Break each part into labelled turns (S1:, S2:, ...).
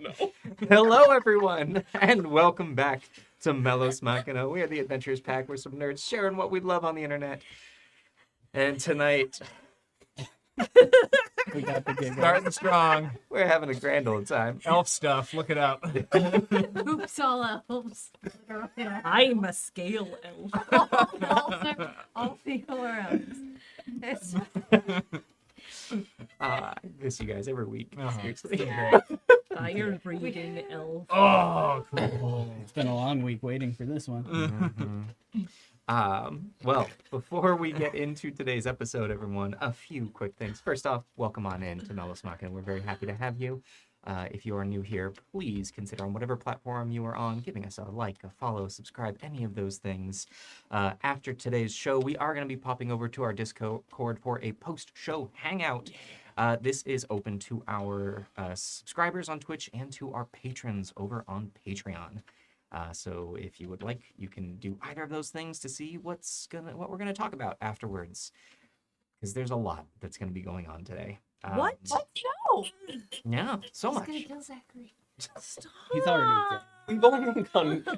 S1: No.
S2: Hello, everyone, and welcome back to Melos Machina. We are the Adventures Pack. We're some nerds sharing what we love on the internet. And tonight,
S3: We got the giggles.
S1: Starting strong.
S2: we're having a grand old time.
S1: Elf stuff. Look it up.
S4: Oops, all elves.
S5: I'm a scale elf.
S4: All people are elves. It's
S2: I miss you guys every week.
S1: Uh-huh.
S2: Seriously.
S5: Fire breathing elf.
S1: Oh, cool.
S3: It's been a long week waiting for this one.
S2: Well, before we get into today's episode, everyone, a few quick things. First off, welcome on in to Melos Machina. We're very happy to have you. If you are new here, please consider on whatever platform you are on, giving us a like, a follow, subscribe, any of those things. After today's show, we are going to be popping over to our Discord for a post-show hangout. This is open to our subscribers on Twitch and to our patrons over on Patreon. So if you would like, you can do either of those things to see what we're gonna talk about afterwards, because there's a lot that's gonna be going on today.
S5: What? No.
S2: Yeah, so
S4: He's
S2: much.
S4: gonna kill Zachary.
S5: Stop.
S3: He's already dead.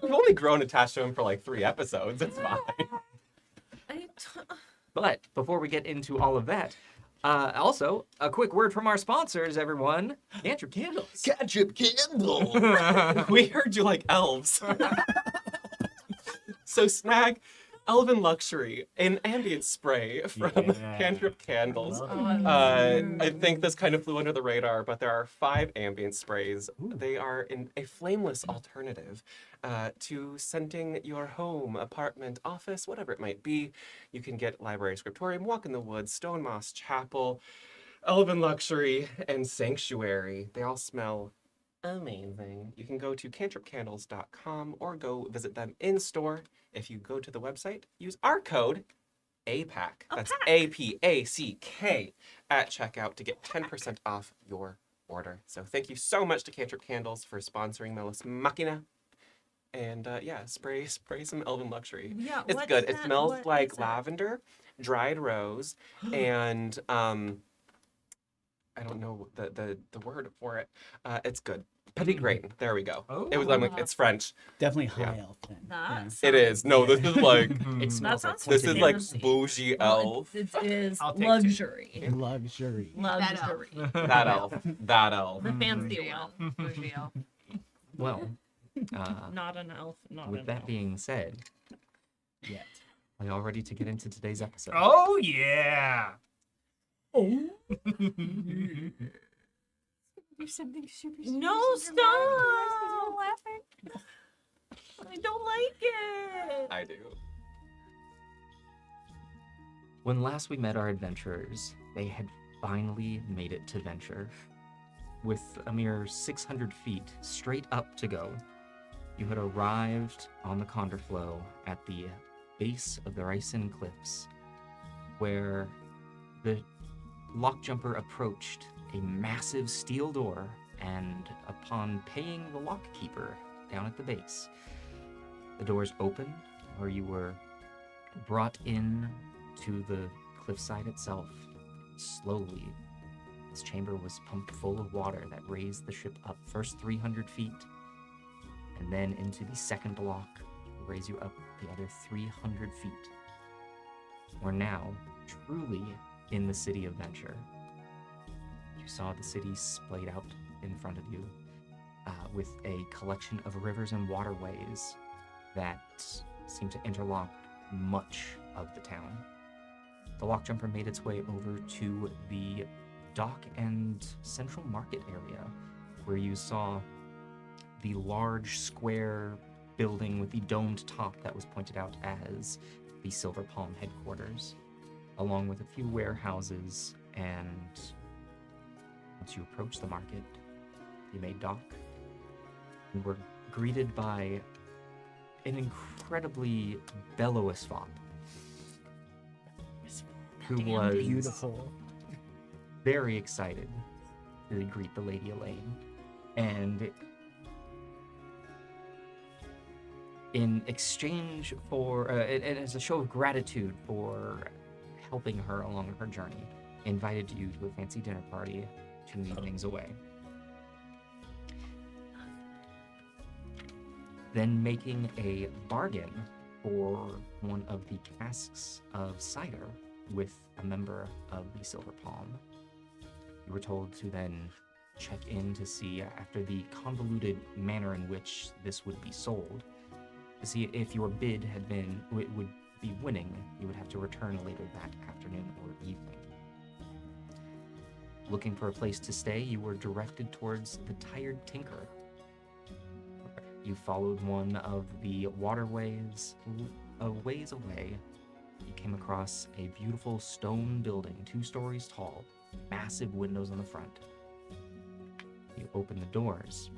S1: We've only grown attached to him for like 3 episodes. It's fine.
S2: But before we get into all of that, also a quick word from our sponsors, everyone. Cantrip Candles.
S1: Ketchup candle. We heard you like elves. So snag Elven Luxury, an ambient spray from Cantrip Candles. I think this kind of flew under the radar, but there are 5 ambient sprays. They are a flameless alternative to scenting your home, apartment, office, whatever it might be. You can get Library Scriptorium, Walk in the Woods, Stone Moss Chapel, Elven Luxury, and Sanctuary. They all smell amazing. You can go to cantripcandles.com or go visit them in store. If you go to the website, use our code APAC. That's APACK at checkout to get 10% off your order. So thank you so much to Cantrip Candles for sponsoring Melos Machina. And spray some Elven Luxury.
S5: Yeah,
S1: It's
S5: what's
S1: good. It
S5: that?
S1: smells
S5: What
S1: like
S5: is that?
S1: lavender, dried rose, and I don't know the word for it. It's good. Petit grain. There we go.
S2: Oh.
S1: It was it's French.
S3: Definitely high
S1: Yeah.
S3: elf then.
S5: That's
S1: It is. No, this is like
S2: It smells like
S5: sounds
S1: this is like
S5: fancy.
S1: bougie elf.
S5: It is
S1: I'll take
S5: luxury.
S3: Yeah. Luxury.
S5: Luxury.
S1: That elf. That elf.
S5: The fancy one.
S4: Bougie elf.
S2: Well,
S5: Not an elf. Not
S2: with
S5: an
S2: that
S5: elf.
S2: being said,
S3: Yet.
S2: are you all ready to get into today's episode?
S1: Oh yeah.
S4: Do something super.
S5: No,
S4: super
S5: stop!
S4: dramatic. Laughing.
S5: I don't like it.
S1: I do.
S2: When last we met our adventurers, they had finally made it to Venture. With a mere 600 feet straight up to go, you had arrived on the Conderflow at the base of the Ryson Cliffs, where the lockjumper approached a massive steel door, and upon paying the lockkeeper down at the base, the doors opened, where you were brought in to the cliffside itself. Slowly, this chamber was pumped full of water that raised the ship up first 300 feet, and then into the second block to raise you up the other 300 feet. We're now truly in the city of Venture. You saw the city splayed out in front of you, with a collection of rivers and waterways that seem to interlock much of the town. The lockjumper made its way over to the dock and central market area, where you saw the large square building with the domed top that was pointed out as the Silver Palm headquarters, along with a few warehouses. And once you approached the market, you made dock and were greeted by an incredibly bellowous fop who was
S3: Beautiful.
S2: very excited to greet the Lady Elaine. And in exchange for, and as a show of gratitude for helping her along her journey, invited you to a fancy dinner party 2 evenings away. then making a bargain for one of the casks of cider with a member of the Silver Palm. You were told to then check in to see, after the convoluted manner in which this would be sold, to see if your bid would be winning. You would have to return later that afternoon or evening. Looking for a place to stay, you were directed towards the Tired Tinker. You followed one of the waterways. A ways away, you came across a beautiful stone building, 2 stories tall, massive windows on the front. You opened the doors.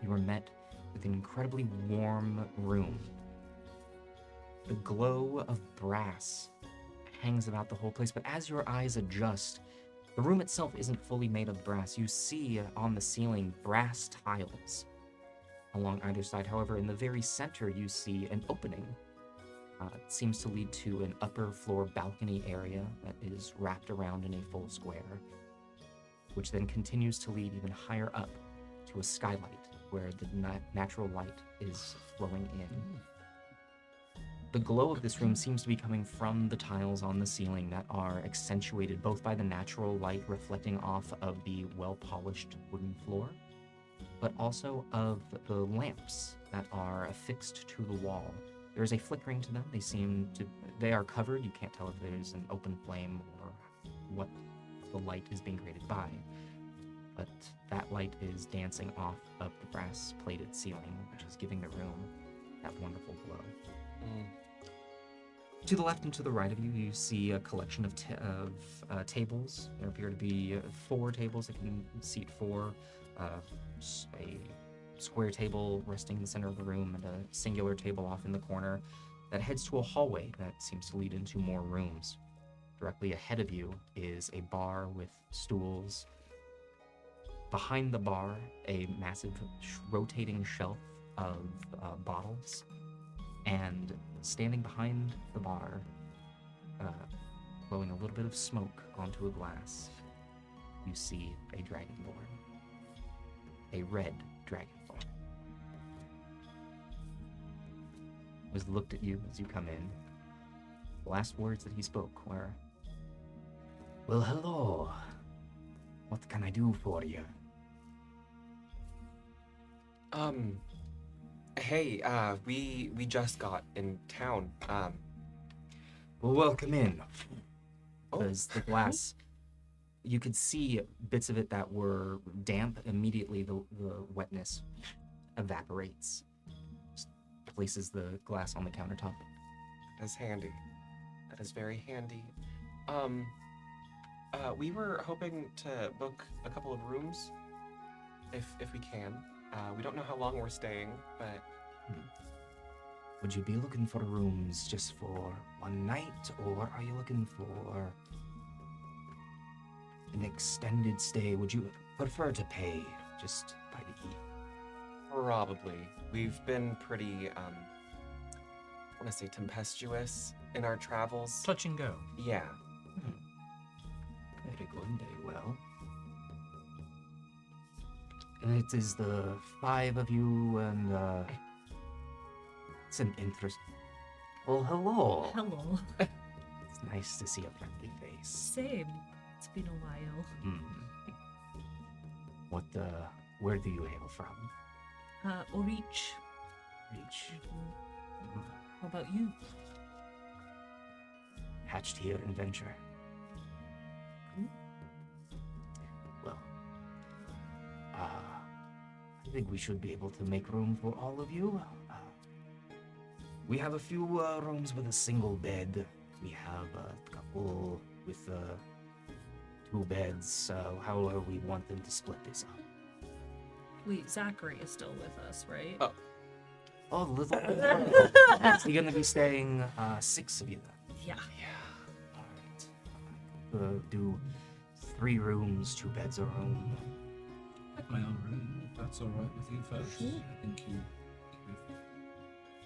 S2: You were met with an incredibly warm room. The glow of brass hangs about the whole place, but as your eyes adjust, the room itself isn't fully made of brass. You see on the ceiling brass tiles along either side. However, in the very center, you see an opening. It seems to lead to an upper floor balcony area that is wrapped around in a full square, which then continues to lead even higher up to a skylight where the natural light is flowing in. The glow of this room seems to be coming from the tiles on the ceiling that are accentuated both by the natural light reflecting off of the well-polished wooden floor, but also of the lamps that are affixed to the wall. There is a flickering to them. They are covered. You can't tell if there's an open flame or what the light is being created by. But that light is dancing off of the brass-plated ceiling, which is giving the room that wonderful glow. To the left and to the right of you, you see a collection of tables. There appear to be 4 tables that can seat 4. A square table resting in the center of the room and a singular table off in the corner that heads to a hallway that seems to lead into more rooms. Directly ahead of you is a bar with stools. Behind the bar, a massive rotating shelf of bottles. And standing behind the bar, blowing a little bit of smoke onto a glass, you see a dragonborn. A red dragonborn. Was looked at you as you come in. The last words that he spoke were, "Well, hello. What can I do for you?"
S1: Hey, we just got in town.
S2: Well, welcome in. Because the glass, you could see bits of it that were damp. Immediately, the wetness evaporates. Just places the glass on the countertop.
S1: That's handy. That is very handy. We were hoping to book a couple of rooms, if we can. We don't know how long we're staying, but...
S2: Would you be looking for rooms just for one night, or are you looking for an extended stay? Would you prefer to pay just by the E?
S1: Probably. We've been pretty, I want to say tempestuous in our travels.
S6: Touch and go.
S1: Yeah.
S2: Very good, very well. It is the 5 of you, and it's an interest. Well, hello.
S5: Hello.
S2: It's nice to see a friendly face.
S5: Same. It's been a while.
S2: What, where do you hail from?
S5: Orich.
S2: Reach.
S5: How about you?
S2: Hatched here in Venture. Well, I think we should be able to make room for all of you. We have a few rooms with a single bed. We have a couple with 2 beds. How are we want them to split this up?
S5: Wait, Zachary is still with us, right?
S2: Oh, little. You're gonna be staying 6 of you then.
S5: Yeah.
S2: All right. Do 3 rooms, 2 beds a room.
S6: Like my own room, if that's all right with you folks. I think we've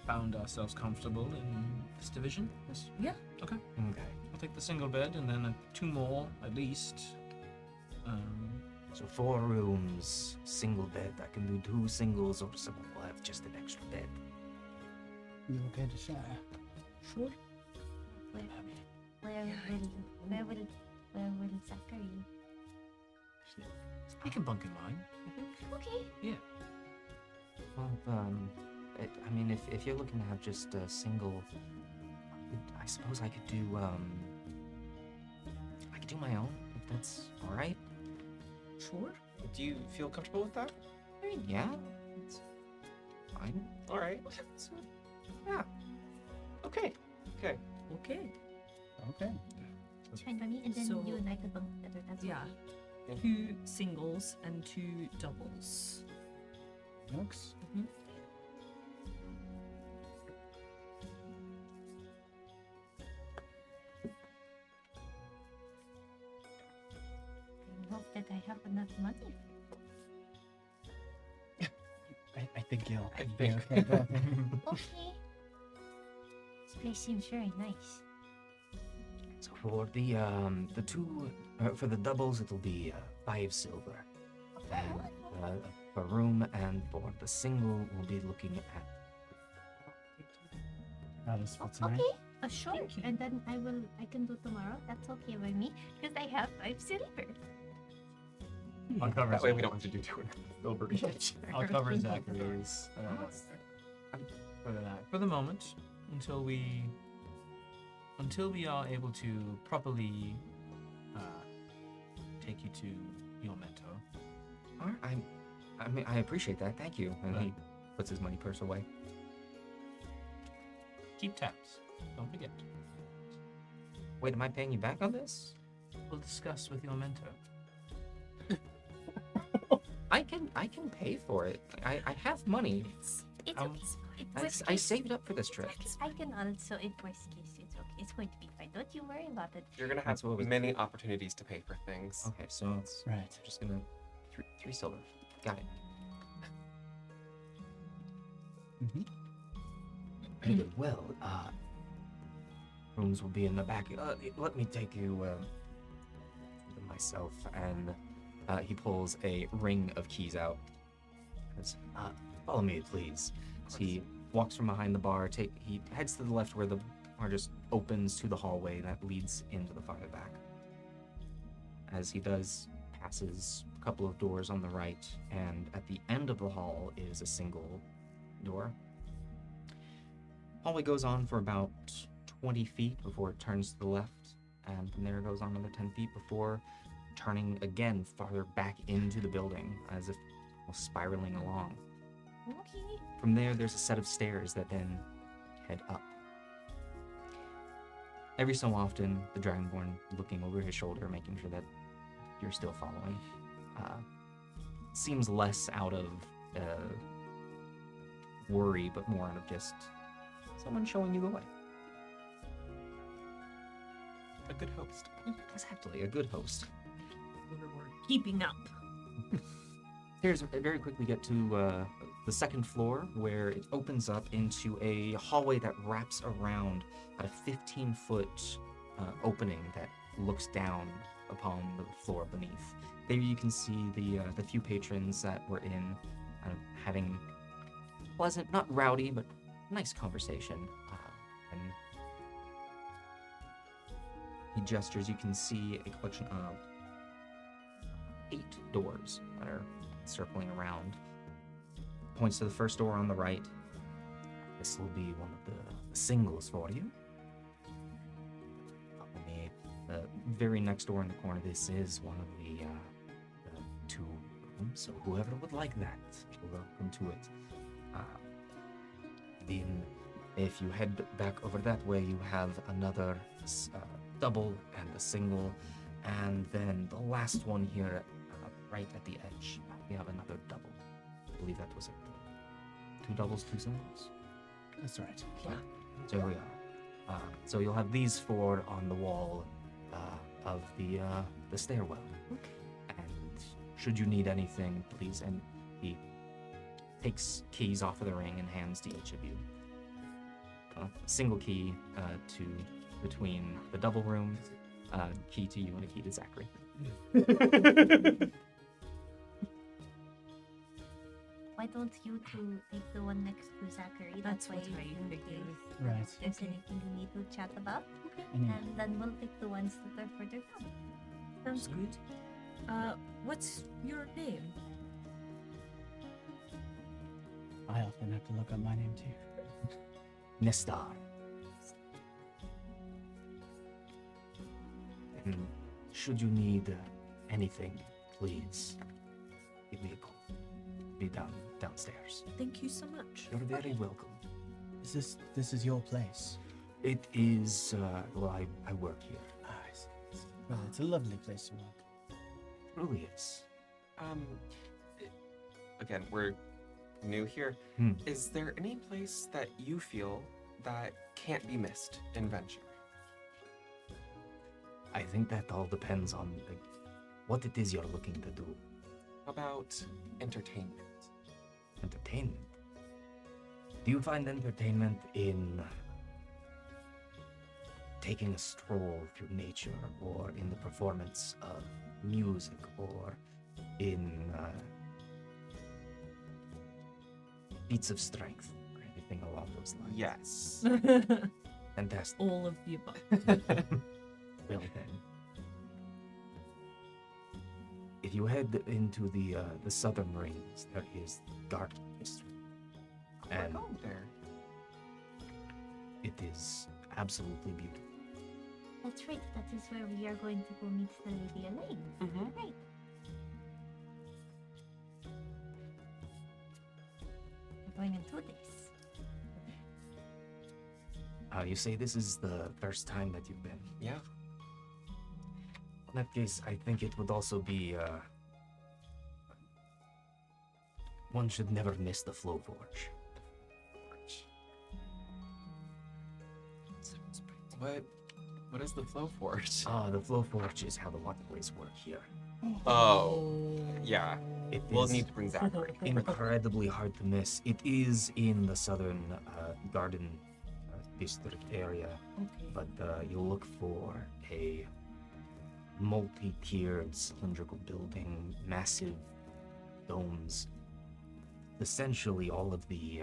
S6: found ourselves comfortable in this division. Yes.
S5: Yeah.
S6: Okay.
S2: Okay.
S6: I'll take the single bed and then 2 more at least.
S2: So 4 rooms, single bed. I can do 2 singles, or someone will have just an extra bed.
S3: You okay to share?
S6: Sure.
S4: Where will Zachary?
S6: We can bunk in mine.
S4: Okay.
S6: Yeah.
S2: Well, I mean, if you're looking to have just a single, I suppose I could do my own, if that's all right.
S6: Sure.
S1: Do you feel comfortable with that?
S2: Yeah, it's fine.
S1: All right.
S2: Yeah.
S1: Okay. Okay.
S5: Okay.
S3: Okay.
S4: It's fine by me. And then
S5: So-
S4: you and I could bunk together. That's
S5: Yeah.
S4: okay.
S5: 2 singles and 2 doubles.
S3: Looks.
S4: I hope that I have enough money.
S3: I think you'll
S1: I
S3: be
S1: think-
S3: okay.
S4: Okay. This place seems very nice.
S2: So for the 2 for the doubles, it'll be 5 silver. And for room, and for the single, we'll be looking at
S3: That is for tonight.
S4: Okay. Sure.
S5: Thank you.
S4: And then I can do tomorrow. That's okay by me because I have 5 silver.
S6: I'll cover
S1: That way we don't have to do 2 silver each.
S6: I'll cover Zachary's for the moment until we are able to properly take you to your mentor.
S2: All right, I mean, I appreciate that. Thank you. And he puts his money purse away.
S6: Keep tabs. Don't forget.
S2: Wait, am I paying you back on this?
S6: We'll discuss with your mentor.
S2: I can pay for it. I have money.
S4: It's
S6: Um,
S4: okay.
S2: I saved up for this trip.
S4: I can also, in worst case, it's okay. It's going to be fine. Don't you worry about it.
S1: You're gonna have
S2: That's what was-
S1: many opportunities to pay for things.
S2: Okay, so it's
S3: Right.
S2: just gonna 3 silver. Got it.
S3: Mhm.
S2: Very good. Well, rooms will be in the back. Let me take you to myself, and he pulls a ring of keys out. Says, follow me, please. As he walks from behind the bar. He heads to the left where the bar just opens to the hallway that leads into the farther back. As he does, passes a couple of doors on the right, and at the end of the hall is a single door. Hallway goes on for about 20 feet before it turns to the left, and from there it goes on another 10 feet before turning again farther back into the building, as if spiraling along.
S4: Okay.
S2: From there's a set of stairs that then head up. Every so often, the Dragonborn looking over his shoulder, making sure that you're still following. Seems less out of worry, but more out of just someone showing you the way.
S1: A good host.
S2: Exactly, a good host.
S5: We're keeping up.
S2: Here's very quickly get to the second floor, where it opens up into a hallway that wraps around about a 15-foot opening that looks down upon the floor beneath. There you can see the few patrons that were in having pleasant, not rowdy, but nice conversation. And he gestures. You can see a collection of 8 doors that are circling around. Points to the first door on the right. This will be one of the singles for you. Follow me. The very next door in the corner, this is one of the 2 rooms, so whoever would like that, you're welcome to it. Then, if you head back over that way, you have another double and a single, and then the last one here, right at the edge, we have another double. I believe that was it. 2 doubles, 2 singles.
S3: That's right.
S2: So here we are. So you'll have these 4 on the wall of the stairwell. And should you need anything, please. And he takes keys off of the ring and hands to each of you. A single key to between the double room, key to you, and a key to Zachary.
S4: why don't you two take the one next to Zachary?
S5: That's
S4: That
S5: what
S4: way,
S5: I
S4: in
S5: figured.
S4: case
S3: Right.
S4: there's
S5: Okay.
S4: anything you need to chat about.
S3: And
S4: And then we'll pick the ones that are further down.
S5: Sounds good. What's your name?
S3: I often have to look up my name too.
S2: Nestar. And should you need anything, please give me a call. Be downstairs.
S5: Thank you so much.
S2: You're very welcome.
S3: This is your place?
S2: It is, well, I work here.
S3: Ah, I see. Well, it's a lovely place to work.
S2: It really is.
S1: Again, we're new here. Is there any place that you feel that can't be missed in Venture?
S2: I think that all depends on what it is you're looking to do.
S1: How about entertainment?
S2: Entertainment. Do you find entertainment in taking a stroll through nature, or in the performance of music, or in feats of strength, or anything along those lines?
S1: Yes.
S2: Fantastic.
S5: All of the above.
S2: Well then, if you head into the southern rings, there is Garden District,
S1: We're
S2: and
S1: going there.
S2: it is absolutely beautiful.
S4: That's right. That is where we are going to go meet the Lady Elaine.
S1: Mm-hmm.
S4: Right. We're going in 2 days.
S2: You say this is the first time that you've been.
S1: Yeah.
S2: In that case, I think it would also be, one should never miss the Flow Forge.
S1: What is the Flow Forge?
S2: The Flow Forge is how the waterways work here.
S1: Oh, yeah.
S2: It
S1: We'll
S2: is
S1: need to bring Zachary.
S2: incredibly hard to miss. It is in the southern Garden District area,
S5: Okay.
S2: but you look for a multi-tiered cylindrical building, massive domes. Essentially, all of the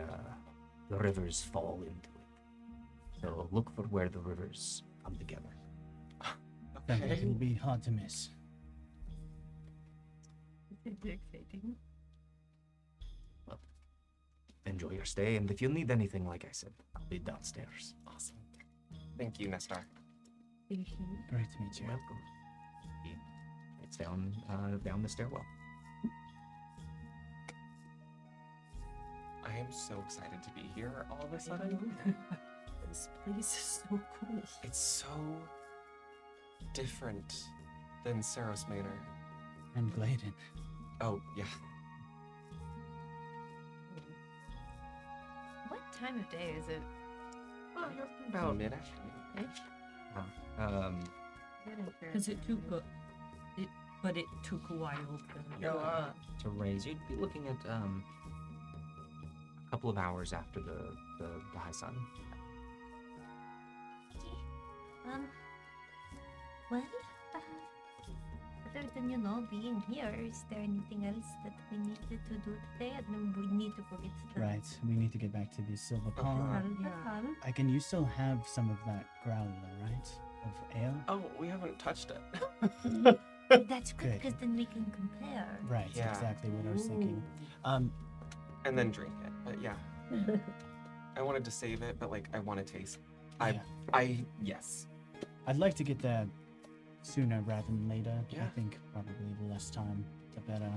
S2: rivers fall into it. So look for where the rivers come together.
S3: Sounds like
S1: Okay.
S3: it'll be hard to miss.
S5: Exciting.
S2: Enjoy your stay, and if you need anything, like I said, I'll be downstairs.
S1: Awesome. Thank you, Nestar.
S5: Thank you.
S3: Great to meet you.
S2: Welcome. It's down the stairwell.
S1: I am so excited to be here all of a sudden.
S5: This place is so cool.
S1: It's so different than Saros Manor.
S3: And Gladen.
S1: Oh, yeah.
S4: What time of day is it?
S1: Oh, you're about mid-afternoon.
S5: Because it took a while to.
S2: To raise, you'd be looking at a couple of hours after the high sun.
S4: Well, other than, being here, is there anything else that we needed to do today? I mean, we need to go get the
S3: Right, we need to get back to the Silver Pond.
S4: alcohol.
S3: Can you still have some of that growler, right? Of ale?
S1: Oh, we haven't touched it.
S4: That's good,
S3: Good.
S4: because then we can compare.
S3: Right,
S1: Yeah.
S3: exactly what I was thinking.
S1: And then drink it. But yeah. I wanted to save it, but I want to taste.
S3: Yeah.
S1: Yes.
S3: I'd like to get there sooner rather than later.
S1: Yeah.
S3: I think probably the less time, the better.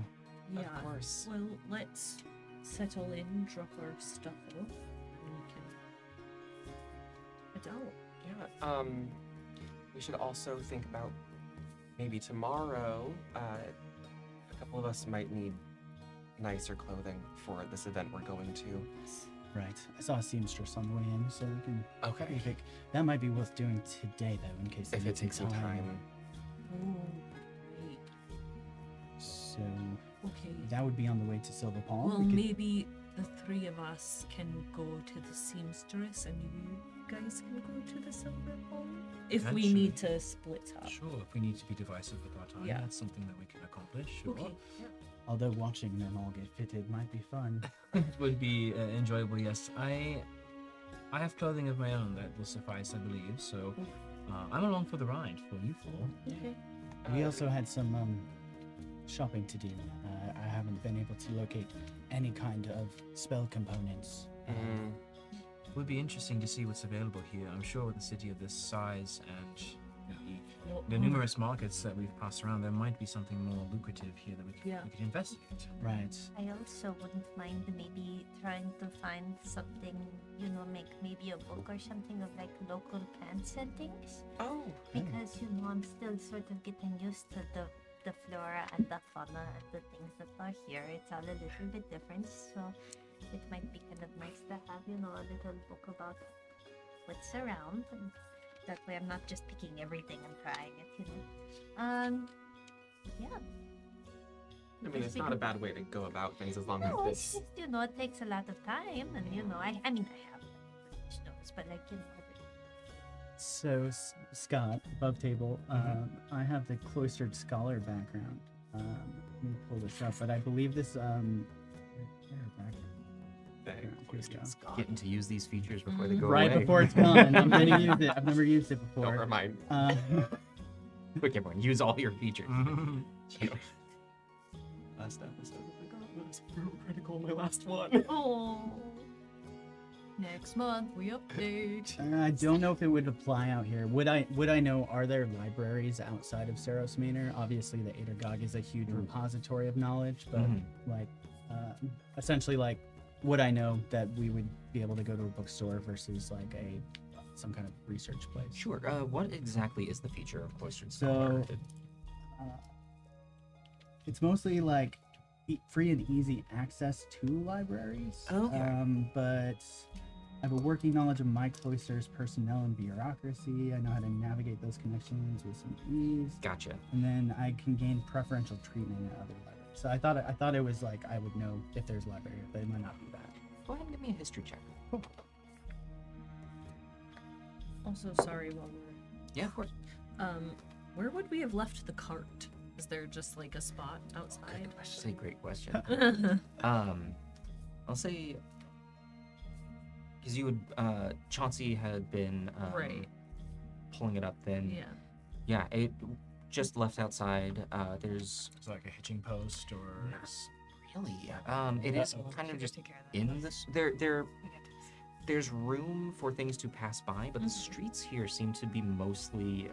S5: Yeah.
S1: Of course.
S5: Well, let's settle in, drop our stuff off, and we can head out.
S1: Yeah. We should also think about maybe tomorrow. A couple of us might need nicer clothing for this event we're going to.
S3: Right. I saw a seamstress on the way in, so we can
S1: Okay.
S3: pick. That might be worth doing today, though, in case
S1: If
S3: they
S1: it takes some time.
S5: Oh, great.
S3: So
S5: Okay.
S3: that would be on the way to Silver Pond.
S5: Well,
S3: We could-
S5: maybe the three of us can go to the seamstress, and you guys can go to the Silver Pond. If we need to split up.
S6: Sure, if we need to be divisive with our time,
S5: Yeah.
S6: that's something that we can accomplish. Sure.
S5: Okay. Yeah.
S3: Although watching them all get fitted might be fun.
S6: It would be enjoyable, yes. I have clothing of my own that will suffice, I believe, so I'm along for the ride for you four.
S5: Okay.
S3: We also had some shopping to do. I haven't been able to locate any kind of spell components.
S6: It would be interesting to see what's available here. I'm sure with a city of this size and the numerous markets that we've passed around, there might be something more lucrative here that we could investigate.
S3: Right.
S4: I also wouldn't mind maybe trying to find something, make maybe a book or something of like local plants and things.
S1: Oh,
S4: Because, I'm still sort of getting used to the flora and the fauna and the things that are here. It's all a little bit different, so it might be kind of nice to have, a little book about what's around. And that way I'm not just picking everything and trying it, Yeah.
S1: I mean, it's not a bad way to go about things as long as
S4: No, it's
S1: this.
S4: just, it takes a lot of time, and I have notes, but
S3: So, Scott, above table, I have the cloistered scholar background. Let me pull this up, but I believe this, background. Here we go.
S2: Getting to use these features before they go
S3: Right
S2: away.
S3: before it's gone. I'm gonna use it. I've never used it before.
S1: Don't remind me.
S2: Quick, everyone, use all your features.
S1: Last episode, oh my god, that was real critical, my last one.
S5: Oh. Next month we update.
S3: I don't know if it would apply out here. Would I know? Are there libraries outside of Saros Manor? Obviously, the Adergog is a huge repository of knowledge, but essentially, would I know that we would be able to go to a bookstore versus some kind of research place?
S2: Sure. What exactly is the feature of Cloistered
S3: So,
S2: Scholar?
S3: it's mostly free and easy access to libraries.
S2: Okay.
S3: But I have a working knowledge of my cloister's personnel and bureaucracy. I know how to navigate those connections with some ease.
S2: Gotcha.
S3: And then I can gain preferential treatment at other libraries. So I thought it was I would know if there's library, but it might not be that.
S2: Go ahead and give me a history check.
S5: Also, sorry, while we're
S2: Yeah, of course.
S5: where would we have left the cart? Is there just a spot outside?
S2: That's a great question. I'll say because you would Chauncey had been
S5: Right.
S2: pulling it up then.
S5: Yeah.
S2: Yeah, it just left outside. There's
S6: It's like a hitching post or
S2: really it is kind of just in this there's room for things to pass by, but the streets here seem to be mostly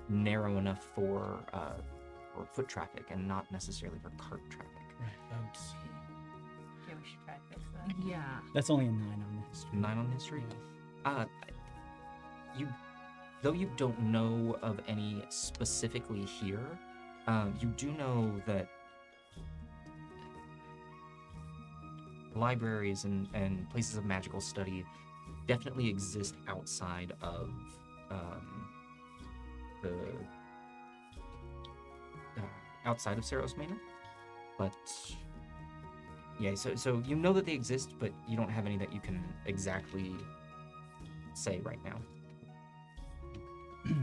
S2: narrow enough for foot traffic and not necessarily for cart traffic.
S3: Right. Boats.
S4: Yeah, we should try to fix that.
S5: Yeah.
S3: That's only a 9 on the history.
S2: 9 on history. Though you don't know of any specifically here, you do know that libraries and places of magical study definitely exist outside of outside of Saros Manor, but yeah, so you know that they exist, but you don't have any that you can exactly say right now.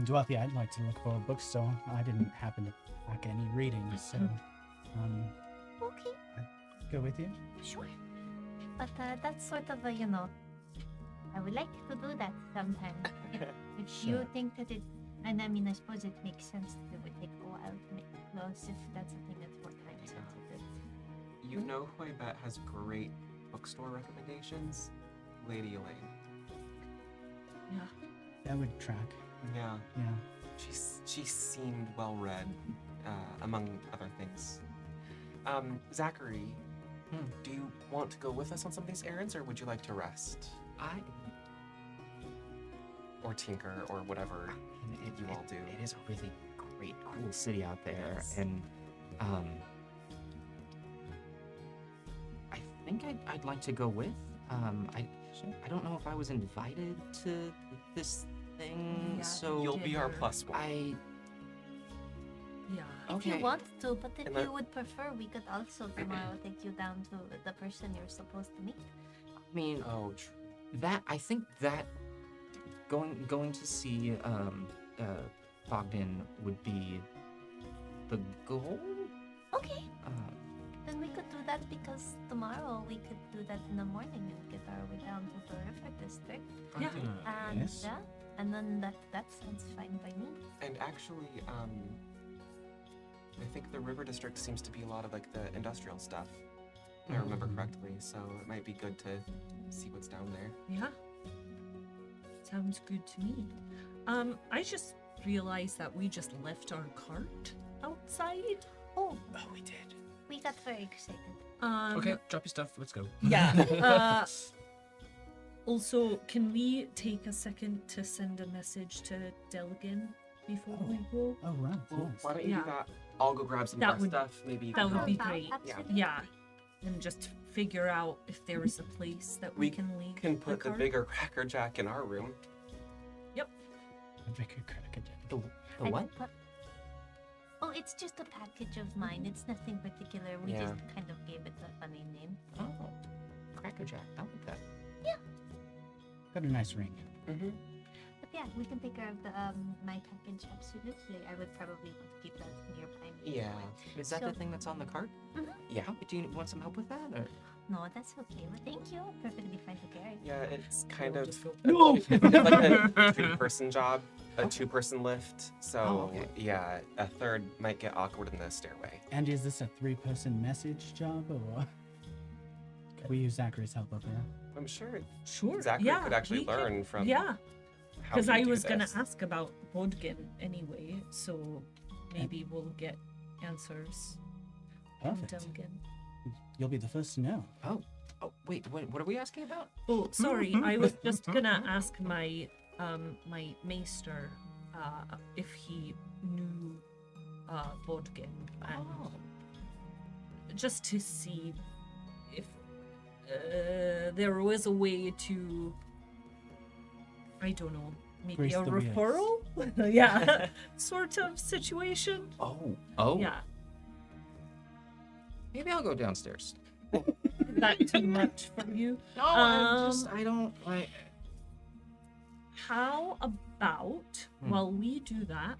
S3: Dwethi, I'd like to look for a bookstore. I didn't happen to pack any reading, so
S4: Okay,
S3: go with you.
S4: sure. But that's sort of a, I would like to do that sometime. If you think that it, and I mean, I suppose it makes sense that it would take a while to make it close if that's something that's more time sensitive.
S1: You know who I bet has great bookstore recommendations? Lady Elaine.
S5: Yeah.
S3: That would track.
S1: Yeah,
S3: Yeah.
S1: she seemed well read, among other things. Zachary, do you want to go with us on some of these errands, or would you like to rest? Or tinker, or whatever you all do.
S2: It is a really great, cool city out there,
S1: Yes.
S2: and I think I'd like to go with. I don't know if I was invited to this thing,
S5: Yeah,
S2: so
S1: You'll be our
S5: dinner.
S1: +1.
S5: Yeah.
S4: If you
S2: Okay.
S4: want to, but if
S1: And
S4: you
S1: that-
S4: would prefer, we could also tomorrow take you down to the person you're supposed to meet.
S2: I mean,
S1: Oh,
S2: I think that going to see Bogdan would be the goal.
S4: Okay,
S2: Uh,
S4: then we could do that because tomorrow we could do that in the morning and get our way down to the river district.
S5: Yeah.
S4: And
S3: Yes.
S4: yeah, and then that sounds fine by me.
S1: And actually, I think the river district seems to be a lot of like the industrial stuff. If I remember correctly, so it might be good to see what's down there.
S5: Yeah. Sounds good to me. I just realized that we just left our cart outside.
S4: Oh,
S3: we did.
S4: we got very excited.
S6: Okay, drop your stuff. Let's go.
S5: Yeah. Also, can we take a second to send a message to Delgin before we go?
S3: Oh, right.
S1: Well,
S3: Yes.
S1: why don't you
S5: Yeah.
S1: do that? I'll go grab some
S5: That
S1: more
S5: would-
S1: stuff. Maybe you
S5: that
S1: can
S5: would be
S1: help.
S5: great.
S4: Absolutely.
S5: Yeah. And just figure out if there is a place that we can leave
S1: Can put the
S5: cart.
S1: bigger Cracker Jack in our room.
S3: A bigger Cracker Jack.
S2: the
S4: I
S2: what?
S4: can put- Oh, it's just a package of mine. It's nothing particular. We
S1: Yeah.
S4: just kind of gave it a funny name.
S2: Oh, Cracker Jack. I like that.
S3: Got a nice ring.
S1: Mm-hmm.
S4: But yeah, we can take care of the my package absolutely. I would probably want to keep that nearby me.
S1: Yeah.
S2: Is that
S4: So-
S2: the thing that's on the cart?
S1: Yeah.
S2: Do you want some help with that? Or?
S4: No, that's okay. Well, thank you. Perfectly fine to carry.
S1: Yeah, it's kind of
S3: No!
S1: it's like a two-person job, a two-person lift. So
S2: Oh, okay.
S1: yeah, a third might get awkward in the stairway.
S3: And is this a 3-person message job or? Could we use Zachary's help up here?
S1: I'm sure
S5: Sure.
S1: Zachary
S5: yeah,
S1: could actually
S5: we can-
S1: learn from
S5: Yeah,
S1: how
S5: because
S1: you
S5: I
S1: do
S5: was gonna
S1: this.
S5: ask about Bodgin anyway, so maybe we'll get answers from
S3: Perfect.
S5: Delgin.
S3: You'll be the first to know.
S2: Oh, wait. What are we asking about?
S5: Oh, sorry. I was just gonna ask my my maester if he knew Bodgin, and
S2: Oh.
S5: just to see if there was a way to, I don't know, maybe
S3: Grease
S5: a
S3: the wheels.
S5: referral, yeah, sort of situation.
S2: Oh.
S5: Yeah,
S2: Maybe I'll go downstairs.
S5: that too much for you.
S2: No, I don't like.
S5: How about while we do that,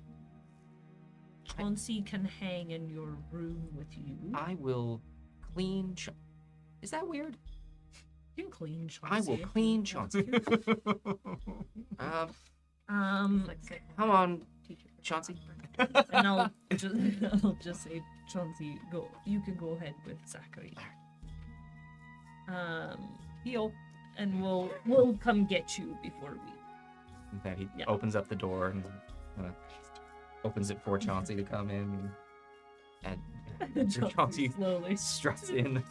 S5: Chauncey can hang in your room with you.
S2: I will clean. Is that weird?
S5: You can clean Chauncey.
S2: I will
S5: if you
S2: clean
S5: want
S2: Chauncey.
S5: to.
S2: Come on, Chauncey.
S5: And I'll just say, Chauncey, go. You can go ahead with Zachary.
S2: Heal.
S5: And we'll come get you before we.
S2: Then he
S5: Yeah.
S2: opens up the door and opens it for Chauncey to come in. And Chauncey
S5: slowly.
S2: struts in,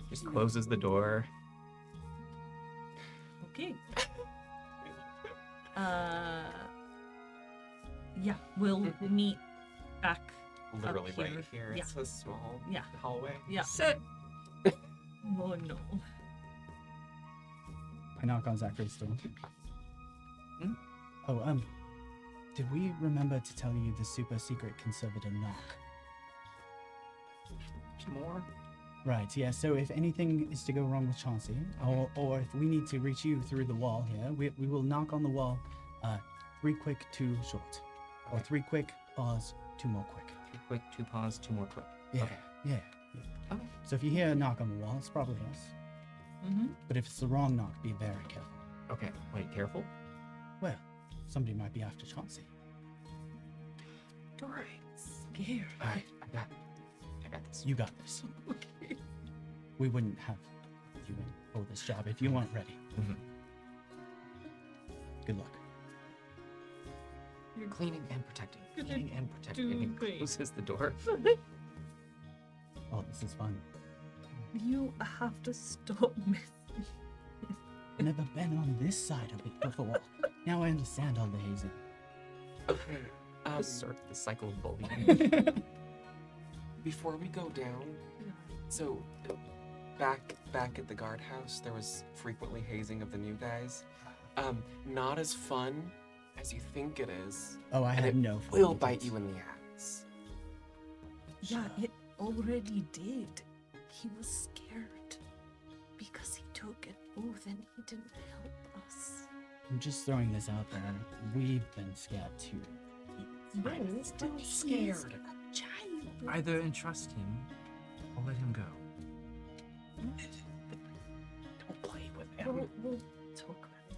S2: just closes the door.
S5: Okay. Yeah, we'll meet back.
S1: Literally
S5: up
S1: right
S5: here.
S1: here.
S5: Yeah.
S1: It's a small
S5: Yeah.
S1: hallway.
S5: Yeah.
S2: Sit.
S5: Oh no.
S3: I knock on Zachary's door.
S2: Hmm?
S3: Oh, did we remember to tell you the super secret conservator knock?
S2: More.
S3: Right, yeah, so if anything is to go wrong with Chauncey, or if we need to reach you through the wall here, we will knock on the wall, 3 quick, 2 short. Or 3 quick, pause, 2 more quick.
S2: 2 quick, 2 pause, 2 more quick.
S3: Yeah,
S2: Okay.
S3: yeah.
S2: Okay.
S3: So if you hear a knock on the wall, it's probably us.
S5: Mm-hmm.
S3: But if it's the wrong knock, be very careful.
S2: Okay. Wait. Careful.
S3: Well, somebody might be after Chauncey.
S2: Alright.
S5: Scared.
S2: All right. I got this.
S3: You got this. We wouldn't have you in for this job if you weren't ready.
S2: Mhm.
S3: Good luck.
S2: You're cleaning and protecting.
S5: Good
S2: Cleaning and protecting. And he
S5: great.
S2: closes the door.
S3: Oh, this is fun.
S5: You have to stop messing.
S3: Never been on this side of it before. Now I understand all the hazing.
S1: Okay.
S2: Just start the cycle of bullying.
S1: Before we go down, so back at the guardhouse, there was frequently hazing of the new guys. Not as fun as you think it is.
S3: Oh, I
S1: And
S3: had
S1: it
S3: no fun
S1: will
S3: with
S1: bite
S3: it.
S1: you in the ass.
S5: Yeah, it already did. He was scared because he took an oath and he didn't help us.
S3: I'm just throwing this out there. We've been scared too.
S5: No,
S2: still
S5: he's
S2: scared.
S5: a child.
S6: Either entrust him or let him go.
S1: Don't play with him.
S5: We'll talk about it.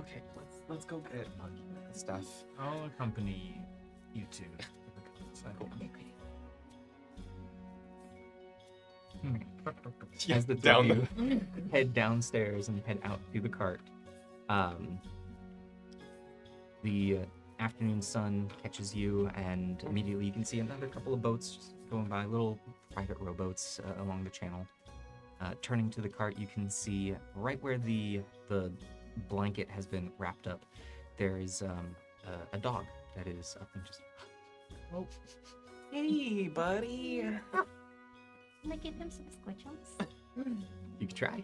S1: Okay, let's go get the stuff.
S6: I'll accompany you two.
S2: As the
S1: Down
S2: three of you head downstairs and head out to the cart, the afternoon sun catches you, and immediately you can see another couple of boats going by, little private rowboats along the channel. Turning to the cart, you can see right where the blanket has been wrapped up, there is a dog that is up and just.
S1: Oh, hey, buddy.
S4: Can I give him some squishes?
S2: You could try.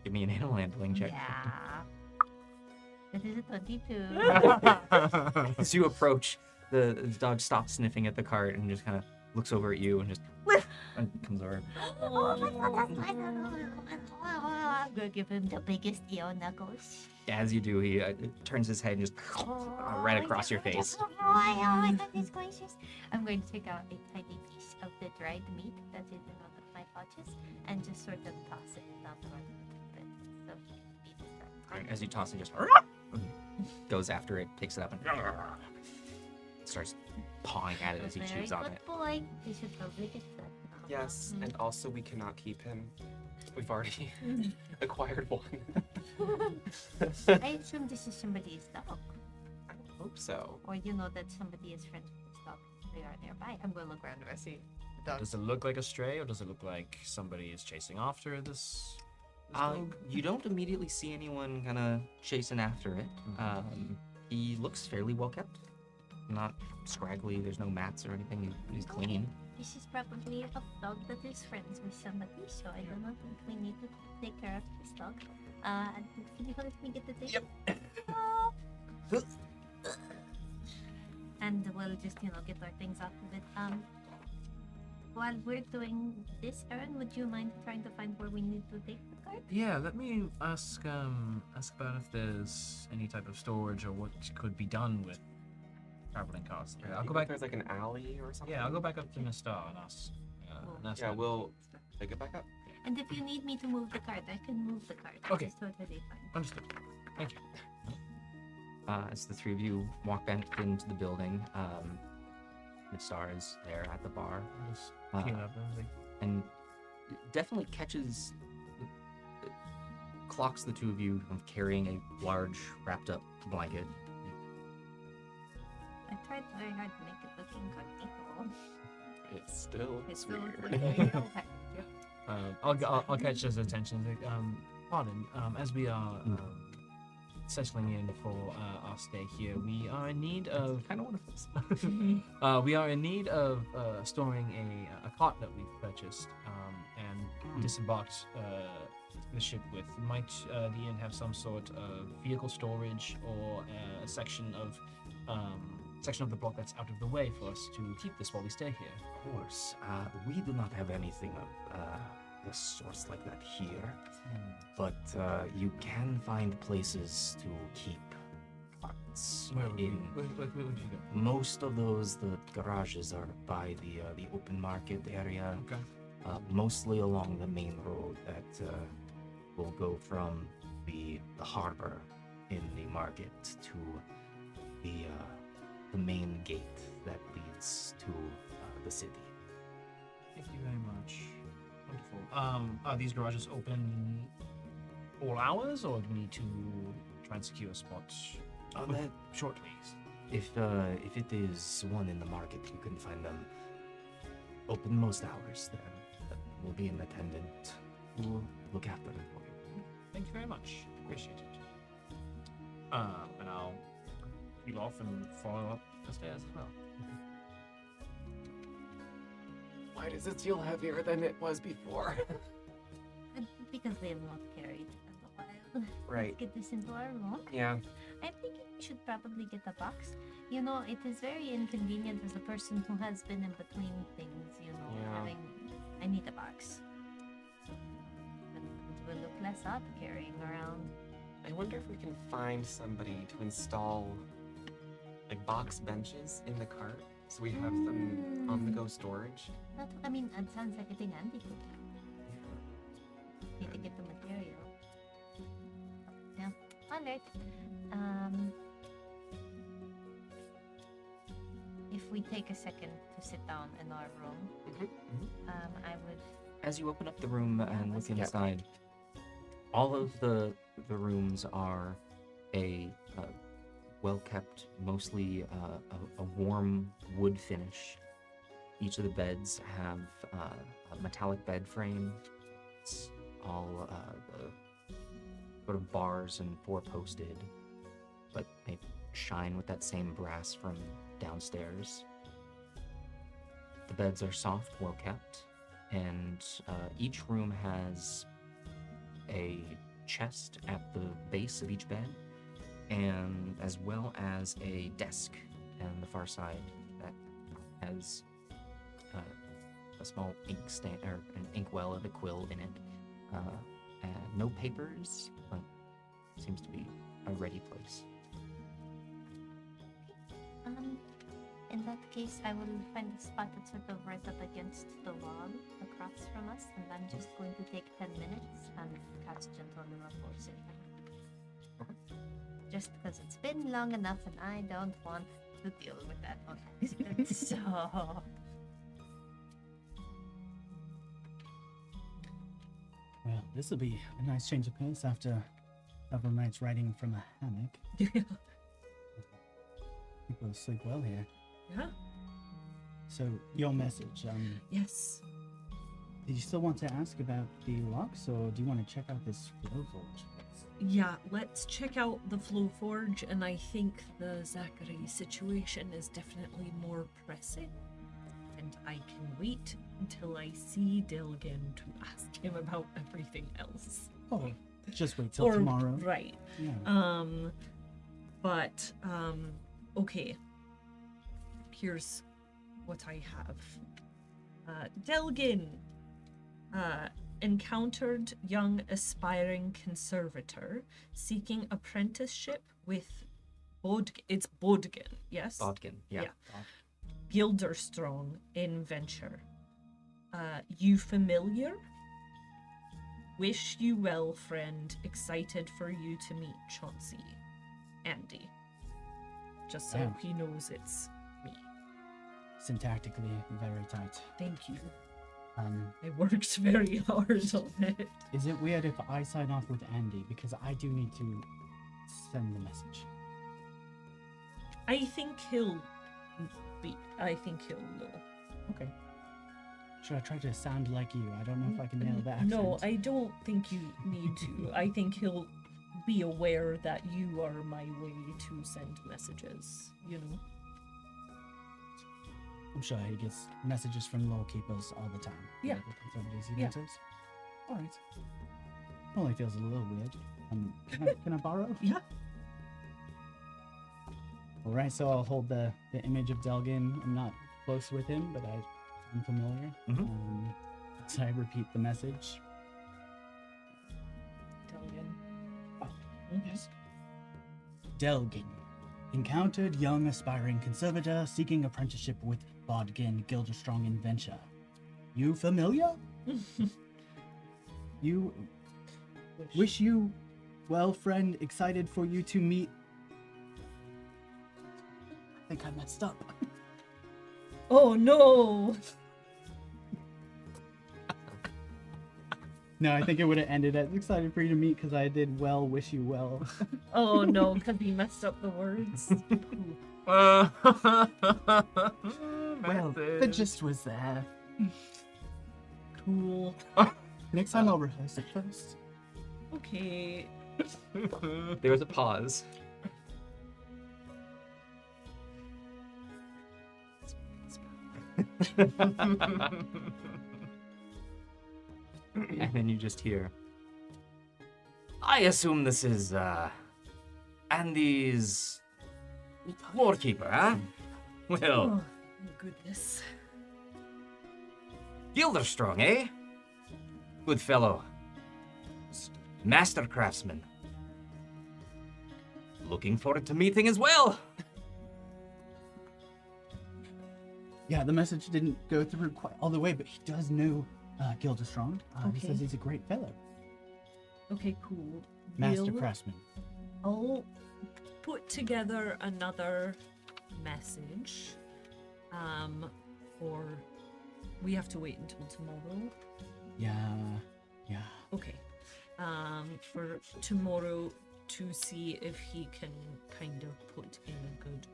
S2: Give me an animal handling check.
S4: Yeah. This is a 22.
S2: As you approach, the dog stops sniffing at the cart and just kind of looks over at you and just and comes over.
S4: I'm gonna give him the biggest eel knuckles.
S2: As you do, he turns his head and just right across your face.
S4: Oh my god, it's delicious. I'm going to take out a tiny piece of the dried meat that is in one of my pouches and just sort of toss it down the road a bit so he can be distracted.
S2: As you toss it, just goes after it, picks it up, and starts pawing at it as he chews on it.
S4: Boy, you should probably get that.
S1: Yes, and also we cannot keep him. We've already acquired one.
S4: I assume this is somebody's dog.
S1: I hope so.
S4: Or you know that somebody is friends with this dog. They are nearby. I'm going to look around if I see the dog.
S6: Does it look like a stray, or does it look like somebody is chasing after this dog?
S2: You don't immediately see anyone kind of chasing after it. He looks fairly well kept. Not scraggly, there's no mats or anything. He's clean.
S4: This is probably a dog that is friends with somebody, so I do not think we need to take care of this dog. And can you let me get the thing?
S1: Yep.
S4: And we'll just, get our things off of it. While we're doing this, Aaron, would you mind trying to find where we need to take the cart?
S6: Yeah, let me ask about if there's any type of storage or what could be done with traveling cars.
S1: Yeah,
S6: I'll go
S1: back.
S6: back.
S1: There's like an alley or something.
S6: Yeah, I'll go back up to Nastar and ask.
S1: Yeah, we'll take it back up.
S4: And if you need me to move the cart, I can move the cart.
S6: Okay.
S4: It's totally fine.
S6: Understood. Thank you.
S2: As the three of you walk back into the building, Nistar is there at the bar.
S6: Just
S2: Uh,
S6: peel up and like,
S2: and definitely clocks the two of you of carrying a large wrapped up blanket.
S4: I tried very hard to make it look incognito.
S1: It still
S4: It's
S1: is
S4: still
S1: weird.
S6: I'll catch his attention. Like, pardon. As we are settling in for our stay here, we are in need of
S2: Kind of wonderful.
S6: we are in need of storing a cart that we've purchased and disembarked the ship with. Might the inn have some sort of vehicle storage or a section of the block that's out of the way for us to keep this while we stay here?
S2: Of course. We do not have anything of the sorts like that here, but you can find places to keep carts.
S6: Where would,
S2: in
S6: where would you go?
S2: most of those, the garages are by the open market area,
S6: Okay.
S2: mostly along the main road that will go from the harbor in the market to the main gate that leads to the city.
S6: Thank you very much. Wonderful. Are these garages open all hours, or do we need to try and secure a spot with
S2: That,
S6: short leaves?
S2: if it is one in the market, you can find them open most hours. There will be an attendant who will look after them for you.
S6: Thank you very much. Appreciate it. And I'll peel off and follow up the stairs as well.
S1: Why does it feel heavier than it was before?
S4: Because we have not carried it in a while.
S1: Right.
S4: Let's get this into our room.
S1: Yeah.
S4: I'm thinking we should probably get a box. It is very inconvenient as a person who has been in between things,
S1: Yeah.
S4: I need a box. It will look less odd carrying around.
S1: I wonder if we can find somebody to install like box benches in the cart. So we have some on-the-go storage.
S4: I mean, it sounds like a thing Andy could do. Need to get the material. Yeah. Alright. If we take a second to sit down in our room, I would.
S2: As you open up the room and look
S4: let's get
S2: inside, all of the rooms are a well-kept, mostly a warm wood finish. Each of the beds have a metallic bed frame. It's all the sort of bars and four-posted, but they shine with that same brass from downstairs. The beds are soft, well-kept, and each room has a chest at the base of each bed, and as well as a desk on the far side that has a small ink stand or an inkwell and a quill in it. And no papers, but seems to be a ready place.
S4: In that case, I will find a spot that's sort of right up against the wall across from us, and I'm just going to take 10 minutes and cast Gentle Force in. Just because it's been long enough and I don't want to deal with that on accident. So.
S3: Well, this will be a nice change of pace after several nights riding from a hammock. People sleep well here.
S5: Yeah.
S3: So, your message.
S5: Yes.
S3: Did you still want to ask about the locks, or do you want to check out this flow forge?
S5: Yeah, let's check out the Flow Forge, and I think the Zachary situation is definitely more pressing. And I can wait until I see Dilgan to ask him about everything else.
S3: Oh, just wait till tomorrow.
S5: Right.
S3: Yeah.
S5: Okay. Here's what I have. Delgin encountered young aspiring conservator seeking apprenticeship with It's Bodgin, yes?
S2: Bodkin, yeah.
S5: Gilderstrong in Venture. You familiar? Wish you well, friend. Excited for you to meet Chauncey. Andy. Just so he knows it's me.
S3: Syntactically very tight.
S5: Thank you.
S3: I
S5: worked very hard on it.
S3: Is it weird if I sign off with Andy? Because I do need to send the message.
S5: I think he'll know.
S3: Okay. Should I try to sound like you? I don't know if I can nail the accent.
S5: No, I don't think you need to. I think he'll be aware that you are my way to send messages, you know?
S3: I'm sure he gets messages from law keepers all the time.
S5: Yeah.
S3: With conservatives he
S5: Yeah.
S3: enters. All right. Only feels a little weird. Can I borrow?
S5: Yeah.
S3: All right, so I'll hold the image of Delgin. I'm not close with him, but I'm familiar.
S2: Mhm.
S3: So I repeat the message.
S5: Delgin.
S3: Oh, yes. Delgin encountered young aspiring conservator seeking apprenticeship with Bodgin Gilderstrong in Venture. You familiar? You wish you well, friend. Excited for you to meet. I think I messed up.
S5: Oh no!
S3: No, I think it would have ended at excited for you to meet because I did well, wish you well.
S5: Oh no, because he messed up the words.
S3: Well, the gist was there.
S5: Cool.
S3: Next time I'll rehearse it first.
S5: Okay.
S2: There was a pause. And then you just hear, I assume this is, Andy's floorkeeper, huh? Well,
S5: Oh, my goodness.
S2: Gilderstrong, eh? Good fellow. Master craftsman. Looking forward to meeting as well.
S3: Yeah, the message didn't go through quite all the way, but he does know Gildestrong. He
S5: Okay.
S3: says he's a great fellow.
S5: Okay, cool.
S3: Master
S5: We'll-
S3: craftsman.
S5: I'll put together another message. Or we have to wait until tomorrow.
S3: Yeah.
S5: Okay. For tomorrow to see if he can kind of put in a good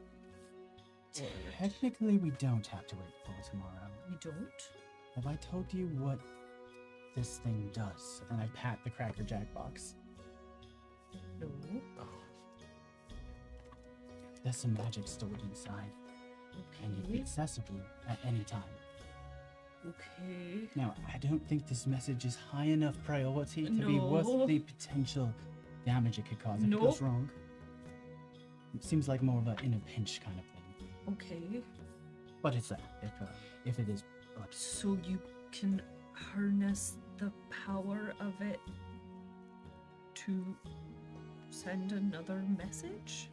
S5: word.
S3: Technically, we don't have to wait for tomorrow.
S5: We don't?
S3: Have I told you what this thing does? And I pat the Cracker Jack box.
S5: No.
S3: There's some magic stored inside, and it's
S5: Okay.
S3: accessible at any time.
S5: Okay.
S3: Now, I don't think this message is high enough priority to be
S5: No.
S3: worth the potential damage it could cause if it
S5: Nope.
S3: goes wrong. It seems like more of a in a pinch kind of thing.
S5: Okay.
S3: But it's that, if it is blood.
S5: So you can harness the power of it to send another message?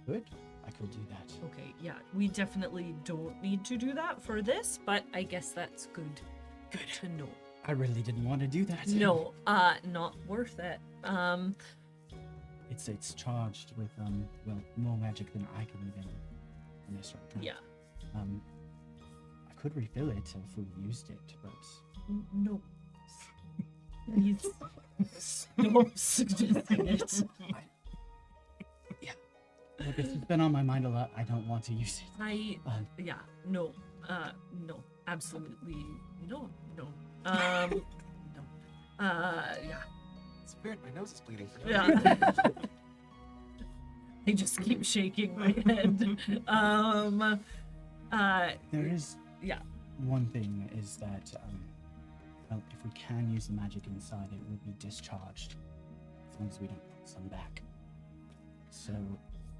S3: I could do that.
S5: Okay, yeah, we definitely don't need to do that for this, but I guess that's good. Good to know.
S3: I really didn't want to do that.
S5: No, not worth it.
S3: It's charged with well, more magic than I can even harness right now.
S5: Yeah.
S3: I could refill it if we used it, but
S5: No. Please stop suggesting it.
S3: look, it's been on my mind a lot. I don't want to use it.
S5: No, no, absolutely no. Yeah.
S1: It's weird. My nose is bleeding.
S5: Yeah. I just keep shaking my head.
S3: There is
S5: Yeah.
S3: one thing is that well, if we can use the magic inside, it will be discharged as long as we don't put some back. So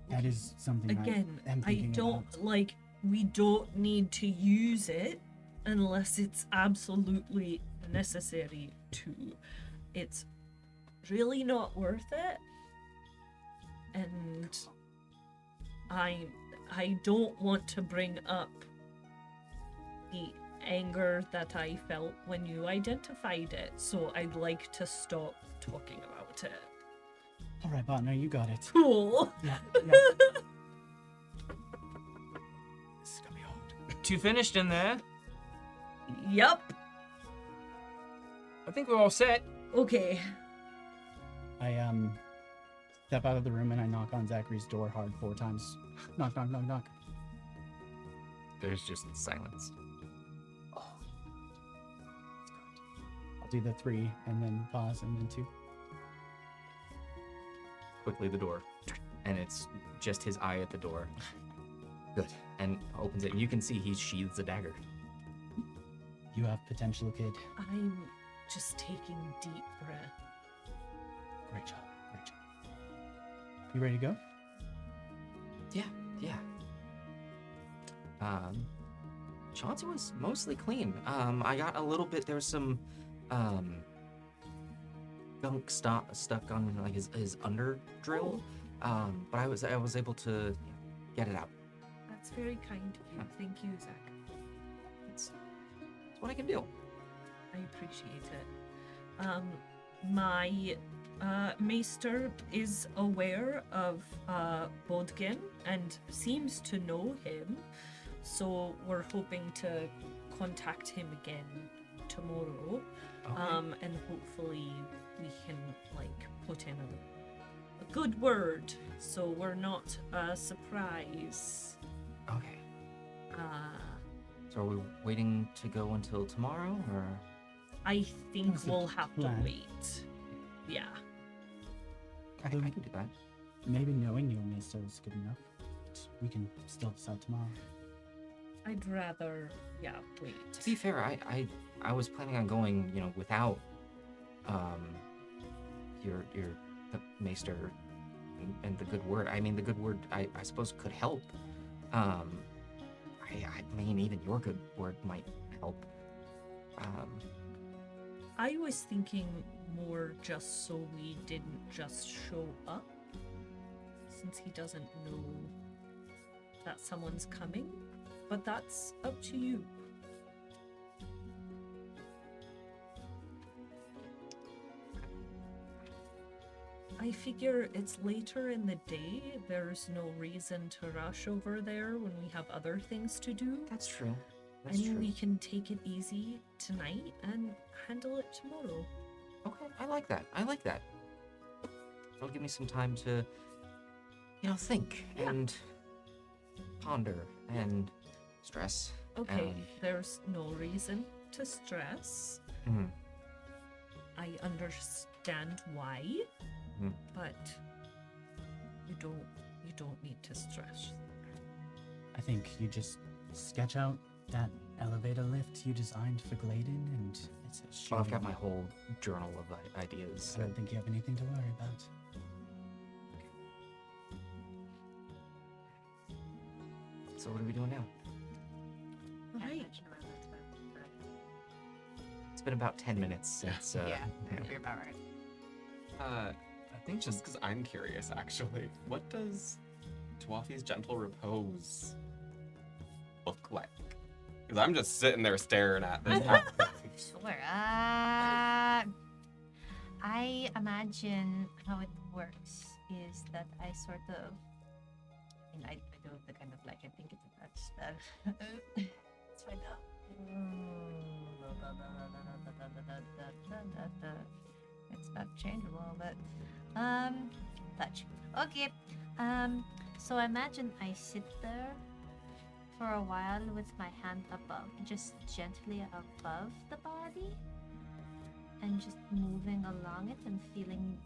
S3: that is something
S5: Again,
S3: I am
S5: I
S3: thinking
S5: don't
S3: about.
S5: we don't need to use it unless it's absolutely necessary to. It's really not worth it. And I don't want to bring up the anger that I felt when you identified it, so I'd like to stop talking about it.
S3: All right, partner, you got it.
S5: Cool.
S3: Yeah. This is gonna be hard.
S6: Two finished in there.
S5: Yep.
S6: I think we're all set.
S5: Okay.
S3: I step out of the room and I knock on Zachary's door hard 4 times. Knock, knock, knock, knock.
S2: There's just silence.
S3: I'll do the 3 and then pause and then 2.
S2: Quickly the door, and it's just his eye at the door.
S3: Good.
S2: And opens it, and you can see he sheathes a dagger.
S3: You have potential, kid.
S5: I'm just taking deep breath.
S3: Great job. Great job. You ready to go?
S2: Yeah. Chauncey was mostly clean. I got a little bit. There was some gunk stuck on like his under drill. But I was able to get it out.
S5: That's very kind of you. Thank you, Zach.
S2: It's what I can do.
S5: I appreciate it. My maester is aware of Bodkin and seems to know him, so we're hoping to contact him again tomorrow. And hopefully we can put in a good word, so we're not a surprise.
S2: Okay. So are we waiting to go until tomorrow, or?
S5: I think
S3: That's a
S5: we'll have to
S3: plan.
S5: wait. Yeah.
S2: I can do that.
S3: Maybe knowing your maester is good enough. But we can still decide tomorrow.
S5: I'd rather, wait.
S2: To be fair, I was planning on going, without your the maester and the good word. I mean, the good word I suppose could help. I mean, even your good word might help.
S5: I was thinking more just so we didn't just show up, since he doesn't know that someone's coming. but that's up to you. I figure it's later in the day. There's no reason to rush over there when we have other things to do.
S2: That's true. That's
S5: And
S2: true.
S5: we can take it easy tonight and handle it tomorrow.
S2: Okay, I like that. I like that. It'll give me some time to, think and ponder and stress.
S5: Okay,
S2: and-
S5: there's no reason to stress.
S2: Mhm.
S5: I understand why,
S2: Mhm.
S5: but you don't need to stress.
S3: I think you just sketch out that elevator lift you designed for Gladen, and it's a
S2: Well, I've got my whole journal of ideas.
S3: I don't think you have anything to worry about.
S2: So what are we doing now?
S5: All right.
S4: Imagine around that time, correct?
S2: It's been about 10 minutes since.
S4: Yeah, you're about right.
S1: I think just because I'm curious, actually, what does Tawafi's gentle repose look like? Because I'm just sitting there staring at this.
S4: Sure. I imagine how it works is that I sort of, I do the kind of like, I think it's a touch that. It's right now. It's not changeable, but touch. Okay. So imagine I sit there for a while with my hand above, just gently above the body, and just moving along it and feeling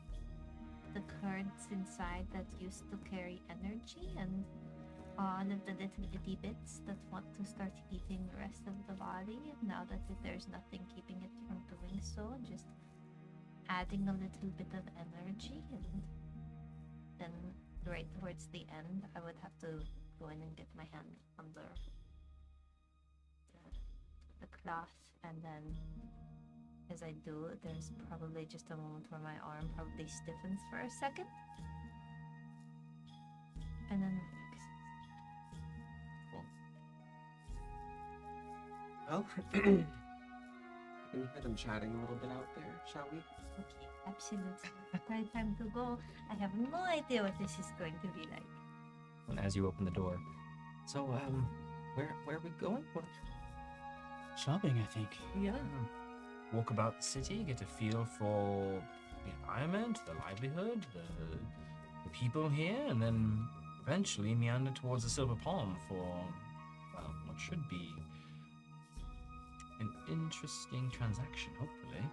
S4: the currents inside that used to carry energy and all of the little bitty bits that want to start eating the rest of the body. Now that there's nothing keeping it from doing so, just adding a little bit of energy, and then right towards the end, I would have to go in and get my hand under the cloth, and then as I do, there's probably just a moment where my arm probably stiffens for a second, and then
S1: Well, we can hear them chatting a little bit out there, shall we?
S4: okay, absolutely. Right, time to go. I have no idea what this is going to be like.
S2: And as you open the door. So, where are we going?
S3: Shopping, I think.
S5: Yeah.
S6: Walk about the city, get a feel for the environment, the livelihood, the people here, and then eventually meander towards the Silver Palm for, well, what should be an interesting transaction, hopefully.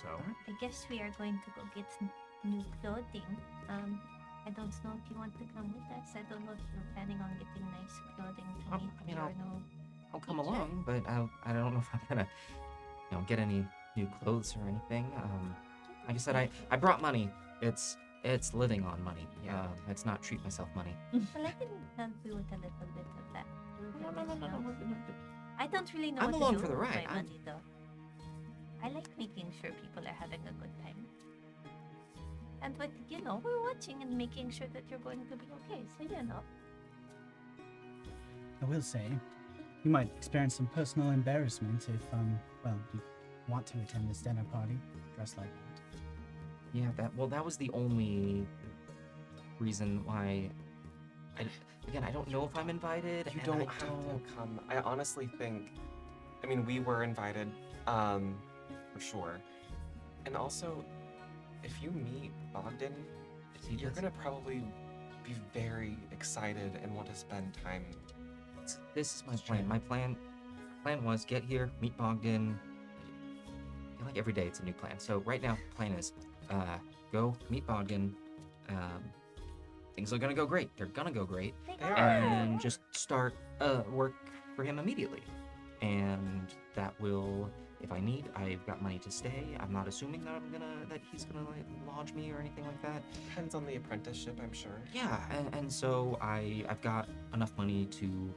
S6: So,
S4: I guess we are going to go get new clothing. I don't know if you want to come with us. I don't know if you're planning on getting nice clothing to meet your new.
S2: I'll come along, but I don't know if I'm gonna, get any new clothes or anything. Like I said, I brought money. It's living on money.
S1: Yeah.
S2: It's not treat myself money.
S4: Well, I can help you with a little bit of that.
S2: No.
S4: I don't really know
S2: I'm
S4: what
S2: along
S4: to do
S2: for the
S4: with
S2: ride.
S4: my money, though. I like making sure people are having a good time. And with, we're watching and making sure that you're going to be okay. So,
S3: I will say, you might experience some personal embarrassment if, you want to attend this dinner party dressed like that.
S2: Yeah, that was the only reason why. I don't know if I'm invited.
S1: You
S2: and
S1: don't
S2: I
S1: have to come. I honestly think, we were invited, for sure. And also, if you meet Bogdan, you're gonna probably be very excited and want to spend time.
S2: This is my plan. My plan was get here, meet Bogdan. I feel like every day it's a new plan. So right now, plan is go meet Bogdan. Things are gonna go great. They're gonna go great, and just start work for him immediately. And that will, if I need, I've got money to stay. I'm not assuming that he's gonna lodge me or anything like that.
S1: Depends on the apprenticeship, I'm sure.
S2: Yeah, and so I've got enough money to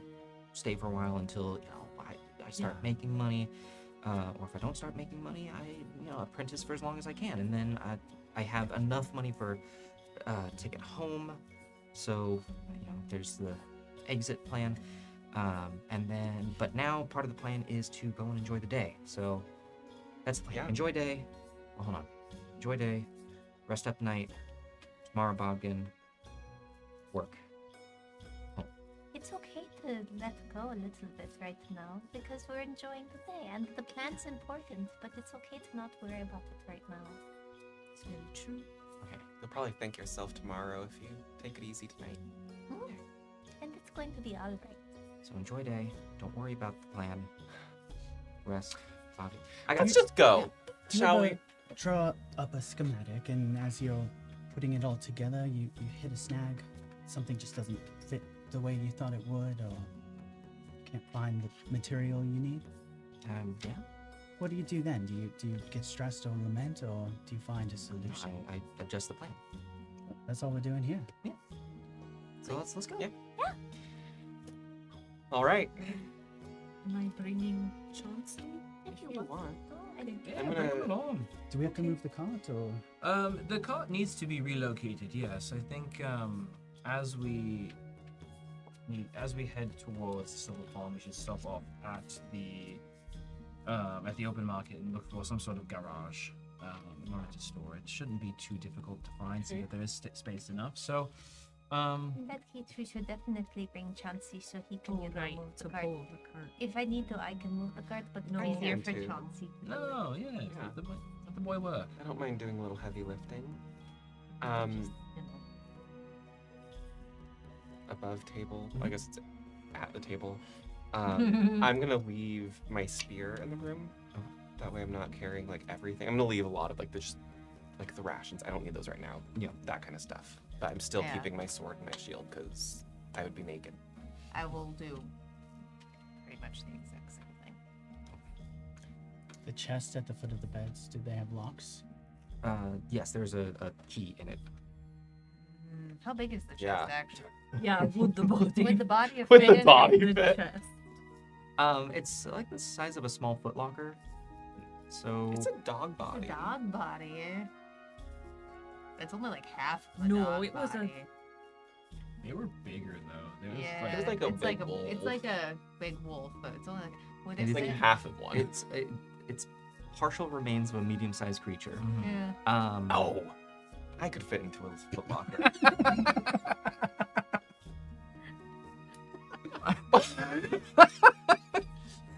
S2: stay for a while until I start making money, or if I don't start making money, I apprentice for as long as I can, and then I have enough money for to get home. So there's the exit plan. But now part of the plan is to go and enjoy the day. So that's the plan.
S1: Yeah.
S2: Enjoy day. Well, hold on. Enjoy day. Rest up night. Tomorrow, Bogdan. Work.
S4: It's okay to let go a little bit right now because we're enjoying the day and the plan's important, but it's okay to not worry about it right now.
S5: It's very true.
S1: Okay. You'll probably thank yourself tomorrow if you take it easy tonight.
S4: And it's going to be all right.
S2: So enjoy day. Don't worry about the plan. Rest. Bogdan.
S1: Let's just go,
S3: You
S1: shall
S3: have
S1: we?
S3: Draw up a schematic, and as you're putting it all together, you hit a snag. Something just doesn't fit the way you thought it would, or can't find the material you need.
S2: Yeah.
S3: What do you do then? Do you get stressed or lament, or do you find a solution?
S2: I adjust the plan.
S3: That's all we're doing here.
S2: So let's go.
S1: Yeah. All right.
S5: Am I bringing Chauncey?
S4: If
S1: you
S4: you
S1: want.
S4: want.
S6: Yeah,
S1: I'm
S6: bring
S1: gonna-
S6: them along.
S3: Do we have to move the cart, or?
S6: The cart needs to be relocated. Yes, I think as we head towards Silver Palm, we should stop off at the open market and look for some sort of garage in order to store it. Shouldn't be too difficult to find, so that there is space enough. So,
S4: In that case, we should definitely bring Chauncey so he can move
S5: to
S4: the cart.
S5: pull the cart.
S4: If I need to, I can move the cart, but
S5: No,
S4: it's easier
S1: me
S4: for
S1: too.
S4: Chauncey.
S6: no, yeah,
S1: Yeah.
S6: let the boy work.
S1: I don't mind doing a little heavy lifting.
S5: Just, you know.
S1: Above table. I guess it's at the table. I'm gonna leave my spear in the room. That way I'm not carrying like everything. I'm gonna leave a lot of like the rations. I don't need those right now.
S2: Yeah.
S1: That kind of stuff. But I'm still
S7: Yeah.
S1: keeping my sword and my shield because I would be naked.
S7: I will do pretty much the exact same thing.
S3: The chest at the foot of the beds, do they have locks?
S2: Yes, there's a key in it.
S7: How big is the chest
S1: Yeah.
S7: actually?
S5: Yeah, would the body.
S7: Would the body have
S1: With
S7: fit
S1: the
S7: in
S1: body.
S5: the
S1: fit.
S5: chest.
S2: It's like the size of a small footlocker. So
S1: It's a dog
S7: It's
S1: body.
S7: a dog body. It's only like half of a
S5: No,
S7: dog
S5: it was a-
S7: body.
S6: They were bigger though. They was
S7: Yeah,
S6: like,
S1: It was like a
S7: it's
S1: big
S7: like
S1: wolf.
S7: it's like a big wolf, but it's only what
S2: It
S7: is
S2: is
S1: Like
S7: it?
S1: half of one.
S2: it's partial remains of a medium-sized creature.
S7: Yeah.
S1: Oh, I could fit into a footlocker.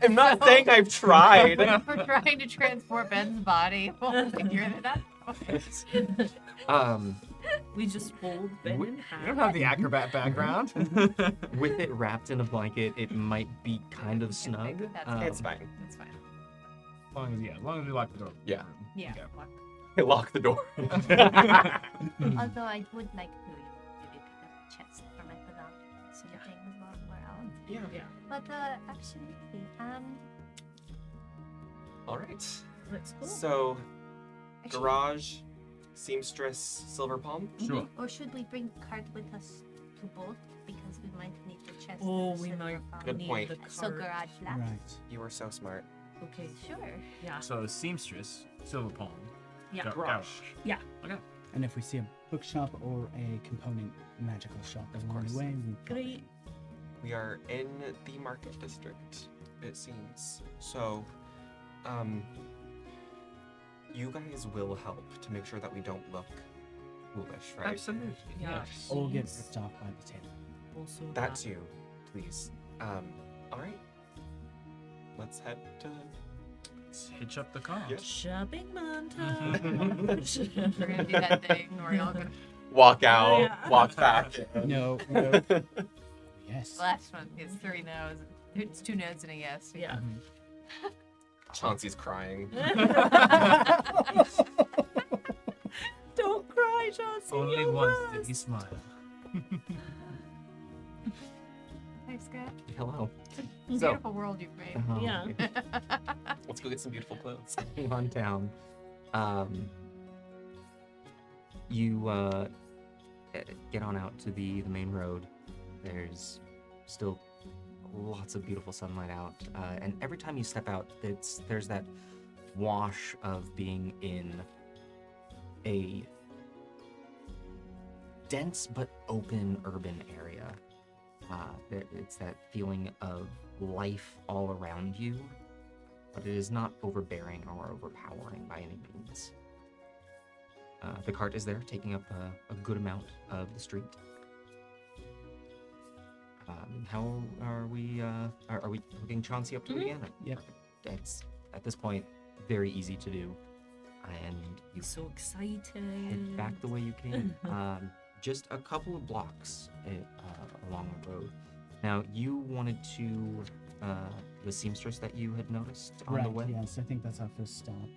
S1: I'm not saying I've tried.
S7: We're trying to transport Ben's body. We'll figure it out.
S5: We just fold Ben in half.
S6: You don't have the acrobat background.
S2: With it wrapped in a blanket, it might be kind of snug.
S7: That's
S1: It's fine.
S7: That's fine.
S6: As long as we lock the door.
S1: Yeah.
S7: Yeah.
S6: Okay.
S1: I lock the door.
S4: Although I would like to maybe pick up the chest for my belongings so the things won't wear out.
S1: Yeah.
S5: Yeah.
S4: But absolutely.
S1: All right.
S5: Let's go.
S1: So,
S4: actually-
S1: garage, seamstress, silver palm.
S6: Sure.
S4: Or should we bring the cart with us to both because we might need the chest?
S5: Oh,
S4: and the
S5: we
S4: silver
S5: might
S4: palm.
S1: Good
S5: need
S1: point.
S5: the
S4: So
S5: cart.
S4: garage last.
S3: Right.
S1: You were so smart.
S5: Okay.
S4: Sure.
S5: Yeah.
S6: So seamstress, silver palm.
S5: Yeah.
S1: Garage.
S3: And if we see a bookshop or a component magical shop along
S1: course.
S3: the way, we
S5: Great.
S1: We are in the market district, it seems. So, you guys will help to make sure that we don't look foolish, right?
S6: Absolutely.
S5: Yeah.
S6: Yes.
S3: or get
S5: Please.
S3: ripped off by the table.
S5: Also
S1: That
S5: that.
S1: too, please. All right. Let's head to.
S6: Let's hitch up the car.
S1: Yes.
S5: Shopping montage.
S7: We're gonna do that thing where we're all gonna.
S1: Walk out,
S5: yeah.
S1: walk back.
S3: No, no. Yes.
S7: Last one is 3 no's. It's 2 no's and a yes.
S5: Yeah.
S1: Chauncey's crying.
S5: Don't cry, Chauncey.
S6: Only
S5: you'll
S6: once
S5: rust.
S6: did he smile.
S7: Hi, Scott.
S2: Hello.
S7: Beautiful world you've made.
S5: Yeah.
S1: Let's go get some beautiful clothes.
S2: On town. You get on out to the main road. There's still lots of beautiful sunlight out, and every time you step out, there's that wash of being in a dense but open urban area. It's that feeling of life all around you, but it is not overbearing or overpowering by any means. The cart is there, taking up a good amount of the street. How are we? Are we hooking Chauncey up to it again?
S3: Yep.
S2: It's at this point very easy to do, and you
S5: So excited.
S2: head back the way you came. Just a couple of blocks along the road. Now, you wanted to the seamstress that you had noticed on
S3: right,
S2: the way.
S3: yes, I think that's our first stop.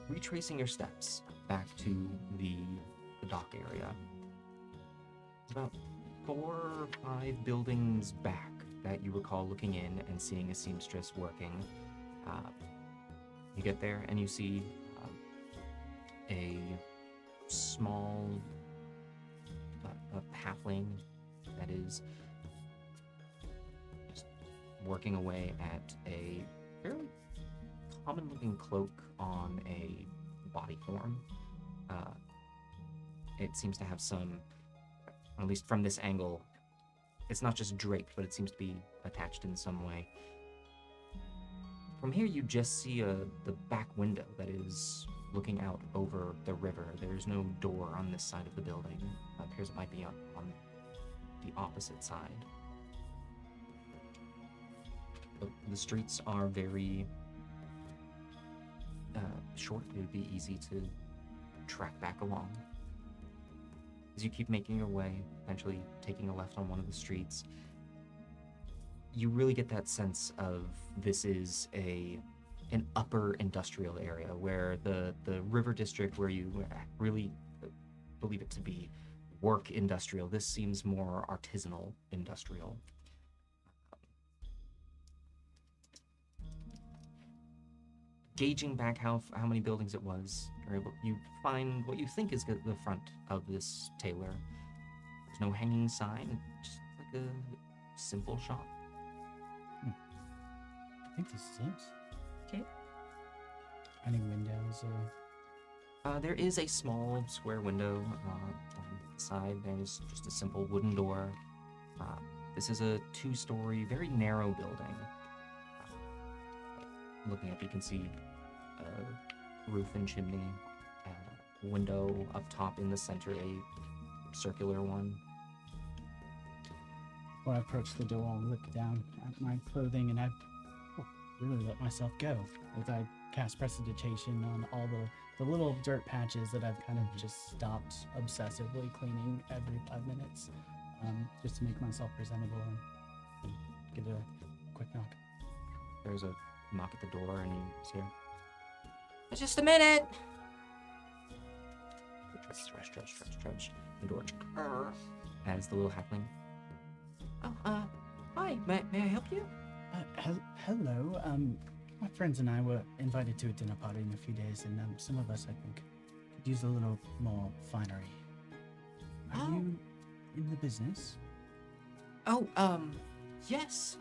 S2: Retracing your steps back to the dock area. It's about 4 or 5 buildings back that you recall looking in and seeing a seamstress working. You get there and you see a small a halfling that is just working away at a fairly common-looking cloak on a body form. It seems to have some, at least from this angle, it's not just draped, but it seems to be attached in some way. From here, you just see the back window that is looking out over the river. There's no door on this side of the building. It appears it might be on the opposite side. The streets are very short. It would be easy to track back along. As you keep making your way, eventually taking a left on one of the streets, you really get that sense of this is an upper industrial area where the river district, where you really believe it to be work industrial, this seems more artisanal industrial. Gauging back how many buildings it was, you find what you think is the front of this tailor. There's no hanging sign, just like a simple shop.
S3: I think this is it.
S5: Okay.
S3: Any windows or...
S2: There is a small square window on the side. There's just a simple wooden door. This is a 2-story, very narrow building. Looking up, you can see roof and chimney, window up top in the center, a circular one.
S3: When I approach the door, I'll look down at my clothing and I really let myself go as I cast prestidigitation on all the little dirt patches that I've kind of just stopped obsessively cleaning every 5 minutes, just to make myself presentable and get a quick knock.
S2: There's a knock at the door and you see her. Just a minute! Stretch. The door as the little halfling. Oh, hi, may I help you?
S3: Hello. My friends and I were invited to a dinner party in a few days, and some of us, I think, could use a little more finery. Are you in the business?
S2: Oh, yes.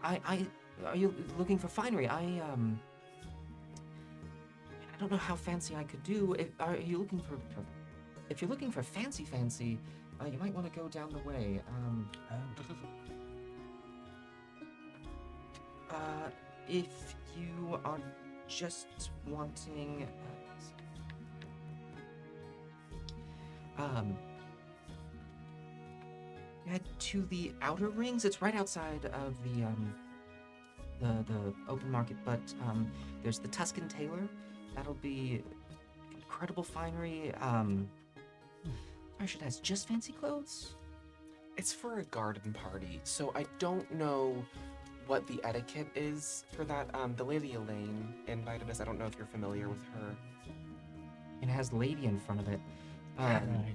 S2: Are you looking for finery? I don't know how fancy I could do. If you're looking for fancy, you might want to go down the way. If you are just wanting, head to the outer rings. It's right outside of the open market, but there's the Tuscan Tailor. That'll be incredible finery. It has just fancy clothes.
S1: It's for a garden party, so I don't know what the etiquette is for that. The Lady Elaine invited us. I don't know if you're familiar with her.
S2: It has lady in front of it.
S3: Right.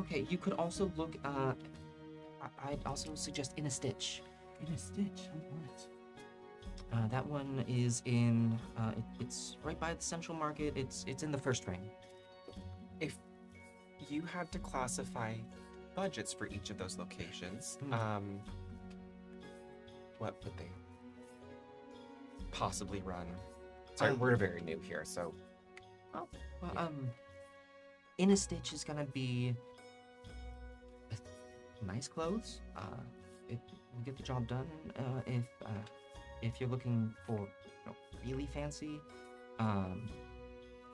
S2: Okay, you could also look, I'd also suggest In a Stitch.
S3: In a Stitch, alright.
S2: That one is in, it's right by the Central Market. It's in the first ring.
S1: If you had to classify budgets for each of those locations, what would they possibly run? Sorry, we're very new here, so
S2: Oh, well, in a stitch is gonna be nice clothes. It will get the job done. If you're looking for really fancy,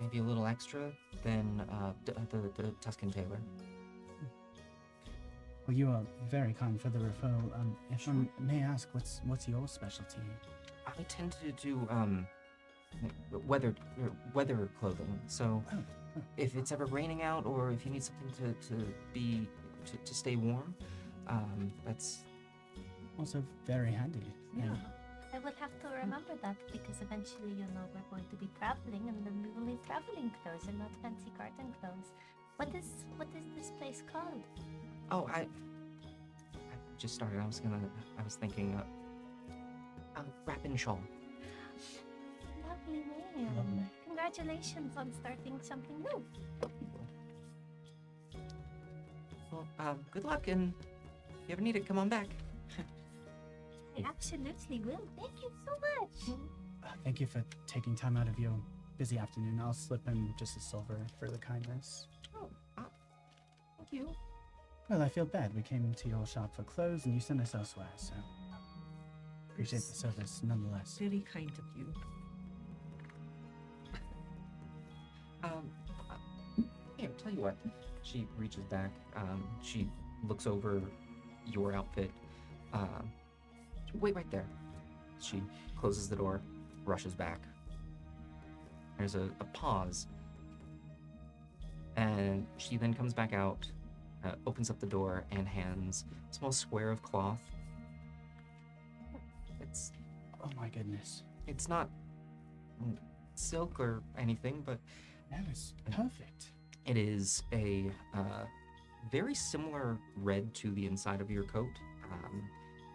S2: maybe a little extra, then the Tuscan tailor.
S3: Well, you are very kind for the referral. If I may ask, what's your specialty?
S2: I tend to do weather clothing. So if it's ever raining out, or if you need something to stay warm, that's
S3: Also very handy.
S4: Yeah. I will have to remember that because eventually, we're going to be traveling, and then we will need traveling clothes and not fancy garden clothes. What is this place called?
S2: Oh, I just started. I was thinking, wrap and shawl.
S4: Lovely name.
S3: Lovely.
S4: Congratulations on starting something new.
S2: Well, good luck, and if you ever need it, come on back.
S4: I absolutely will. Thank you so much.
S3: Thank you for taking time out of your busy afternoon. I'll slip him just a silver for the kindness.
S2: Oh, thank you.
S3: Well, I feel bad. We came to your shop for clothes and you sent us elsewhere, so appreciate the service nonetheless.
S5: Very kind of you.
S2: Here, tell you what. She reaches back. She looks over your outfit. Wait right there. She closes the door, rushes back. There's a pause. And she then comes back out, opens up the door, and hands a small square of cloth.
S3: Oh my goodness.
S2: It's not silk or anything, but
S3: That was perfect.
S2: it is a very similar red to the inside of your coat,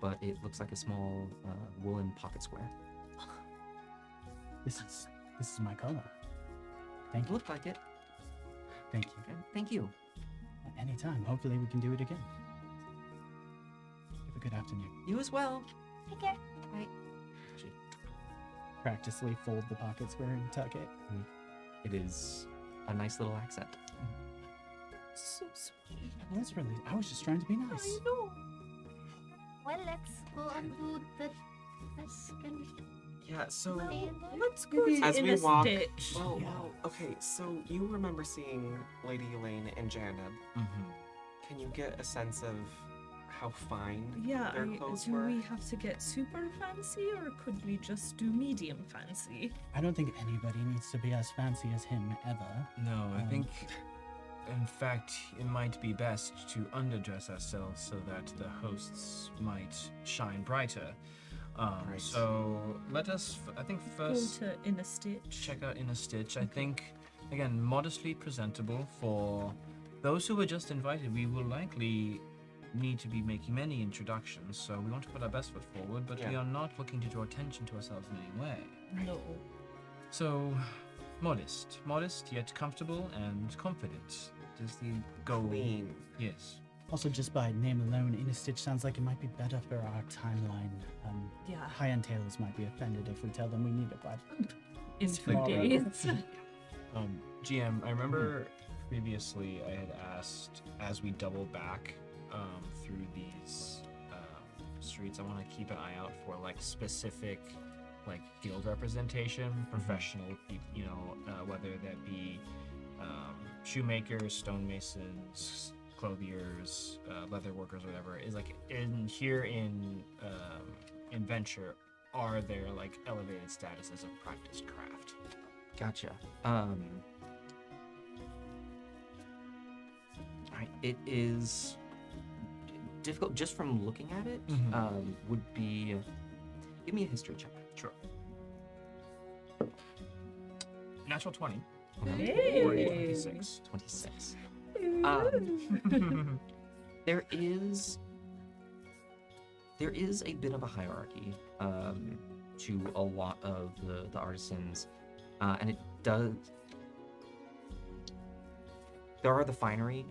S2: but it looks like a small woolen pocket square.
S3: This is my color. Thank you.
S2: Looked like it.
S3: Thank you.
S2: Thank you.
S3: Anytime. Hopefully we can do it again. Have a good afternoon.
S2: You as well.
S4: Take care.
S3: Practically fold the pocket square and tuck it.
S2: It is a nice little accent.
S5: So sweet.
S3: That's really. I was just trying to be nice.
S5: I know.
S4: Well, let's go on to the Tuscan
S1: Yeah, so
S4: tailor.
S5: Let's go
S1: as
S5: in
S1: we
S5: a
S1: walk.
S5: stitch.
S1: Oh, wow. Okay, so you remember seeing Lady Elaine and Janeb.
S6: Mm-hmm.
S1: Can you get a sense of how fine
S5: Yeah,
S1: their clothes
S5: do
S1: were?
S5: we have to get super fancy or could we just do medium fancy?
S3: I don't think anybody needs to be as fancy as him ever.
S6: No, I think, in fact, it might be best to underdress ourselves so that the hosts might shine brighter.
S1: Right.
S6: So let us, I think,
S5: Go
S6: first
S5: to in a stitch.
S6: check out In a Stitch. I think, again, modestly presentable for those who were just invited. We will likely need to be making many introductions, so we want to put our best foot forward, but we
S1: Yeah.
S6: are not looking to draw attention to ourselves in any way.
S5: No.
S6: So, modest yet comfortable and confident is the goal.
S1: Clean.
S6: Yes.
S3: Also, just by name alone, In a Stitch sounds like it might be better for our timeline.
S5: Yeah.
S3: High-end tailors might be offended if we tell them we need it by
S5: In 2
S3: tomorrow.
S5: days.
S6: GM, I remember previously I had asked, as we double back through these streets, I want to keep an eye out for like specific like guild representation, professional people, whether that be shoemakers, stonemasons, clothiers, leather workers, whatever. Is like in Venture, are there like elevated statuses of practiced craft?
S2: Gotcha. Alright, it is difficult just from looking at it.
S6: Mhm.
S2: Would be. Give me a history check.
S6: Sure. Natural 20.
S5: Hey.
S6: Or 26.
S2: 26. There is a bit of a hierarchy to a lot of the artisans, and it does. There are the finery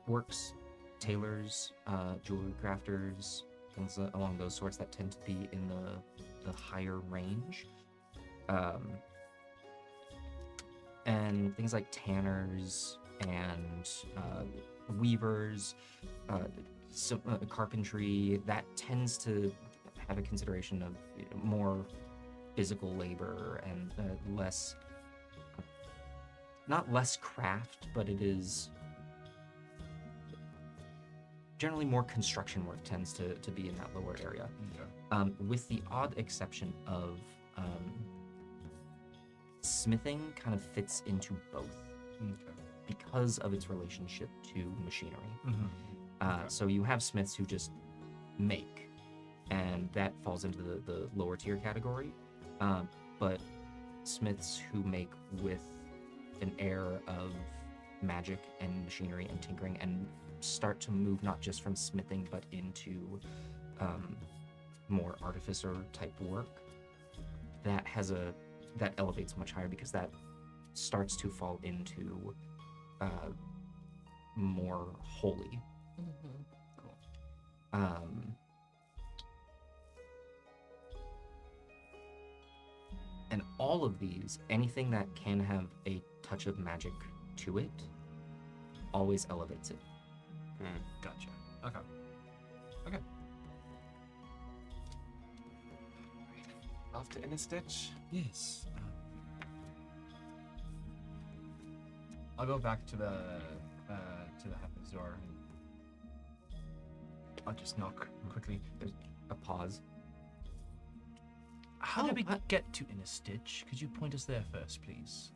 S2: works, tailors, jewelry crafters, things along those sorts that tend to be in the higher range. and things like tanners and weavers, carpentry, that tends to have a consideration of more physical labor and less, not less craft, but it is generally more construction work tends to be in that lower area.
S6: Okay.
S2: With the odd exception of smithing kind of fits into both
S6: Okay.
S2: because of its relationship to machinery.
S6: Mm-hmm.
S2: So you have smiths who just make, and that falls into the lower tier category. But smiths who make with an air of magic and machinery and tinkering and start to move not just from smithing but into more artificer type work, that elevates much higher because that starts to fall into more holy. And all of these, anything that can have a touch of magic to it, always elevates it.
S6: Gotcha. Okay. Okay.
S1: Off to Inistitch.
S6: Yes. I'll go back to the Happy's door. I'll just knock quickly.
S2: There's a pause.
S6: How
S2: Oh,
S6: did we get to Inistitch? Could you point us there first, please?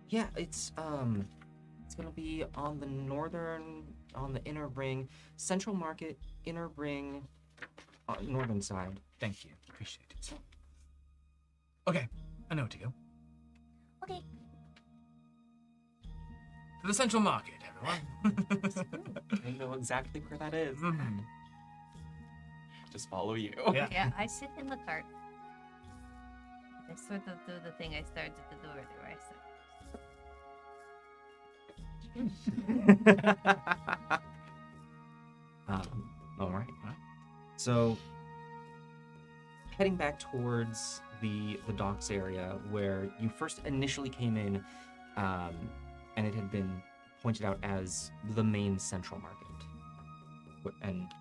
S2: Yeah, it's gonna be on the inner ring, central market, inner ring, northern side.
S6: Thank you. Appreciate it. Okay, I know where to go.
S4: Okay.
S6: To the central market, everyone.
S1: I know exactly where that is.
S6: Mhm.
S1: Just follow you.
S6: Yeah.
S4: Yeah, I sit in the cart. I sort of do the thing I started to do earlier. I said,
S2: All right. So, heading back towards the docks area where you first initially came in, and it had been pointed out as the main central market. And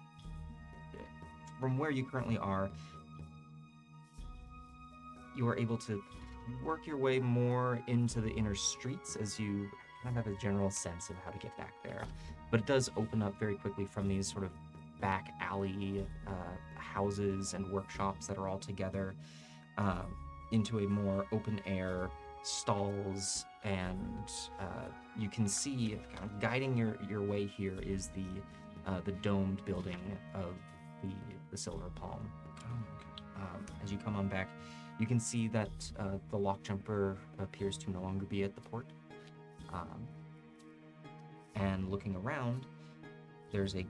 S2: from where you currently are, you are able to work your way more into the inner streets as you kind of have a general sense of how to get back there. But it does open up very quickly from these sort of back alley houses and workshops that are all together into a more open air stalls, and you can see kind of guiding your way here is the domed building of the Silver Palm. As you come on back, you can see that the lock jumper appears to no longer be at the port. And looking around, there's a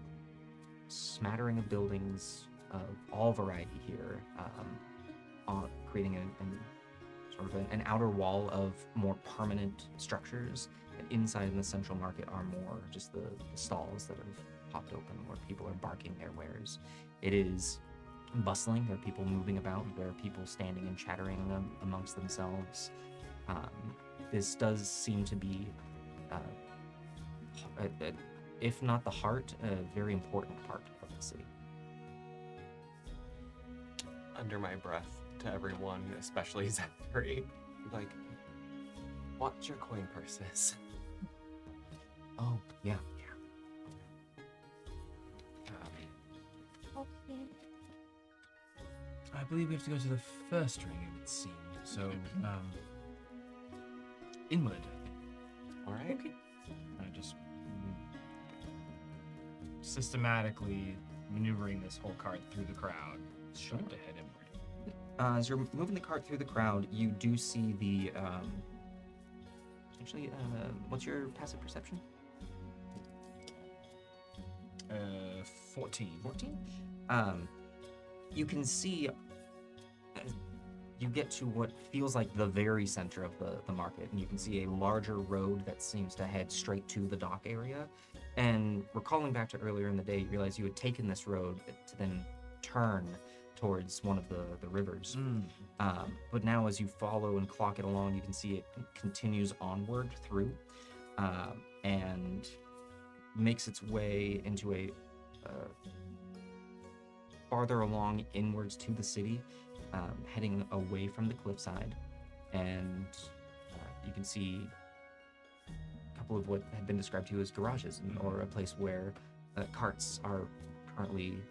S2: smattering of buildings of all variety here, creating an outer wall of more permanent structures. Inside in the central market are more just the stalls that have popped open where people are barking their wares. It is bustling. There are people moving about. There are people standing and chattering amongst themselves. This does seem to be, if not the heart, a very important part of the city.
S1: Under my breath to everyone, especially Zachary, like, watch your coin purses.
S2: Oh, yeah.
S4: okay.
S6: I believe we have to go to the first ring, it would seem. So, inward, I think.
S1: All right.
S6: I just systematically maneuvering this whole cart through the crowd.
S2: Sure.
S6: To head inward.
S2: As you're moving the cart through the crowd, you do see the. What's your passive perception?
S6: 14.
S2: 14? You can see. You get to what feels like the very center of the market, and you can see a larger road that seems to head straight to the dock area. And recalling back to earlier in the day, you realize you had taken this road to then turn towards one of the rivers. But now as you follow and clock it along, you can see it continues onward through and makes its way into a farther along inwards to the city, heading away from the cliffside. And you can see a couple of what had been described to you as garages, or a place where carts are currently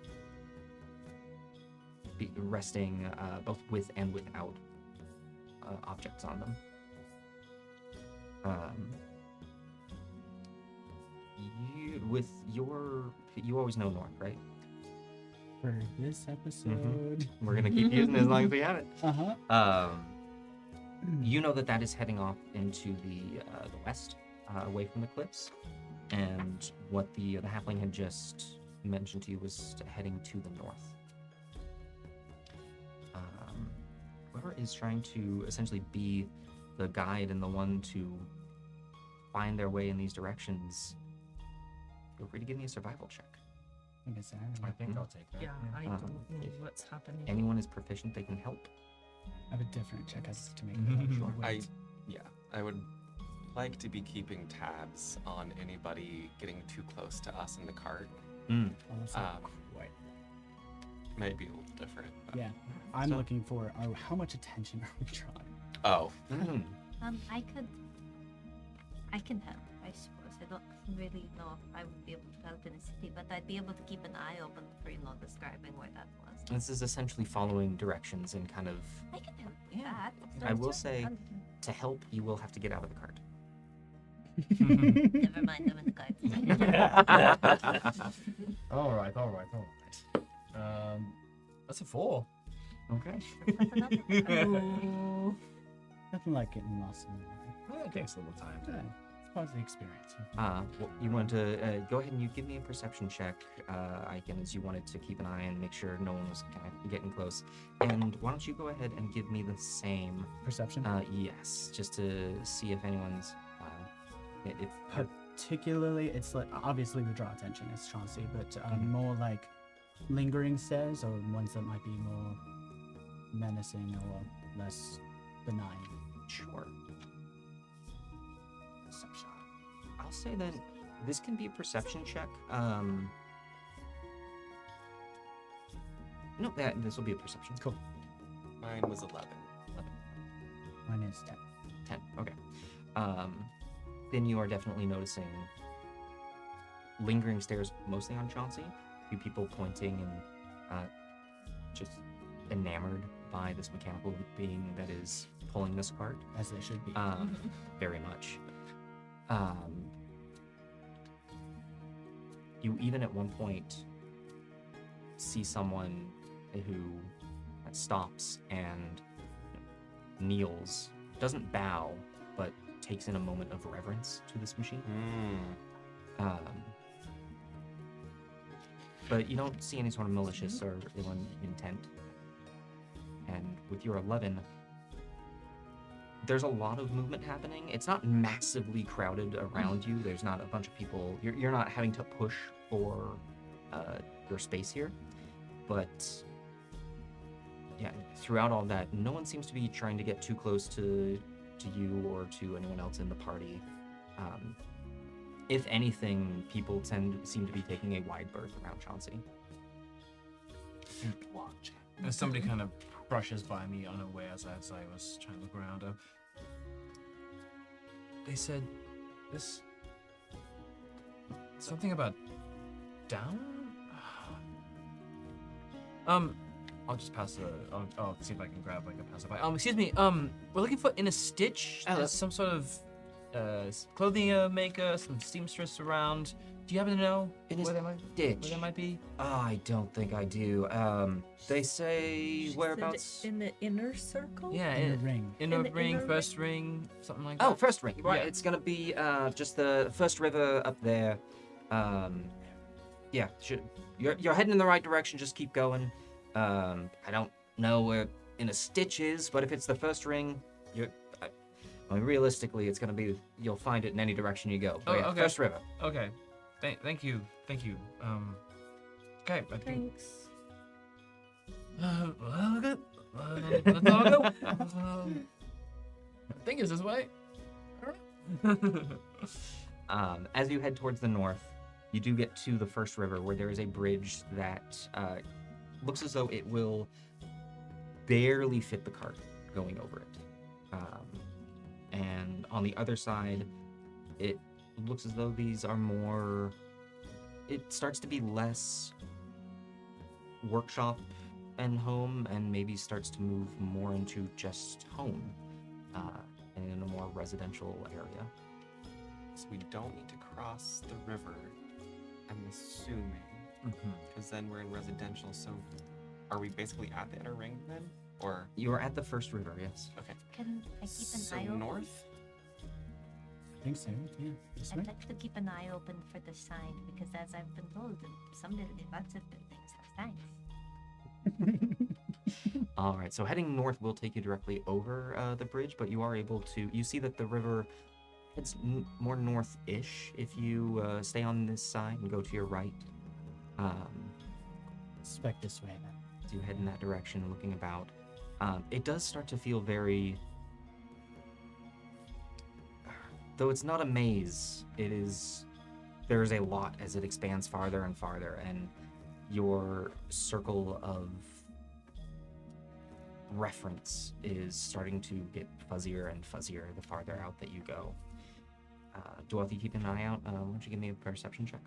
S2: resting both with and without objects on them. You always know north, right?
S3: For this episode.
S2: We're gonna keep using it as long as we have it.
S3: Uh-huh.
S2: You know that is heading off into the west, away from the cliffs, and what the halfling had just mentioned to you was heading to the north. Whoever is trying to essentially be the guide and the one to find their way in these directions, feel free to give me a survival check.
S3: I guess
S6: I think I'll take that.
S5: Yeah, I don't know what's happening.
S2: Anyone is proficient, they can help.
S3: I have a different check as to make sure.
S1: I would like to be keeping tabs on anybody getting too close to us in the cart.
S3: Well, that's not quite.
S1: Might be a little different. But.
S3: Yeah, I'm looking for how much attention are we trying?
S1: Oh.
S4: I can help, I suppose. I don't really know if I would be able to help in a city, but I'd be able to keep an eye open for, describing where that was.
S2: This is essentially following directions and kind of...
S4: I can help with that.
S2: I will say, to help, you will have to get out of the cart.
S4: Never mind, I'm in the cart.
S6: All right. That's a 4.
S2: Okay.
S3: Nothing like getting lost in the water.
S6: It takes a little time.
S3: Yeah, it's part of the experience.
S2: Well, you want to go ahead and you give me a perception check, Icon, as you wanted to keep an eye and make sure no one was kind of getting close. And why don't you go ahead and give me the same
S3: Perception?
S2: yes, just to see if anyone's
S3: Particularly, it's like, obviously we draw attention, it's Chauncey, but more like lingering stares, or ones that might be more menacing or less benign.
S2: Sure. Perception. I'll say that this can be a perception check. No, this will be a perception.
S3: Cool.
S1: Mine was 11.
S3: Mine is 10.
S2: 10. Okay. Then you are definitely noticing lingering stares, mostly on Chauncey. A few people pointing and just enamored by this mechanical being that is pulling this cart.
S3: As they should be.
S2: Very much. You even at one point see someone who stops and kneels, doesn't bow, but takes in a moment of reverence to this machine. But you don't see any sort of malicious or ill intent. And with your 11, there's a lot of movement happening. It's not massively crowded around you. There's not a bunch of people. You're not having to push for your space here. But yeah, throughout all that, no one seems to be trying to get too close to you or to anyone else in the party. If anything, people seem to be taking a wide berth around Chauncey.
S6: As somebody kind of brushes by me unawares as I was trying to look around. They said this something about down. I'll just pass the. I'll see if I can grab like a passerby. Excuse me. We're looking for in a stitch. There's some sort of clothing maker, some seamstress around. Do you happen to know where they might be?
S2: I don't think I do. They say whereabouts?
S5: In the inner circle?
S6: Yeah,
S3: In the ring.
S6: Inner
S5: the
S6: ring,
S5: inner
S6: first ring, something like that.
S2: Oh, first ring. Right.
S6: Yeah.
S2: It's gonna be just the first river up there. Yeah. You're heading in the right direction. Just keep going. I don't know where in a stitch is, but if it's the first ring, I mean, realistically, it's gonna be. You'll find it in any direction you go. But yeah,
S6: okay.
S2: First river.
S6: Okay. Thank you. Okay. I think.
S5: Thanks.
S6: Well, good. Let's all go. I think it's this way.
S2: As you head towards the north, you do get to the first river where there is a bridge that looks as though it will barely fit the cart going over it. And on the other side, it looks as though these are more... It starts to be less workshop and home, and maybe starts to move more into just home and in a more residential area.
S1: So we don't need to cross the river, I'm assuming, because then we're in residential. So are we basically at the inner ring then? Or
S2: You're at the first river, yes.
S1: okay.
S4: Can I keep
S1: So
S4: an eye open?
S1: north?
S3: I think so. Yeah. This way.
S4: I'd like to keep an eye open for the sign because, as I've been told, lots of buildings have signs.
S2: All right, so heading north will take you directly over the bridge, but you are able to... You see that the river heads more north-ish if you stay on this side and go to your right.
S3: Suspect this way then.
S2: As you head in that direction, looking about, it does start to feel very... Though it's not a maze, it is... There's a lot as it expands farther and farther, and your circle of reference is starting to get fuzzier and fuzzier the farther out that you go. Dorothy, keep an eye out. Why don't you give me a perception check?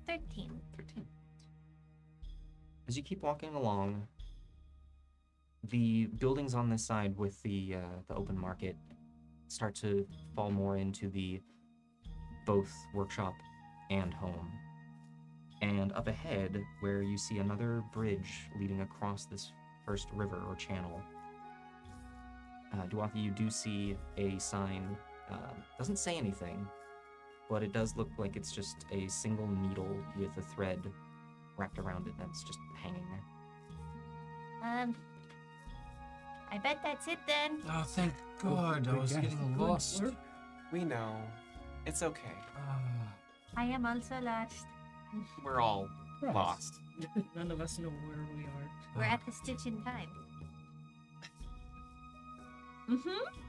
S4: 13.
S2: 13. As you keep walking along, the buildings on this side with the open market start to fall more into the both workshop and home. And up ahead, where you see another bridge leading across this first river or channel, Duathi, you do see a sign. Doesn't say anything, but it does look like it's just a single needle with a thread wrapped around it that's just hanging there.
S4: I bet that's it then.
S6: Oh, thank God. I was getting lost.
S1: We know. It's okay.
S4: I am also lost.
S1: We're all
S3: Right.
S1: lost.
S5: None of us know where we are.
S4: We're at the stitch in time.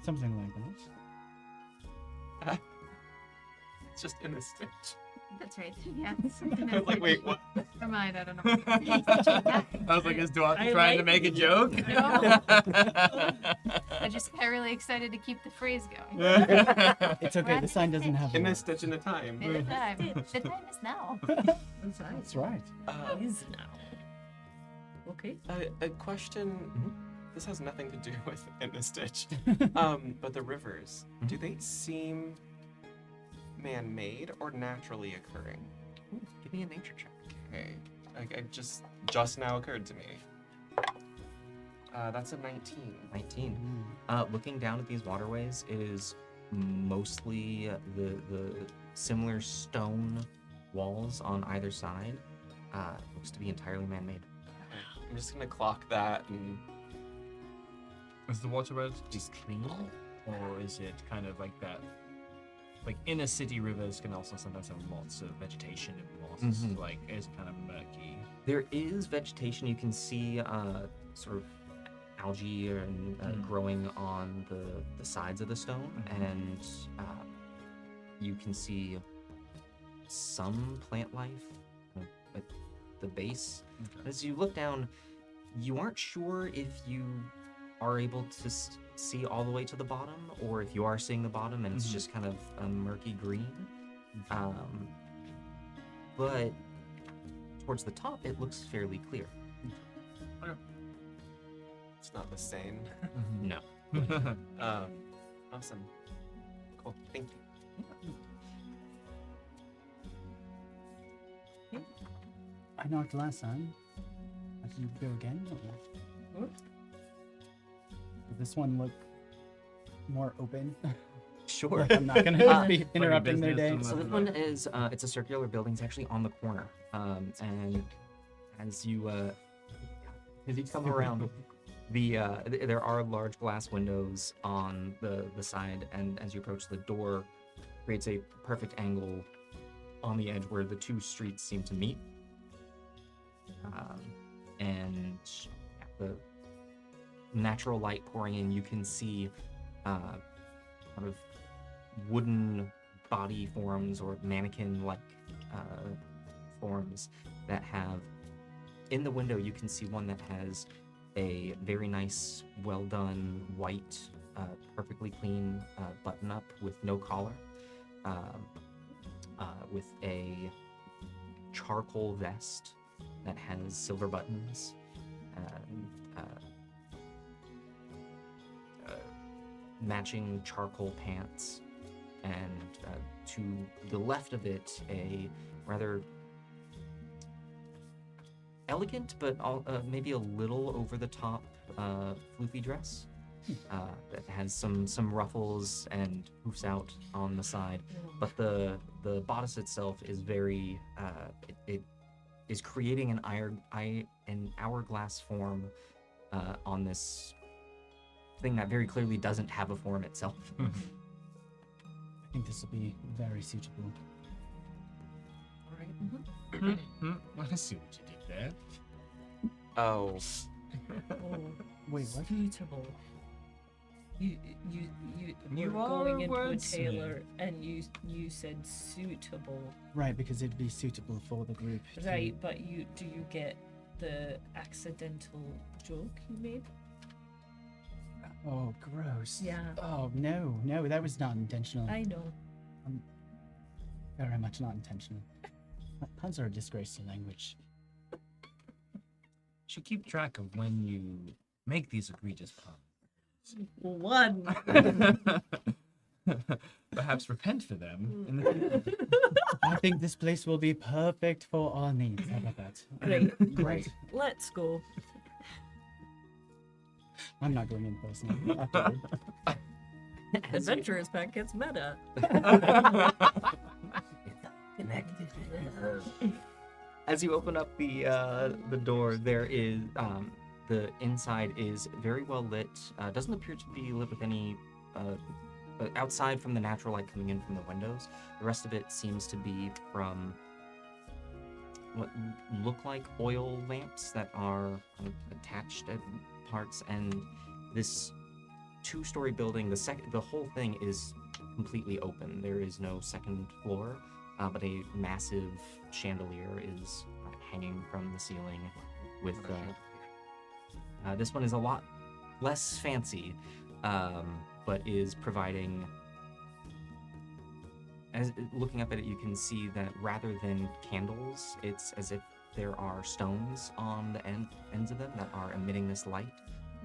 S3: Something like that.
S1: It's just in a stitch.
S7: That's right. Yeah.
S1: I was like, wait, what?
S7: Never mind. I don't know.
S6: I was like, is Duathi
S5: I
S6: trying to
S5: like
S6: make a joke?
S7: No. I just got really excited to keep the phrase going.
S3: It's okay. The sign doesn't have
S1: In
S3: a
S1: a stitch in a time.
S7: In the time.
S4: The time is now.
S3: That's right.
S5: Is now. Okay.
S1: A question. This has nothing to do with in a stitch. But the rivers, do they seem man-made or naturally occurring?
S2: Ooh, give me a nature check.
S1: Okay. It just now occurred to me. That's a 19.
S2: 19. Looking down at these waterways, it is mostly the similar stone walls on either side. Looks to be entirely man-made.
S1: I'm just gonna clock that and
S6: Is the water relatively
S2: Just clean.
S6: or is it kind of like that? Like inner city rivers can also sometimes have lots of vegetation and mosses.
S2: Mhm.
S6: Like it's kind of murky.
S2: There is vegetation. You can see sort of algae and growing on the sides of the stone, and you can see some plant life at the base. As you look down, you aren't sure if you are able to see all the way to the bottom, or if you are seeing the bottom and it's just kind of a murky green. But towards the top, it looks fairly clear.
S1: it's not the same.
S2: No.
S1: Awesome. Cool. Thank you.
S3: I knocked last time. I can go again. Or... Does this one look more open?
S2: Sure.
S3: Like I'm not gonna be
S6: Like a
S3: interrupting their day.
S6: business
S2: So this one is it's a circular building. It's actually on the corner. And as you come around, there are large glass windows on the side, and as you approach the door, creates a perfect angle on the edge where the two streets seem to meet. And the natural light pouring in, you can see kind of wooden body forms or mannequin-like forms that have, in the window you can see one that has a very nice, well done, white, perfectly clean button-up with no collar, with a charcoal vest that has silver buttons, matching charcoal pants, and to the left of it, a rather elegant but maybe a little over the top floofy dress that has some ruffles and hoofs out on the side, but the bodice itself is very it is creating an hourglass form on this thing that very clearly doesn't have a form itself.
S3: I think this will be very suitable.
S6: I see what you did there.
S1: Oh.
S3: Wait, what?
S5: Suitable. You
S6: You
S5: were
S6: are
S5: going
S6: a
S5: into a
S6: wordsmith.
S5: tailor and you said suitable.
S3: Right, because it'd be suitable for the group. to-
S5: Right, but do you get the accidental joke you made?
S3: Oh, gross.
S5: Yeah.
S3: Oh, no, that was not intentional.
S5: I know.
S3: Very much not intentional. Puns are a disgrace to language.
S6: Should keep track of when you make these egregious puns.
S5: One.
S6: Perhaps repent for them in the future.
S3: I think this place will be perfect for our needs. How about that?
S5: Great.
S3: Great.
S5: Let's go.
S3: I'm not going in personally. Afterward.
S5: Adventurers Pack gets meta.
S2: As you open up the door, there is the inside is very well lit. Doesn't appear to be lit with any outside from the natural light coming in from the windows. The rest of it seems to be from what look like oil lamps that are kind of attached at parts. And this two-story building, the whole thing is completely open. There is no second floor. But a massive chandelier is hanging from the ceiling with this one is a lot less fancy, but is providing, as looking up at it, you can see that rather than candles, it's as if there are stones on the ends of them that are emitting this light,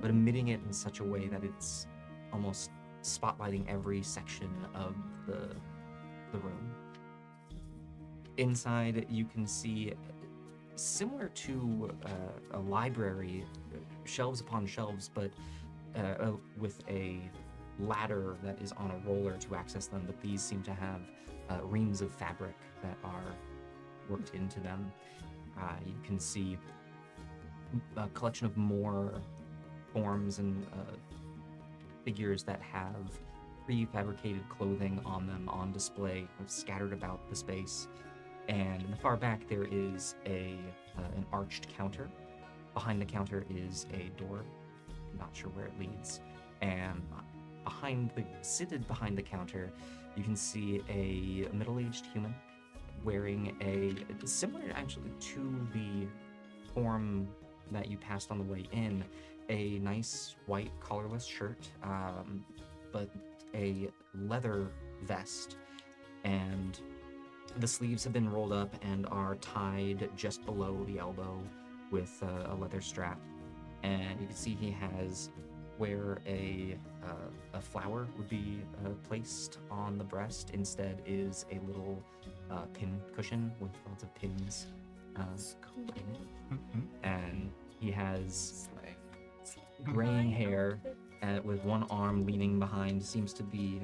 S2: but emitting it in such a way that it's almost spotlighting every section of the room. Inside, you can see, similar to a library, shelves upon shelves, but with a ladder that is on a roller to access them, but these seem to have reams of fabric that are worked into them. You can see a collection of more forms and figures that have prefabricated clothing on them on display, scattered about the space. And in the far back, there is an arched counter. Behind the counter is a door. I'm not sure where it leads. And seated behind the counter, you can see a middle-aged human wearing similar actually to the form that you passed on the way in, a nice white collarless shirt, but a leather vest, and the sleeves have been rolled up and are tied just below the elbow with a leather strap. And you can see he has where a flower would be placed on the breast. Instead is a little pin cushion with lots of pins in it. And he has graying hair with one arm leaning behind, seems to be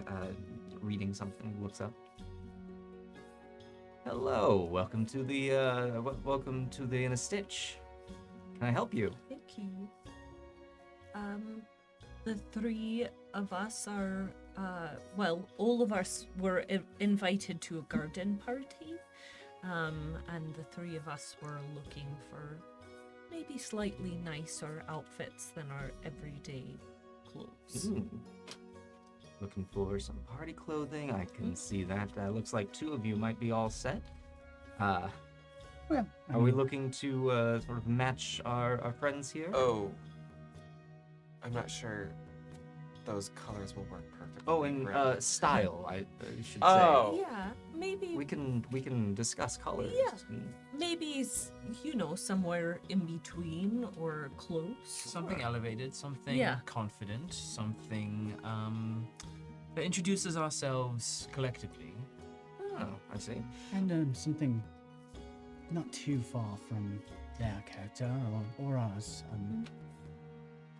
S2: reading something, looks up. Hello, welcome to the In a Stitch. Can I help you?
S5: Thank you. The three of us are, all of us were invited to a garden party And the three of us were looking for maybe slightly nicer outfits than our everyday clothes.
S2: Ooh. Looking for some party clothing. I can see that. Looks like two of you might be all set.
S3: Well, I
S2: Are we
S3: mean,
S2: looking to sort of match our friends here?
S1: Oh, I'm not sure those colors will work perfectly.
S2: Oh, and
S1: right?
S2: style, I should
S1: Oh.
S5: Yeah, maybe
S2: say. We can discuss colors.
S5: Yeah.
S2: and-
S5: maybe somewhere in between or close.
S6: Something elevated, something
S5: Yeah.
S6: confident, something that introduces ourselves collectively.
S2: Oh, I see.
S3: and something not too far from their character or ours.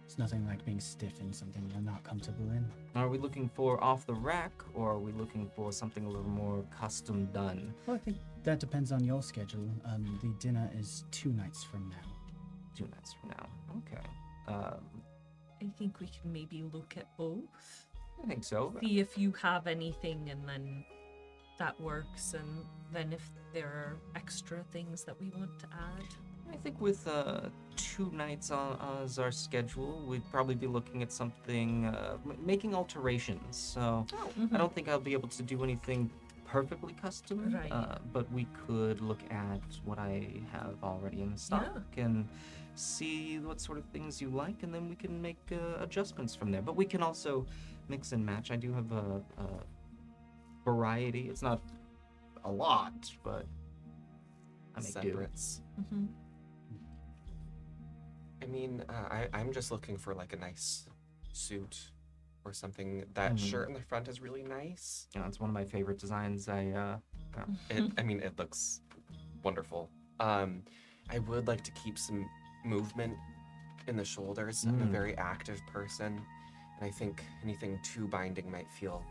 S3: It's nothing like being stiff in something you're not comfortable in.
S2: Are we looking for off the rack, or are we looking for something a little more custom done?
S3: Well, I think that depends on your schedule. The dinner is 2 nights from now.
S2: 2 nights from now. Okay.
S5: I think we can maybe look at both.
S2: I think so.
S5: See if you have anything, and then that works. And then if there are extra things that we want to add.
S2: I think with 2 nights as our schedule, we'd probably be looking at something, making alterations. So I don't think I'll be able to do anything perfectly custom,
S5: Right.
S2: but we could look at what I have already in stock and see what sort of things you like, and then we can make adjustments from there. But we can also mix and match. I do have a variety. It's not a lot, but I make do.
S1: Separates.
S5: Mm-hmm.
S1: I mean, I'm just looking for like a nice suit or something. That shirt in the front is really nice.
S2: Yeah, it's one of my favorite designs.
S1: I mean, it looks wonderful. I would like to keep some movement in the shoulders. I'm a very active person, and I think anything too binding might feel.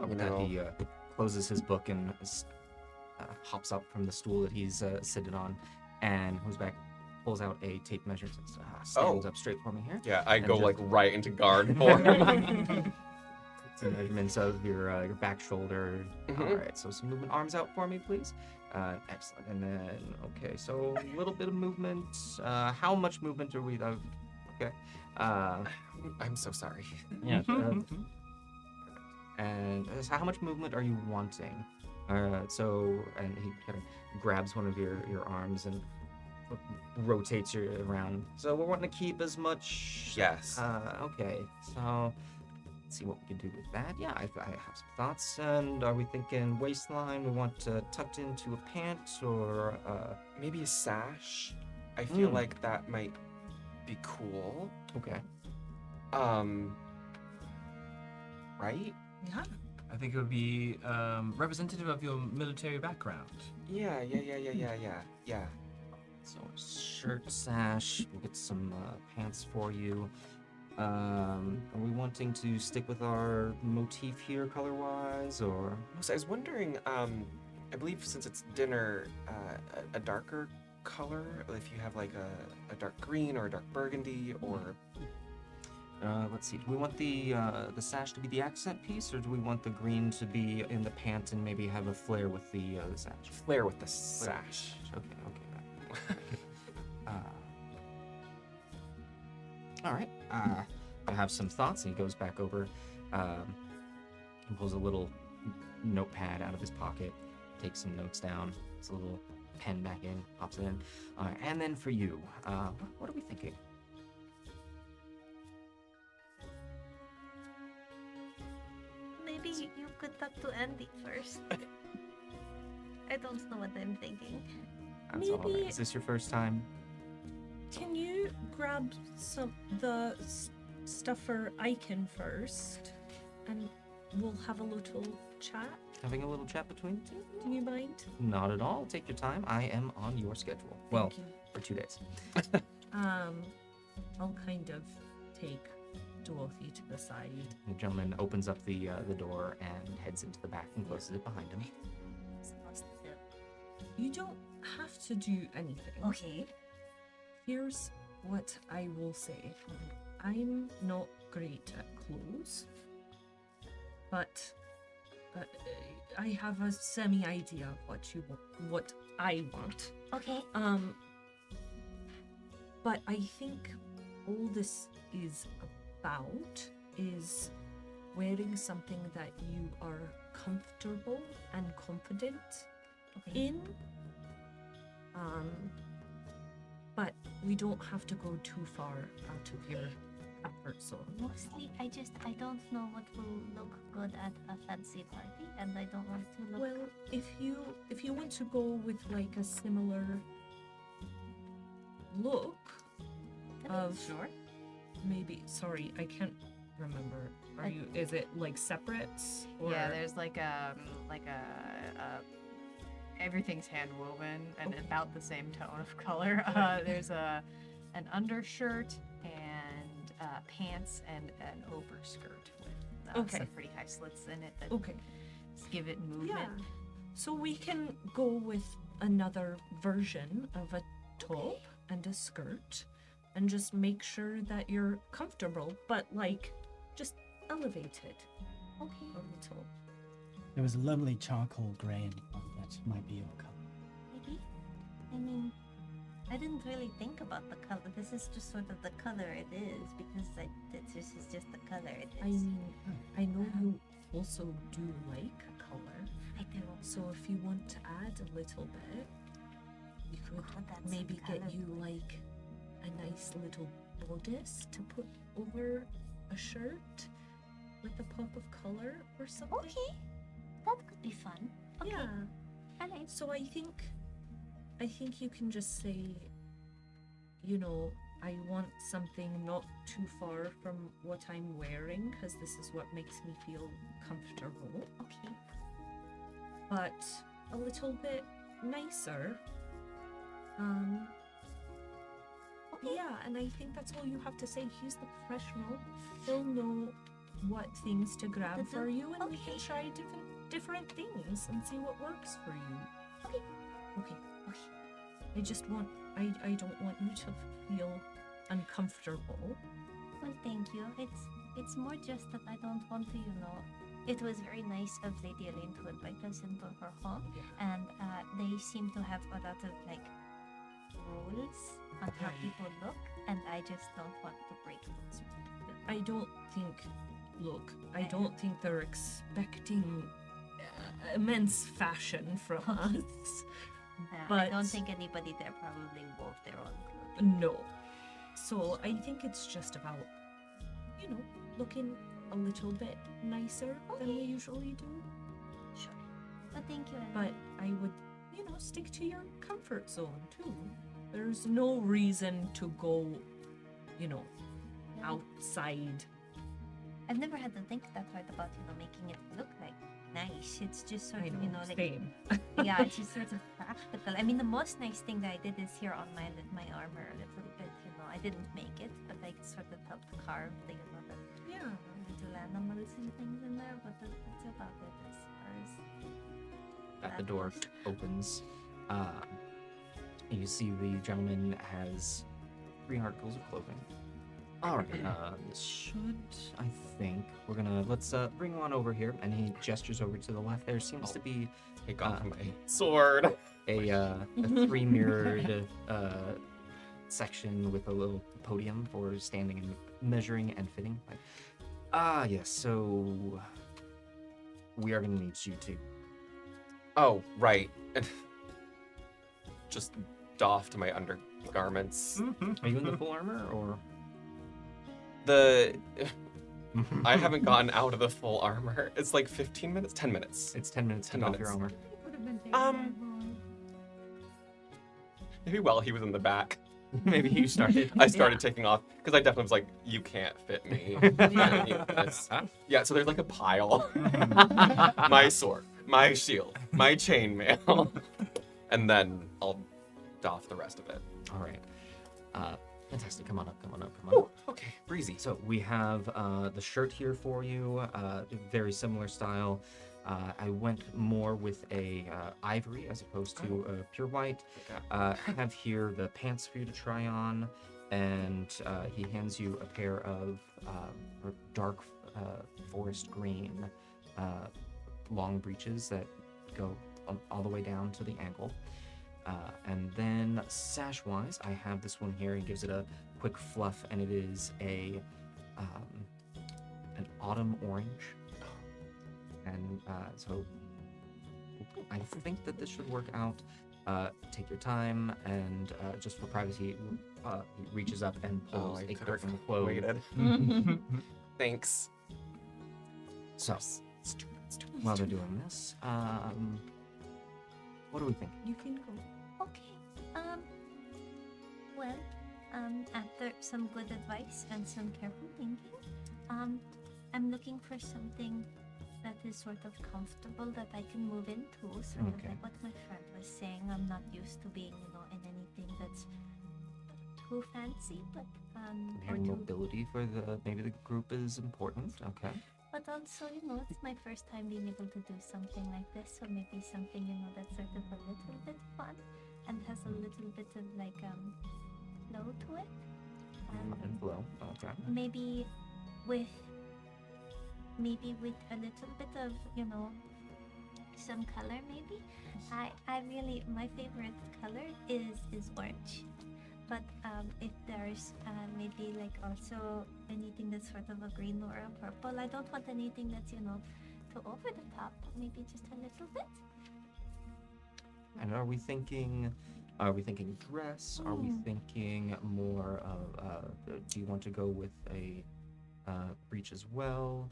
S2: With that, he closes his book and hops up from the stool that he's sitting on, and goes back, pulls out a tape measure, stands up straight for me here.
S1: Yeah, I
S2: And
S1: go
S2: just-
S1: like right into guard form.
S2: Some measurements of your back shoulder.
S1: Mhm.
S2: All right, so some movement. Arms out for me, please. Excellent. And then, okay, so a little bit of movement. How much movement are we? Okay.
S1: I'm so sorry.
S2: Yeah. And so how much movement are you wanting? And he kind of grabs one of your arms and rotates you around. So we're wanting to keep as much.
S1: Yes.
S2: Okay. So let's see what we can do with that. Yeah, I have some thoughts. And are we thinking waistline? We want tucked into a pant or?
S1: Maybe a sash. I feel like that might be cool.
S2: Okay.
S1: Right?
S5: Yeah.
S6: I think it would be representative of your military background.
S1: Yeah.
S2: So a shirt, sash. We'll get some pants for you. Are we wanting to stick with our motif here, color-wise, or?
S1: So I was wondering, I believe since it's dinner, a darker color, if you have like a dark green or a dark burgundy or...
S2: Let's see. Do we want the sash to be the accent piece, or do we want the green to be in the pant and maybe have a flare with the sash?
S1: Flare with the sash.
S2: Okay. All right. I have some thoughts, and he goes back over and pulls a little notepad out of his pocket, takes some notes down, puts a little pen back in, pops it in. All right. And then for you, what are we thinking?
S4: Maybe you could talk to Andy first. I don't know what I'm thinking.
S2: That's all right.
S5: Maybe-
S2: Is this your first time?
S5: Can you grab the stuff for Icon first, and we'll have a little chat?
S2: Having a little chat between the two?
S5: Do you mind?
S2: Not at all. Take your time. I am on your schedule. Well,
S5: Thank you.
S2: for 2 days.
S5: I'll kind of take Dorothy to the side.
S2: The gentleman opens up the door and heads into the back and closes it behind him.
S5: You don't have to do anything.
S4: Okay.
S5: Here's what I will say. I'm not great at clothes, but I have a semi idea of what I want.
S4: Okay.
S5: But I think all this is about is wearing something that you are comfortable and confident in. But we don't have to go too far out of your comfort zone.
S4: Mostly, I don't know what will look good at a fancy party, and I don't want to look.
S5: Well, if you want to go with like a similar look of
S4: Sure.
S5: maybe, sorry, I can't remember. Is it like separates? Or...
S7: Yeah, there's like a everything's hand woven and about the same tone of color. There's an undershirt and pants and an overskirt with some pretty high slits in it that just give it movement.
S5: Yeah. So we can go with another version of a top and a skirt and just make sure that you're comfortable, but like just elevate it a little.
S3: There was a lovely charcoal grey in front that might be your color.
S4: Maybe. I mean, I didn't really think about the color. This is just sort of the color it is because this is just the color it is.
S5: I mean, I know you also do like color.
S4: I do.
S5: So if you want to add a little bit, you could
S4: that's
S5: maybe get
S4: color.
S5: you like a nice little bodice to put over a shirt with a pop of color or something.
S4: Okay. That could be fun. Okay.
S5: Yeah.
S4: Alright.
S5: So I think you can just say, you know, I want something not too far from what I'm wearing because this is what makes me feel comfortable,
S4: Okay.
S5: but a little bit nicer. Yeah, and I think that's all you have to say. He's the professional. He'll know what things to grab for you, and we can try different things and see what works for you. Okay. I just want, I don't want you to feel uncomfortable.
S4: Well, thank you. It's more just that I don't want to, it was very nice of Lady Elaine to invite us into her home, and they seem to have a lot of like rules on how people look, and I just don't want to break those.
S5: I don't think they're expecting immense fashion from us.
S4: I don't think anybody there probably wove their own clothes.
S5: No. So I think it's just about, looking a little bit nicer than we usually do.
S4: Sure. But thank you.
S5: But I would, stick to your comfort zone too. There's no reason to go, outside.
S4: I've never had to think that hard about, making it look like nice. It's just sort of, like
S5: same.
S4: yeah, it's just sort of practical. I mean, the most nice thing that I did is here on my armor a little bit. I didn't make it, but I sort of helped carve the little animals and things in there. But that's about it as far as.
S2: The door opens. You see the gentleman has 3 articles of clothing. All right. This should, I think, let's bring one over here. And he gestures over to the left. There seems to be
S1: Take off my sword.
S2: a 3-mirrored section with a little podium for standing and measuring and fitting. Yes. So we are going to need you to.
S1: Oh, right. Just doffed my undergarments.
S2: Are you in the full armor or?
S1: I haven't gotten out of the full armor. It's like 15 minutes, 10 minutes.
S2: It's 10 minutes to take off your armor.
S1: Maybe while he was in the back.
S2: Maybe you started.
S1: I started taking off because I definitely was like, you can't fit me. Yeah, so there's like a pile. My sword, my shield, my chainmail, and then I'll doff the rest of it.
S2: All right. Fantastic. Come on up.
S1: Ooh, okay, breezy.
S2: So we have the shirt here for you. Very similar style. I went more with a ivory as opposed to a pure white.
S1: Okay.
S2: I have here the pants for you to try on, and he hands you a pair of dark forest green long breeches that go all the way down to the ankle. And then sash-wise, I have this one here. He gives it a quick fluff, and it is an autumn orange. And so I think that this should work out. Take your time, and just for privacy, he reaches up and pulls
S1: I
S2: a
S1: could have
S2: curtain close.
S1: waited. Thanks.
S2: So, while they're doing this, what do we think?
S5: You can go.
S4: Okay. Well, after some good advice and some careful thinking, I'm looking for something that is sort of comfortable that I can move into. Sort of
S2: Okay.
S4: like what my friend was saying. I'm not used to being, in anything that's too fancy, but or
S2: Having
S4: too.
S2: mobility for maybe the group is important. Okay.
S4: But also, it's my first time being able to do something like this, so maybe something, that's sort of a little bit fun and has a little bit of like flow to it.
S2: And flow. Okay.
S4: Maybe with a little bit of, some color maybe. I really, my favorite color is orange. But if there's maybe like also anything that's sort of a green or a purple, I don't want anything that's, too over the top, maybe just a little bit.
S2: And are we thinking dress? Are we thinking more of, do you want to go with a breech as well?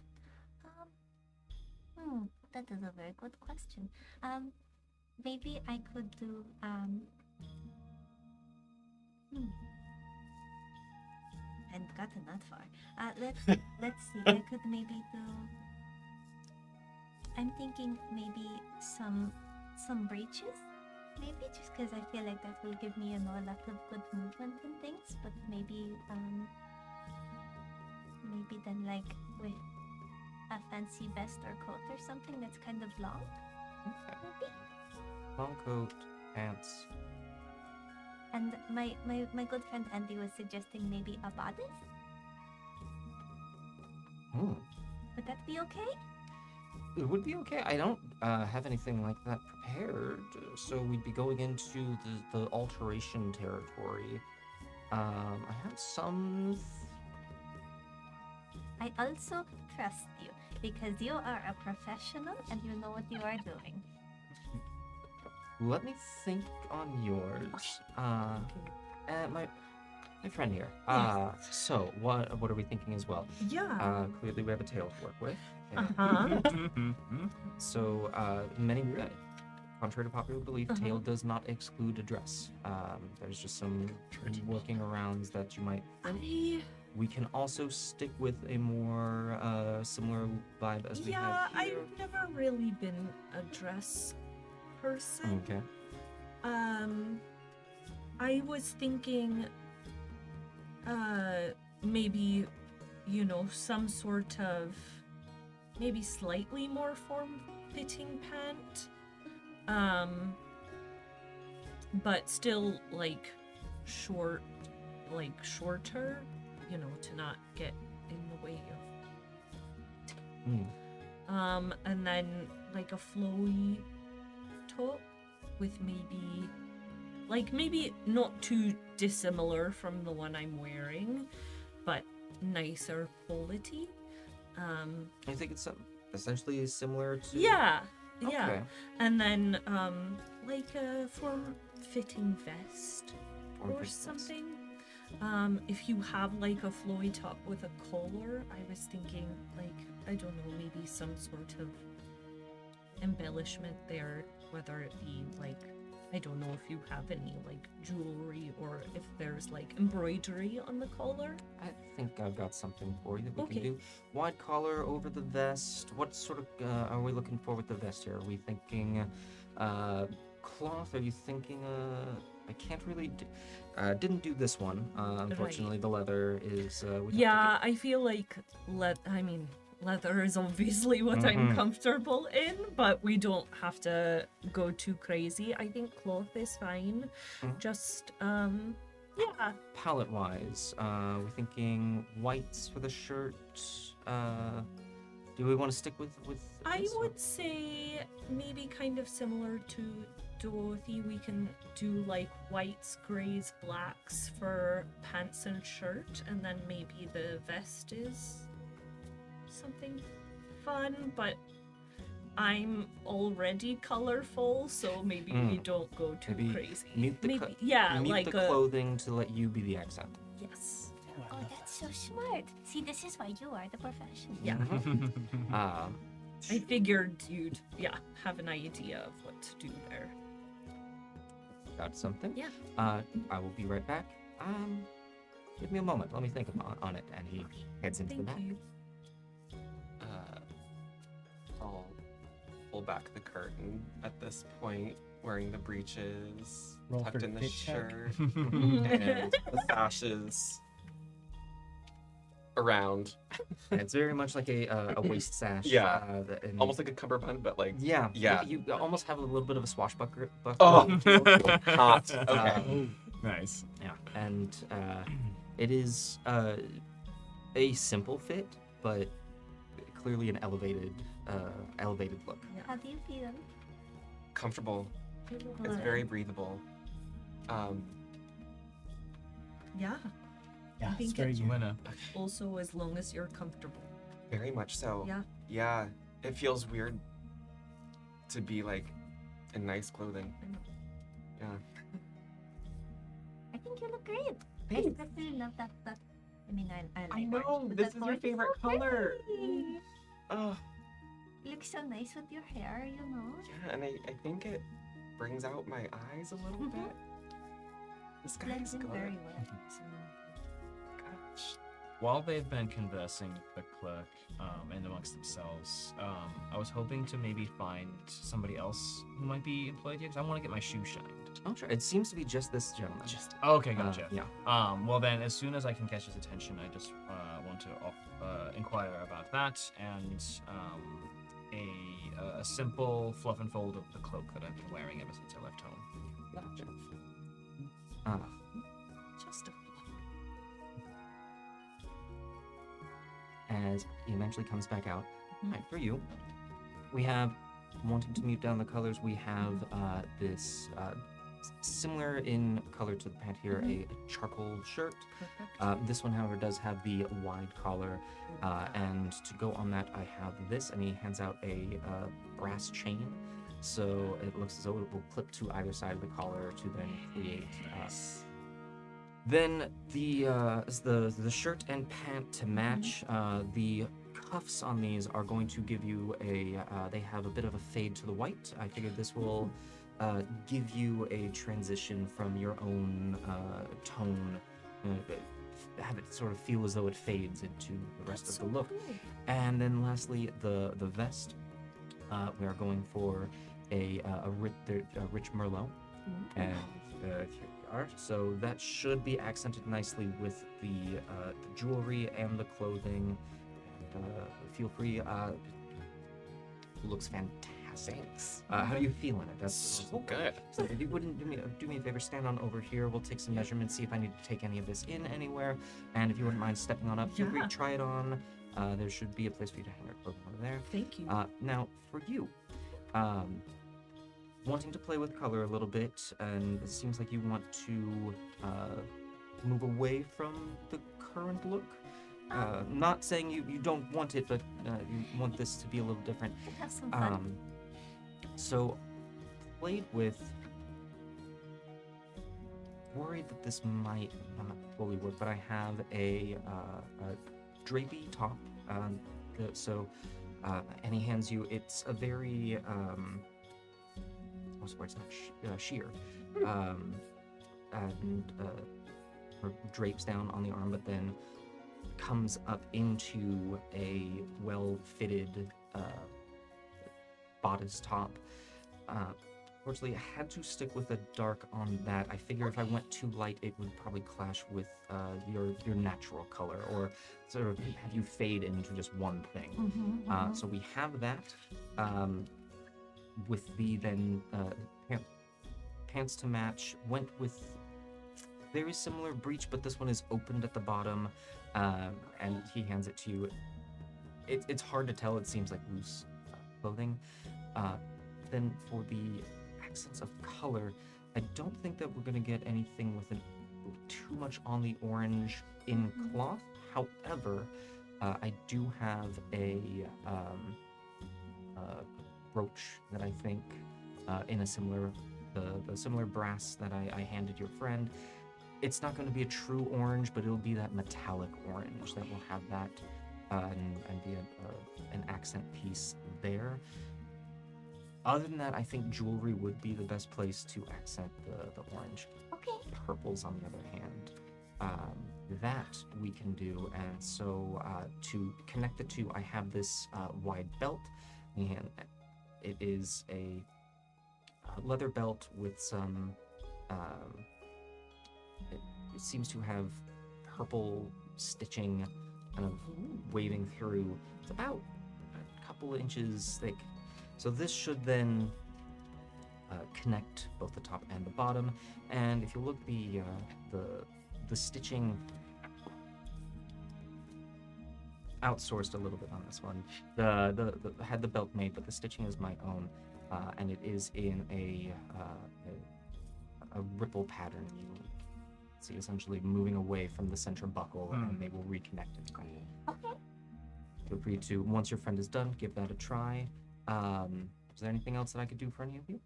S4: That is a very good question. Maybe I could do, hadn't gotten that far. Let's see. I could maybe do. I'm thinking maybe some breeches, maybe just because I feel like that will give me a lot of good movement and things. But maybe then like with a fancy vest or coat or something that's kind of long. Maybe.
S2: Long coat, pants.
S4: And my good friend Andy was suggesting maybe a bodice. Would that be okay?
S2: It would be okay. I don't have anything like that prepared, so we'd be going into the alteration territory. I have some.
S4: I also trust you because you are a professional and you know what you are doing.
S2: Let me think on yours. My friend here. So what are we thinking as well?
S5: Yeah.
S2: Clearly we have a tail to work with.
S5: Uh-huh.
S2: So contrary to popular belief, tail does not exclude a dress. There's just some working arounds that you might. We can also stick with a more similar vibe as we have here.
S5: I've never really been a dress person.
S2: Okay.
S5: I was thinking maybe, some sort of maybe slightly more form-fitting pant. But still shorter, to not get in the way of. And then like a flowy top with maybe not too dissimilar from the one I'm wearing, but nicer quality.
S2: I think it's essentially similar to.
S5: Yeah.
S2: Okay.
S5: And then like a form-fitting vest or something. If you have like a flowy top with a collar, I was thinking I don't know, maybe some sort of embellishment there, whether it be I don't know if you have any jewelry or if there's embroidery on the collar.
S2: I think I've got something for you that we
S5: Okay.
S2: can do. Wide collar over the vest. What sort of are we looking for with the vest here? Are we thinking cloth? Are you thinking I can't really didn't do this one. Unfortunately, the leather is.
S5: Yeah, I feel like leather is obviously what I'm comfortable in, but we don't have to go too crazy. I think cloth is fine. Just yeah.
S2: Palette wise, we're thinking whites for the shirt, Do we want to stick with
S5: I
S2: this, or-
S5: would say maybe kind of similar to Dorothy. We can do like whites, grays, blacks for pants and shirt, and then maybe the vest is something fun, but I'm already colorful, so maybe we don't go too
S2: Maybe
S5: crazy.
S2: mute the
S5: maybe, yeah,
S2: mute
S5: like
S2: the clothing to let you be the accent.
S5: yes.
S4: Oh, that's so smart. See, this is why you are the professional.
S5: Yeah.
S2: Uh,
S5: I figured you'd, have an idea of what to do there.
S2: got something?
S5: Yeah.
S2: I will be right back. Give me a moment. Let me think on it. And he heads into the
S5: Thank
S2: back.
S5: you.
S1: I'll pull back the curtain at this point, wearing the breeches,
S3: Roll
S1: tucked
S3: for
S1: in the
S3: fit check.
S1: shirt, and the sashes around.
S2: And it's very much like a waist sash.
S1: Yeah.
S2: And
S1: Almost like a cummerbund, but like,
S2: yeah.
S1: Yeah.
S2: You almost have a little bit of a swashbuckler.
S1: oh, hot. Okay.
S6: Nice.
S2: Yeah. And it is a simple fit, but clearly an elevated look.
S4: How do you feel?
S1: Comfortable. It's very breathable.
S5: Yeah.
S3: Yeah,
S5: think
S3: it's very
S5: it's
S3: good.
S6: Winner.
S5: Also, as long as you're comfortable.
S1: Very much so.
S5: Yeah.
S1: Yeah. It feels weird to be like in nice clothing. Yeah.
S4: I think you look great.
S1: Thanks.
S4: I especially love that. I mean, I like
S1: I
S4: orange,
S1: know.
S4: but
S1: This
S4: that
S1: is your
S4: orange
S1: favorite
S4: so
S1: color.
S4: pretty.
S1: Oh,
S4: You look so nice with your hair, you know.
S1: yeah. And I think it brings out my eyes a little
S4: Mhm.
S1: bit. This guy
S4: Blends
S1: is
S4: in
S1: good.
S4: very well.
S1: Gosh.
S6: While they've been conversing, the clerk and amongst themselves, I was hoping to maybe find somebody else who might be employed here because I want to get my shoe shined.
S2: Oh, sure. It seems to be just this gentleman.
S6: Okay, gotcha.
S2: Yeah.
S6: Well then, as soon as I can catch his attention, I just want to inquire about that and a simple fluff and fold of the cloak that I've been wearing ever since I left home.
S2: Gotcha.
S5: Just a
S2: As he eventually comes back out. Right, for you, we have, wanting to mute down the colors, we have this similar in color to the pant here, a charcoal shirt.
S5: perfect.
S2: This one, however, does have the wide collar, and to go on that, I have this, and he hands out a brass chain. So it looks as though it will clip to either side of the collar to then create. Then the shirt and pant to match. The cuffs on these are going to give you they have a bit of a fade to the white. I figured this will give you a transition from your own tone, have it sort of feel as though it fades into the rest of the look. And then lastly, the vest. We are going for a rich Merlot, and here we are. So that should be accented nicely with the jewelry and the clothing. Feel free. Looks fantastic. How do you feel in it? That's
S1: So good.
S2: So if you wouldn't do me a favor, stand on over here. We'll take some measurements, see if I need to take any of this in anywhere. And if you wouldn't mind stepping on up, feel free to
S5: Yeah.
S2: try it on. There should be a place for you to hang your clothing over there.
S5: Thank you.
S2: Now, for you, wanting to play with color a little bit, and it seems like you want to move away from the current look. Not saying you don't want it, but you want this to be a little different.
S4: Have some fun.
S2: So, played with. Worried that this might not fully work, but I have a drapey top. And he hands you. It's a very what's the word? It's not sheer, and drapes down on the arm, but then comes up into a well-fitted bodice top. Unfortunately, I had to stick with a dark on that. I figure if I went too light, it would probably clash with your natural color, or sort of have you fade into just one thing. So we have that with the then pants to match. Went with very similar breech, but this one is opened at the bottom, and he hands it to you. it's hard to tell. It seems like loose clothing. Then for the accents of color, I don't think that we're gonna get anything with too much on the orange in cloth. However, I do have a brooch that I think in a similar the similar brass that I handed your friend. It's not going to be a true orange, but it'll be that metallic orange that will have that and be an accent piece there. Other than that, I think jewelry would be the best place to accent the orange.
S4: Okay.
S2: Purples, on the other hand, that we can do. And so to connect the two, I have this wide belt, and it is a leather belt with some. It seems to have purple stitching kind of waving through. It's about a couple inches thick. So this should then connect both the top and the bottom. And if you look, the stitching outsourced a little bit on this one. The had the belt made, but the stitching is my own, and it is in a ripple pattern. You see essentially moving away from the center buckle, and they will reconnect it.
S4: Okay.
S2: Feel free to, once your friend is done, give that a try. Is there anything else that I could do for any of you?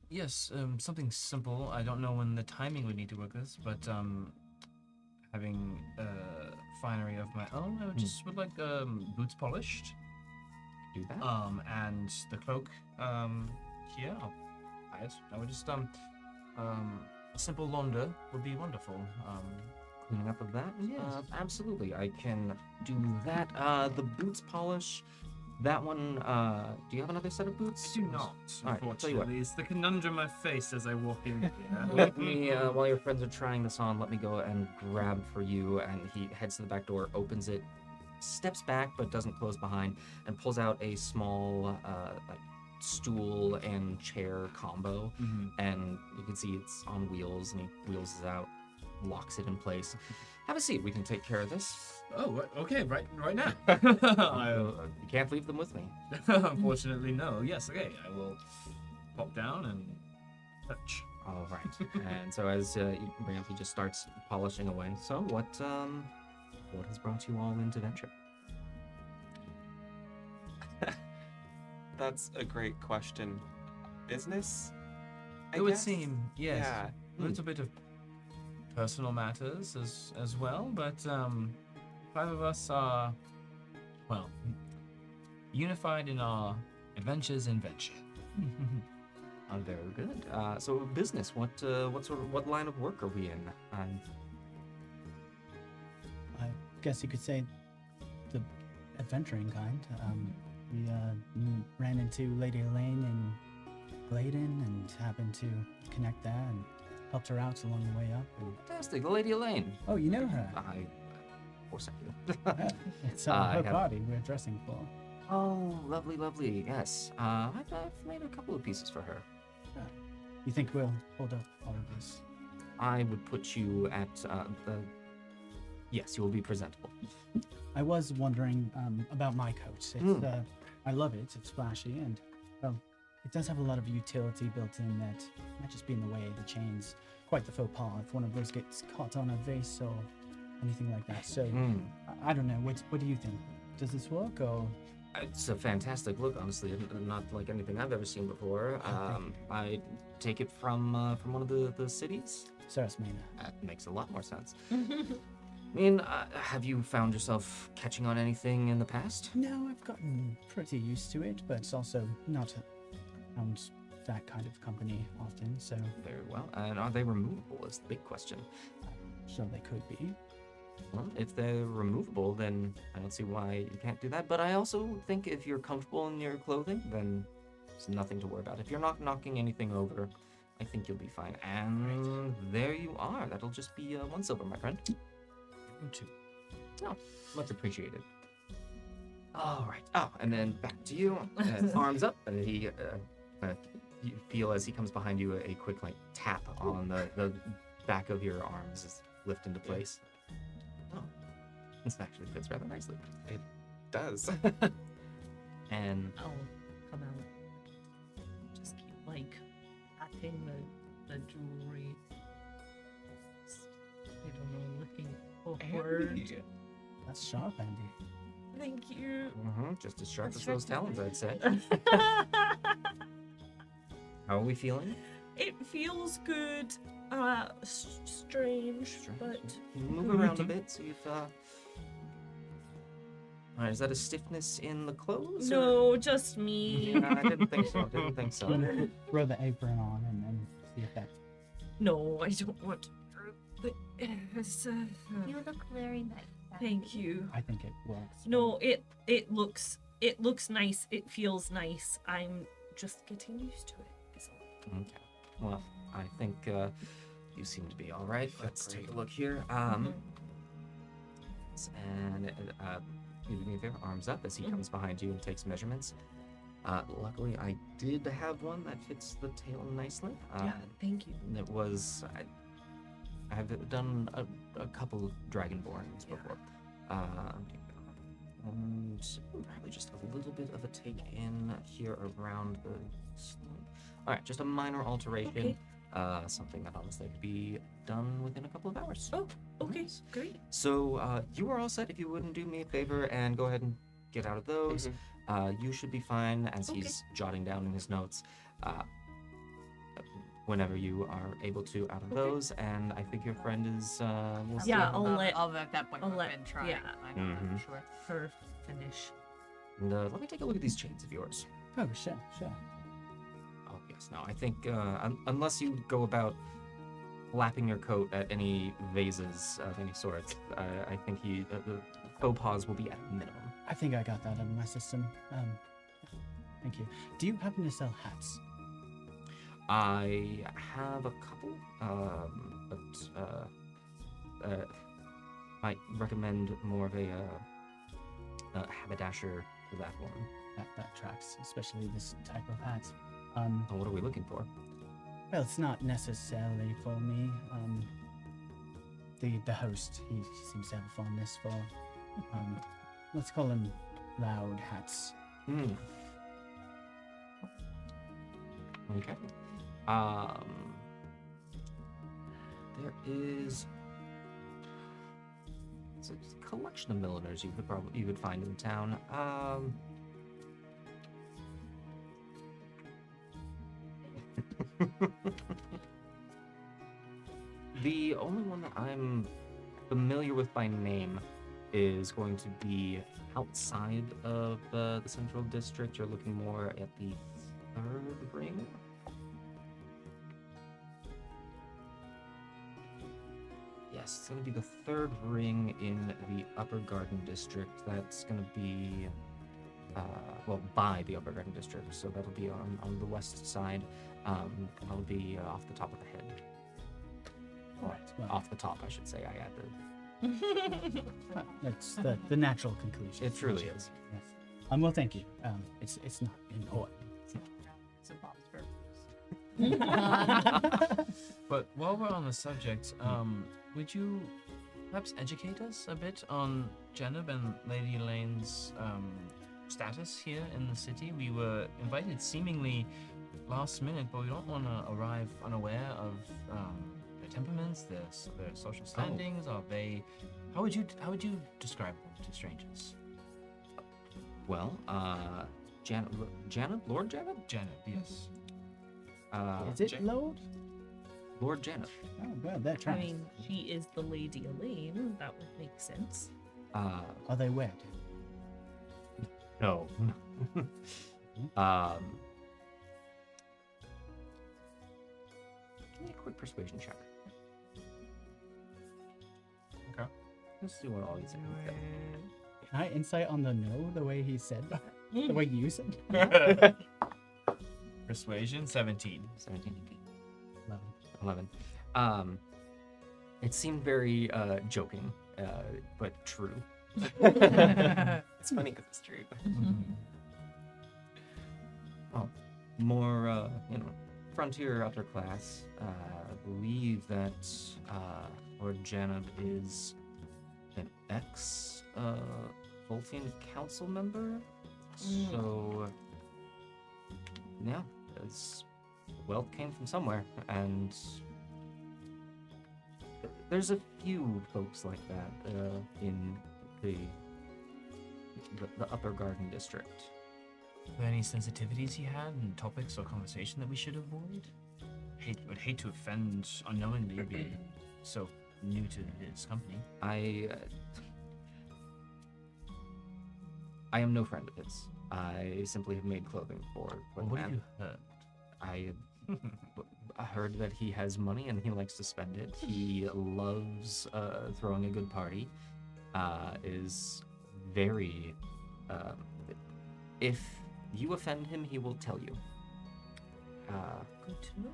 S6: Yes, something simple. I don't know when the timing would need to work this, but having finery of my own, I just would like boots polished.
S2: Do that.
S6: And the cloak here, I'll buy it. I would just a simple launder would be wonderful.
S2: Cleaning up of that?
S6: Yes.
S2: Absolutely. I can do that. The boots polish, that one, do you have another set of boots?
S6: I do not,
S2: All right, tell you what.
S6: unfortunately. It's the conundrum I face as I walk in here.
S2: Let me, while your friends are trying this on, let me go and grab for you. And he heads to the back door, opens it, steps back but doesn't close behind, and pulls out a small like stool and chair combo. And you can see it's on wheels, and he wheels it out, locks it in place. Have a seat. We can take care of this.
S6: Oh, okay, right now.
S2: You can't leave them with me.
S6: Unfortunately, no. Yes, okay. I will pop down and touch.
S2: All right. And so as you bring up, he just starts polishing away. So what has brought you all into venture?
S1: That's a great question. Business? I
S6: It would
S1: guess?
S6: seem, yes.
S1: Yeah.
S6: A little bit of personal matters as well, but five of us are, well, unified in our adventures in venture.
S2: Very good. So business. What line of work are we in?
S3: I guess you could say the adventuring kind. We ran into Lady Elaine in Gladen and happened to connect there and helped her out along the way up. And...
S2: Fantastic. The Lady Elaine.
S3: Oh, you know her?
S2: Of course I do.
S3: It's her party we're dressing for.
S2: Oh, lovely, lovely. Yes. I've made a couple of pieces for her.
S3: You think we'll hold up all of this?
S2: I would put you at the... Yes, you will be presentable.
S3: I was wondering about my coat. It's, I love it. It's flashy, and it does have a lot of utility built in that might just be in the way of the chains. Quite the faux pas if one of those gets caught on a vase or anything like that. So I don't know. What do you think? Does this work or?
S2: It's a fantastic look, honestly. Not like anything I've ever seen before. I take it from one of the cities.
S3: Sarasmina.
S2: That makes a lot more sense. I mean, have you found yourself catching on anything in the past?
S3: No, I've gotten pretty used to it, but it's also not around that kind of company often, so...
S2: Very well. And are they removable is the big question.
S3: So they could be.
S2: Well, if they're removable, then I don't see why you can't do that. But I also think if you're comfortable in your clothing, then there's nothing to worry about. If you're not knocking anything over, I think you'll be fine. And there you are. That'll just be 1 silver, my friend.
S6: 2.
S2: Oh, much appreciated. All right. Oh, and then back to you. Arms up, and he, you feel as he comes behind you a quick like tap on the back of your arms, just lift into place. Oh, This actually fits rather nicely.
S1: Does.
S2: And
S5: I'll come out. Just keep like patting the jewelry. I don't know, looking awkward.
S1: Andy.
S3: That's sharp, Andy.
S5: Thank you.
S2: just as sharp
S5: That's
S2: as those
S5: sharp.
S2: talons, I'd say. How are we feeling?
S5: It feels good. Strange, but
S2: Move around a bit, see if Alright, is that a stiffness in the clothes? or-
S5: no, just me.
S2: Yeah, I didn't think so. Didn't think
S3: You want
S2: so.
S3: to throw the apron on and then see if that.
S5: No, I don't want to. But it's,
S4: You look very nice.
S5: thank you.
S3: I think it works.
S5: No, it looks nice. It feels nice. I'm just getting used to it. Is all.
S2: Okay. Well, I think you seem to be all right. Let's take a look here.
S5: Mm-hmm.
S2: And you do me a favor, arms up as he comes behind you and takes measurements. Luckily, I did have one that fits the tail nicely.
S5: Yeah, thank you.
S2: It was I've done a couple dragonborns before. And probably just a little bit of a take in here around the. All right, just a minor alteration.
S5: Okay.
S2: Something that honestly could be done within a couple of hours.
S5: Oh, okay,
S2: Nice.
S5: great.
S2: So you are all set. If you wouldn't do me a favor and go ahead and get out of those, you should be fine. As he's jotting down in his notes, whenever you are able to out of those, and I think your friend is. We'll see.
S5: Yeah, I'll let
S7: at that point
S5: I'll
S7: we've
S5: let-
S7: been trying.
S5: yeah.
S7: I know, I'm sure.
S5: her finish.
S2: And, let me take a look at these chains of yours.
S3: Oh, sure.
S2: Oh yes, no. I think unless you go about flapping your coat at any vases of any sort, I think the faux pas will be at minimum.
S3: I think I got that in my system. Thank you. Do you happen to sell hats?
S2: I have a couple, but might recommend more of a haberdasher for that one.
S3: That tracks, especially this type of hat.
S2: What are we looking for?
S3: Well, it's not necessarily for me. The host, he seems to have a fondness for, let's call them loud hats.
S2: Okay. There is. It's a collection of milliners you would find in town. The only one that I'm familiar with by name is going to be outside of the central district. You're looking more at the third ring. Yes, it's going to be the third ring in the Upper Garden District. That's going to be, by the Upper Garden District. So that'll be on the west side. That'll be off the top of the head. Or
S3: Well,
S2: off the top, I should say. I add the.
S3: That's the natural conclusion.
S2: It truly is.
S3: Yes. Well, thank you. It's not important.
S7: It's a Bob's purpose.
S6: But while we're on the subject, would you perhaps educate us a bit on Janib and Lady Elaine's status here in the city? We were invited seemingly last minute, but we don't want to arrive unaware of their temperaments, their social standings. Are they? How would you describe them to strangers?
S2: Well, Janet, Lord Janet?
S6: Janib, yes.
S3: Is it load?
S2: Lord Janet.
S3: Oh, well, that
S5: I
S3: tracks.
S5: mean, she is the Lady Elaine. That would make sense.
S3: Are they wed?
S2: No. Give me a quick persuasion check.
S6: Okay.
S2: Let's see what all these things get.
S3: Can I insight on the no, the way he said, the way you said?
S6: Persuasion 17.
S2: 17,
S3: 11.
S2: 11. It seemed very joking, but true.
S1: It's funny because it's true.
S2: Well, more, frontier upper class. I believe that Lord Janib is an ex Volfian council member. So yeah, wealth came from somewhere, and there's a few folks like that in the Upper Garden District.
S6: Were there any sensitivities he had and topics or conversation that we should avoid? Would hate to offend unknowingly, being so new to his company.
S2: I am no friend of his. I simply have made clothing for the
S6: What
S2: man.
S6: have you heard?
S2: I heard that he has money and he likes to spend it. He loves throwing a good party. Is very. If you offend him, he will tell you.
S5: Good to know.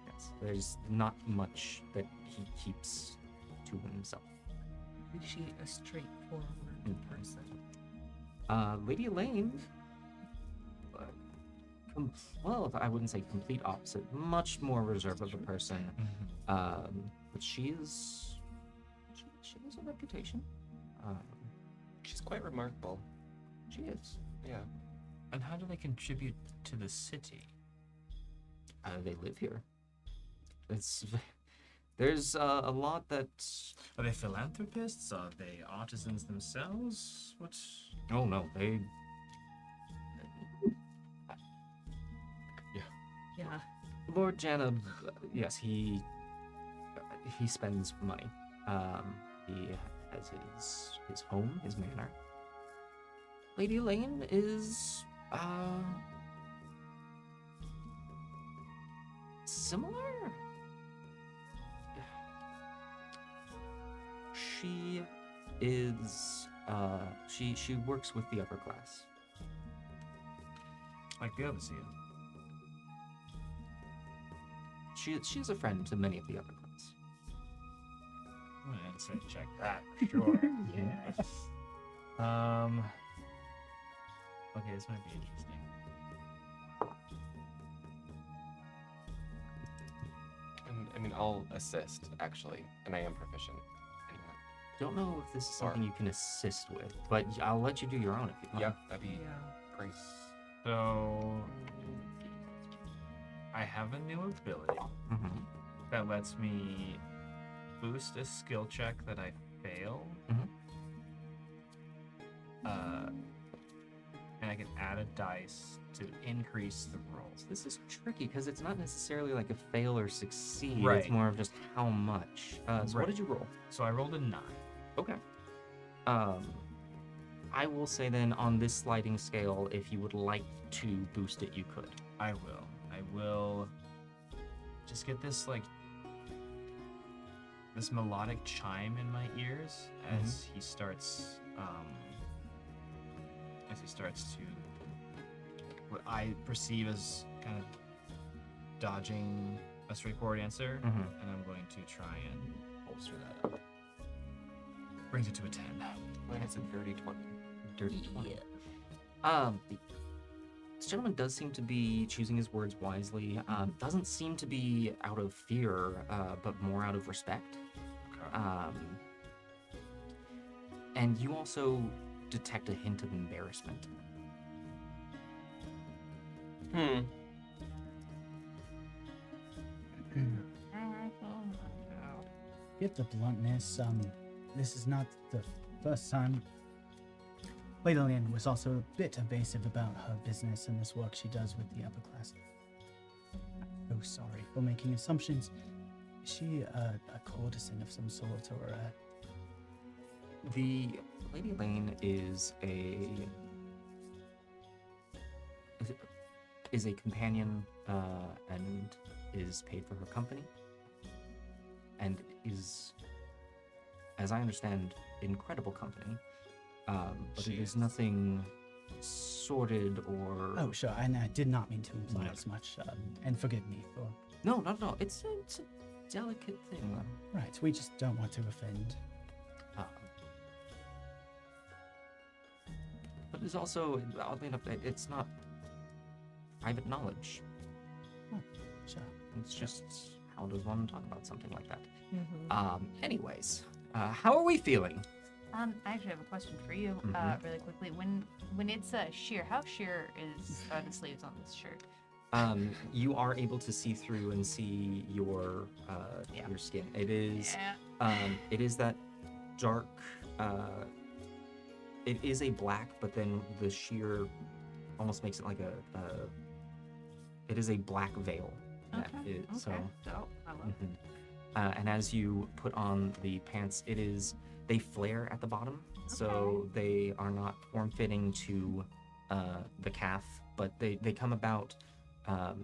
S2: Yes, there's not much that he keeps to himself.
S5: Is she a straightforward person?
S2: Lady Elaine. Well, I wouldn't say complete opposite. Much more reserved of a person. But she has a reputation.
S1: She's quite remarkable.
S2: She is.
S1: Yeah.
S6: And how do they contribute to the city?
S2: They live here. There's a lot that.
S6: Are they philanthropists? Are they artisans themselves? What?
S2: Oh no, they.
S5: Yeah.
S2: Lord Janab, yes, he spends money. He has his home, his manor. Lady Elaine is similar. She is she works with the upper class.
S6: Like the overseer?
S2: She's a friend to many of the upper class.
S6: I'm gonna say check that for sure.
S2: Yeah.
S6: Okay, this might be interesting.
S1: And I mean, I'll assist actually, and I am proficient in that.
S2: Don't know if this is something you can assist with, but I'll let you do your own if you want.
S1: Yeah, that'd be great.
S6: So I have a new ability that lets me boost a skill check that I fail. And I can add a dice to increase the rolls.
S2: This is tricky because it's not necessarily like a fail or succeed.
S6: Right.
S2: It's more of just how much. So what did you roll?
S6: So I rolled a 9.
S2: Okay. I will say then on this sliding scale, if you would like to boost it, you could.
S6: I will just get this this melodic chime in my ears as he starts to what I perceive as kind of dodging a straightforward answer, and I'm going to try and bolster that up. Brings it to a 10.
S1: Mine is a dirty 20.
S2: Dirty 20. This gentleman does seem to be choosing his words wisely. Doesn't seem to be out of fear, but more out of respect. And you also detect a hint of embarrassment.
S3: Get the bluntness. This is not the first time. Lady Lynn was also a bit evasive about her business and this work she does with the upper class. I'm so sorry for making assumptions. Is she a courtesan of some sort, or a...
S2: The Lady Lane is a companion and is paid for her company, and is, as I understand, incredible company. But it is nothing sordid or...
S3: Oh, sure, and I did not mean to imply as much, and forgive me for...
S2: No, not at all. It's a delicate thing.
S3: Right, we just don't want to offend.
S2: But it's also, oddly enough, it's not private knowledge.
S3: Oh, sure.
S2: It's just, how does one talk about something like that? Anyways, How are we feeling?
S7: I actually have a question for you, really quickly. When it's sheer, how sheer are the sleeves on this shirt?
S2: You are able to see through and see your skin. It is that dark. It is a black, but then the sheer almost makes it like it is a black veil.
S7: Okay.
S2: So,
S7: I love it.
S2: and as you put on the pants, they flare at the bottom, so they are not form-fitting to the calf, but they come about a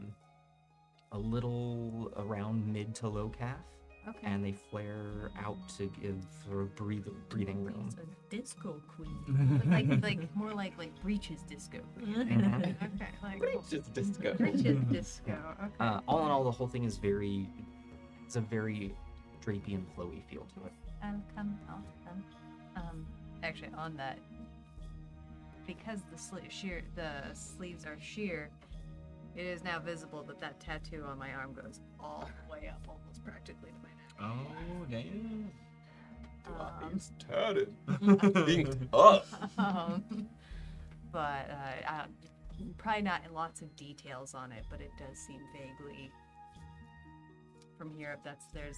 S2: little around mid to low calf, and they flare out to give for breathing room.
S5: It's a disco queen.
S7: like more like breeches disco.
S2: Mhm.
S7: Okay, like
S1: Breeches disco.
S7: breeches disco. Okay.
S2: All in all, the whole thing is it's a very drapey and flowy feel to it.
S7: I'll come off them. Actually, on that, because the sleeves are sheer, it is now visible that tattoo on my arm goes all the way up, almost practically to my neck.
S6: Oh, damn.
S1: He's tatted. Inked up.
S7: But probably not in lots of details on it, but it does seem vaguely from here up. There's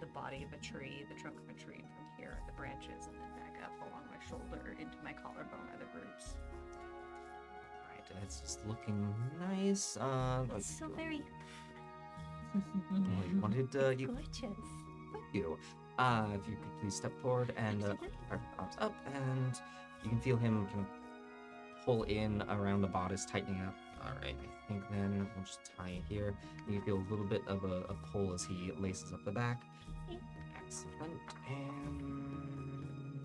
S7: the body of a tree, the trunk of a tree, and from here the branches, and then back up along my shoulder into my collarbone are the roots.
S2: Right, it's just looking nice.
S4: It's so very
S2: You wanted you.
S4: gorgeous.
S2: Thank you. If you could please step forward and arms up, and you can feel him kind of pull in around the bodice, tightening up. All right, I think then we'll just tie it here. You can feel a little bit of a pull as he laces up the back. Excellent. And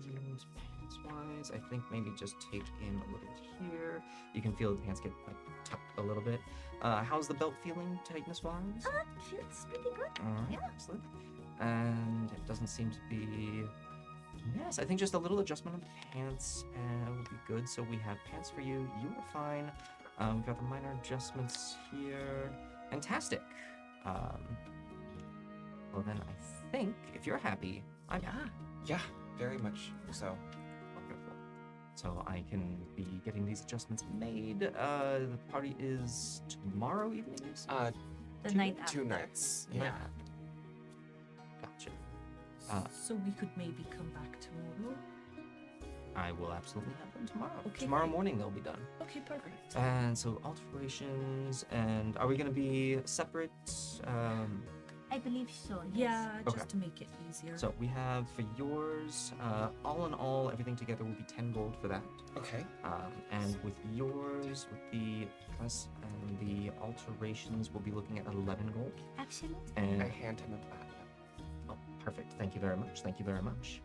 S2: pants-wise, I think maybe just take in a little here. You can feel the pants get like tucked a little bit. How's the belt feeling, tightness-wise?
S4: Feels pretty good.
S2: All right,
S4: Yeah.
S2: excellent. And it doesn't seem to be. Yes, I think just a little adjustment on the pants will be good. So we have pants for you. You are fine. We've got the minor adjustments here. Fantastic. Well then, I think if you're happy, I'm happy.
S1: Yeah, very much so.
S2: Wonderful. So I can be getting these adjustments made. The party is tomorrow evening.
S4: The night after.
S1: 2 nights.
S2: Night
S1: Yeah.
S2: after. Gotcha.
S5: So we could maybe come back tomorrow.
S2: I will absolutely have them tomorrow.
S5: Okay,
S2: Tomorrow
S5: great.
S2: morning they'll be done.
S5: Okay, perfect.
S2: And so alterations, and are we going to be separate?
S4: I believe so. Yes.
S5: Yeah,
S2: Okay.
S5: just to make it easier.
S2: So we have for yours, all in all, everything together will be 10 gold for that.
S1: Okay.
S2: And with yours, with the plus and the alterations, we'll be looking at 11 gold.
S4: Excellent.
S2: And
S1: I hand him a platinum.
S2: oh, perfect. Thank you very much. Thank you very much.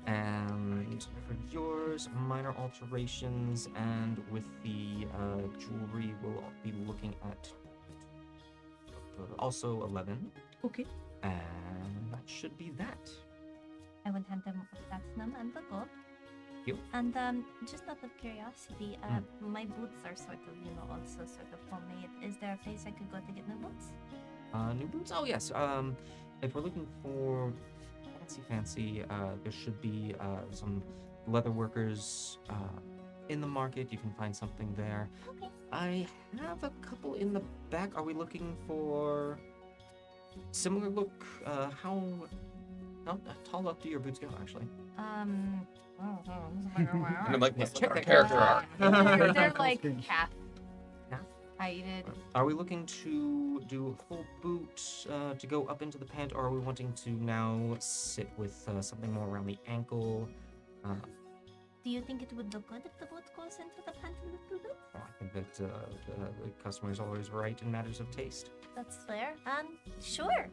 S2: And for yours, minor alterations, and with the jewelry, we'll be looking at also 11.
S5: Okay.
S2: And that should be that.
S4: I will hand them the platinum and the gold.
S2: You.
S4: And just out of curiosity, my boots are sort of, also sort of homemade. Is there a place I could go to get new boots?
S2: New boots? Oh, yes. If we're looking for fancy, there should be some leather workers in the market. You can find something there.
S4: Okay.
S2: I have a couple in the back. Are we looking for similar look? How tall up do your boots go, actually?
S7: And
S1: And I'm like, let's
S2: check
S1: look at
S2: that
S1: our character arc.
S7: they're like
S3: Calf.
S7: calf
S2: Calf?
S7: heighted.
S2: Are we looking to do a full boot to go up into the pant, or are we wanting to now sit with something more around the ankle?
S4: Do you think it would look good if the boot goes into the pant and the boot?
S2: Well, I think that the customer is always right in matters of taste.
S4: That's fair. Sure.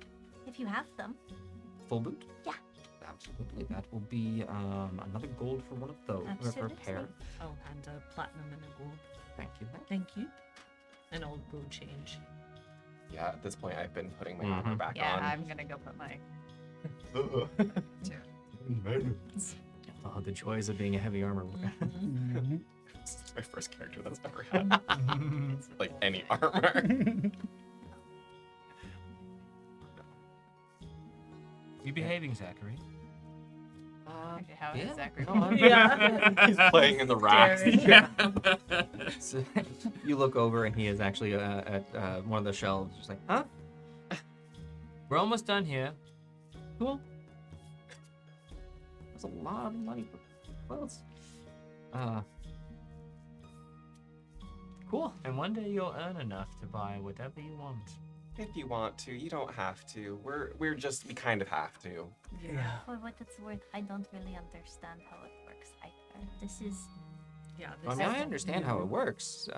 S4: If you have them.
S2: Full boot?
S4: Yeah.
S2: Absolutely. That will be another gold for one of those, or for a pair.
S4: Absolutely.
S5: Oh, and a platinum and a gold.
S2: Thank you.
S5: Thank you. And I'll go change.
S1: Yeah, at this point, I've been putting my armor back
S7: Yeah,
S1: on.
S7: I'm gonna go put my.
S2: Oh, the joys of being a heavy armor wearer.
S3: Mhm.
S1: This is my first character that's ever had like any armor.
S6: You behaving, Zachary?
S7: Okay, how
S2: yeah.
S7: is Zachary?
S2: No, I'm-
S5: Yeah.
S1: He's playing in the rocks.
S2: So, you look over and he is actually at one of the shelves, just like, huh?
S6: We're almost done here.
S2: Cool. That's a lot of money for clothes. Cool.
S6: And one day you'll earn enough to buy whatever you want.
S1: If you want to, you don't have to. We kind of have to.
S3: Yeah.
S4: For what it's worth, I don't really understand how it works either. This is,
S5: Yeah,
S2: I mean, I understand how it works.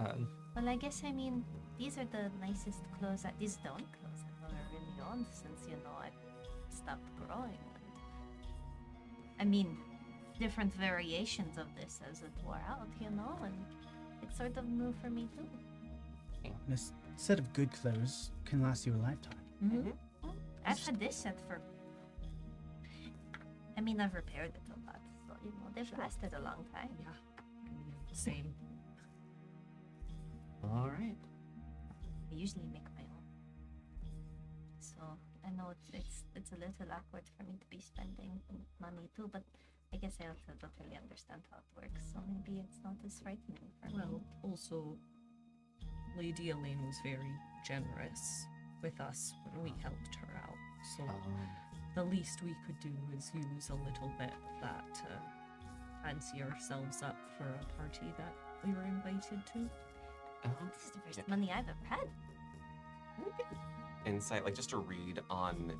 S4: well, I guess I mean, these are the nicest clothes. These are the only clothes I've ever really owned since, I stopped growing. I mean, different variations of this as it wore out, and it's sort of new for me too.
S3: This set of good clothes can last you a lifetime.
S5: Mm-hmm.
S4: I've had this set for. I mean, I've repaired it a lot, so they've lasted a long time.
S5: Yeah. Same.
S2: All right.
S4: I usually make my own, so I know it's a little awkward for me to be spending money too. But I guess I also don't really understand how it works, so maybe it's not as frightening for me.
S5: Well, also, Lady Elaine was very generous with us when we helped her out. So the least we could do is use a little bit of that to fancy ourselves up for a party that we were invited to.
S4: This is the first money I've ever had.
S1: Insight, like just a read on